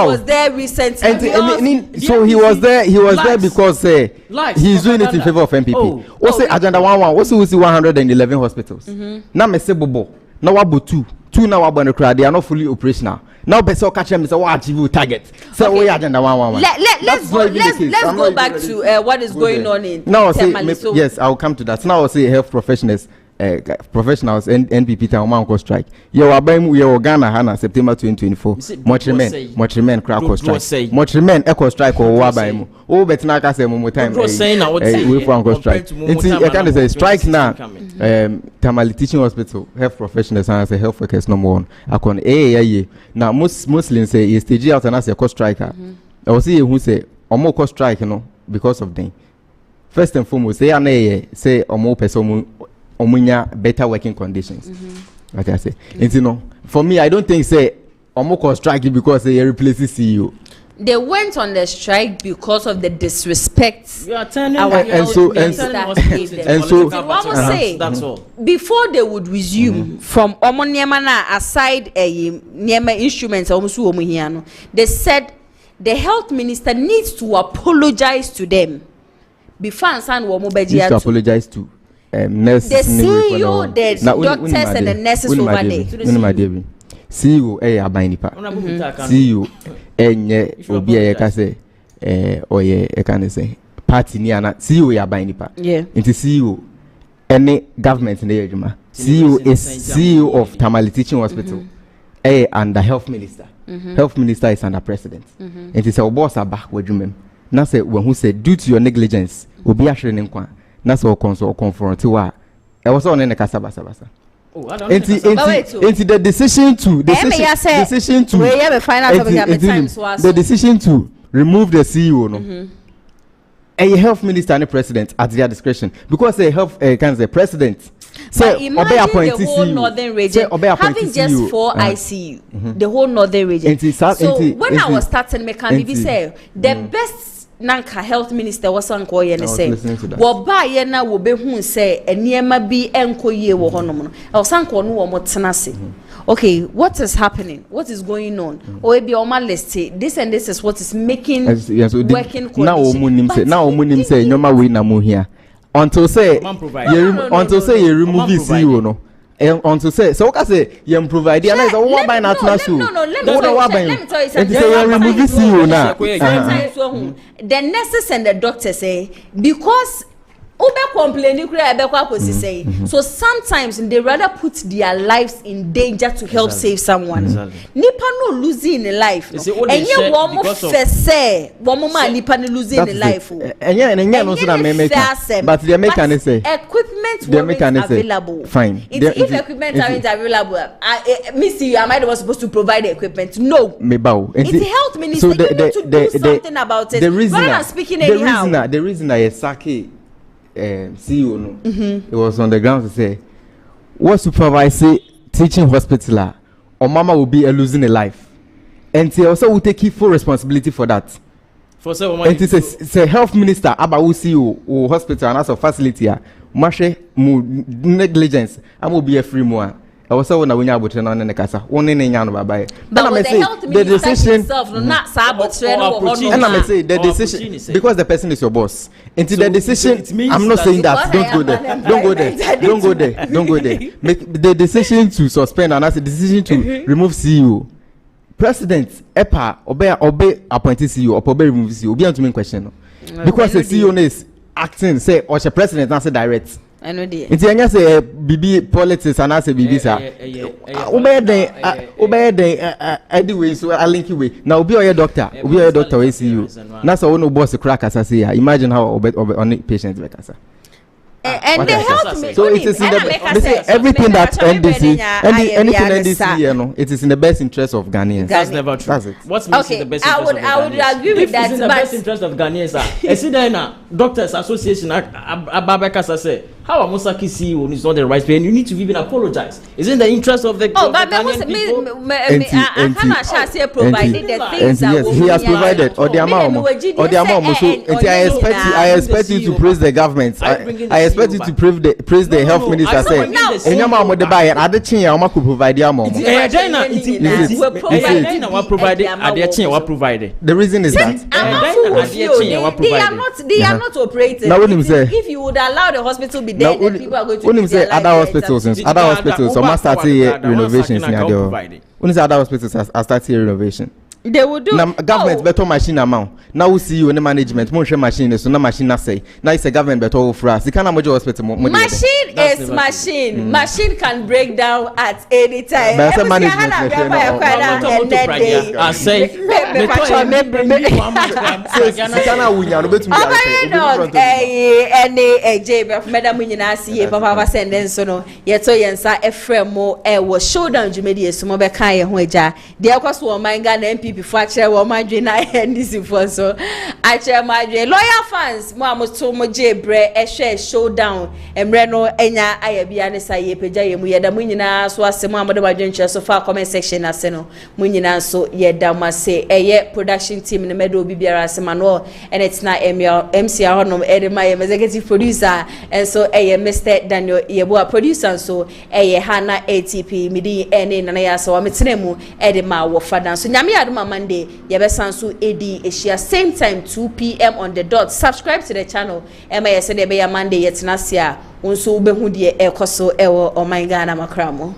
was there recently. So he was there because he's doing it in favor of MPP. What's the agenda 11? What's the 111 hospitals? Now me say bobo. Now what two now what the crowd they are not fully operational. Now better catch them say what achieve target. So we agenda 111. Let's go back to what is going on in Temali. Yes, I'll come to that. Now I'll say health professionals and NPP town man go strike. You are by you Ghana Hana September 2024. Motrimen crack strike. Motrimen echo strike or wabaimo. Oh, but now I say more time. We for go strike. I can say strike now. Tamale Teaching Hospital health professionals and say health workers number 1. I can now most Muslims say is stage out and as a cost striker. I will see who say omo cost strike because of them. First and foremost, they are say omo person omunya better working conditions. What I say. And for me, I don't think say Omoko strike because they replace the CEO. They went on the strike because of the disrespect. You are turning and so that's all. Before they would resume from Omoniamana aside Niema instruments they said the health minister needs to apologize to them. Before Ansan needs to apologize to nurses, the CEO, the doctors and the nurses over there. CEO abanipa. CEO enye obi kase oye can say party ni ana CEO abanipa. Yeah. Into CEO any government in the ejuma. CEO is CEO of Tamale Teaching Hospital. And the health minister. Health minister is under president. It is our boss are back with you. Now say when who said due to your negligence, will be assuring in kwa. That's all console confront wa. I was on in the Casabasa. Oh, I don't into the decision to remove the CEO a health minister and the president at their discretion because a health can say president. So imagine the whole northern region having just 4 ICU, the whole northern region. So when I was starting, me can be say the best nanka health minister was anko ye ne say wo ba ye na wo be hu say eniema bi enko ye wo honom no e sanko no wo motena se. Okay, what is happening? What is going on? Or be on my list. This and this is what is making working condition. Now omunim say nyoma we na mo here until say you remove the CEO no. Until say so what say you provide and is what buy na tnasu. No, let me tell you something. You remove the CEO now. The nurses and the doctors say because Ube complaining say so sometimes they rather put their lives in danger to help save someone. Nipa no losing in life. And you want say nipa no losing in life. But the American say equipment weren't available. Fine. If equipment aren't available, am I the one supposed to provide the equipment? No. It's the health minister. You need to do something about it. Rather than speaking anyhow. The reason I Saki CEO no, it was on the ground to say, what supervise teaching hospital or mama will be losing a life, and they also will take full responsibility for that. For so and it say health minister about CEO or hospital and also facility mahwe mu negligence am be a free mu a I was so na wonya abotre na ne kasa won ne nya no baba but the decision not sabotre no and I say the decision because the person is your boss until the decision I'm not saying that don't go there make the decision to suspend and as a decision to remove CEO president EPA obey appointed CEO or obey remove CEO be to me question no because the CEO is acting say or the president not say direct I know the nti anya say bibi politics and as bibi sa obey den anyway so I link you way now obi oye doctor we see you na so no boss crack as say imagine how on patient be kasa and they help me so it is in the everything that NDC anything NDC you know it is in the best interest of Ghanaians. That's never true. That's it. What's okay, in the best interest of Ghanaians? I would agree with that, in the best interest of Ghanaians I see there na doctors association Ababeka say how Amusaki CEO is not the right way and you need to even apologize. Is in the interest of the but I cannot say provided the things that he has provided or the amount so I expect you to praise the government. I expect you to praise the health minister say enyama mo de buy ade chin ya o could provide ya mo the reason is that they are not operating. If you would allow the hospital be there then people are going to when say other hospitals so must start renovations in there when say other hospitals are starting renovation they will do government better machine amount now we see you in the management mo share machine so na machine na say now it's a government better for us the kind of hospital machine is machine can break down at any time but say management I say kana wunya no betumi madam nyina see papa send so no yeto yensa efremo was showdown jumedi esumo be kan ye ho agya de akwaso o man ga na MP before actually wo madwe na NDC for so actually madwe loyal fans mo amoto mo jebre ehwe showdown emre no enya ayabia ne saye pagya ye mu yeda mu nyina so asem amode madwe nche so fa comment section ase no mu nyina so yeda mase eye production team ne medo bibiara asema no and it's na MC honom edema ye executive producer and so eye Mr Daniel yebo producer so eye Hana ATP midi ene na ya so ametenemu edema wo fadan so nyame adoma Monday yebesanso edi eshia same time 2 p.m. on the dot. Subscribe to the channel ema yesede be ya Monday yetenasia unso ubehu de ekoso ewo Ghana makramo.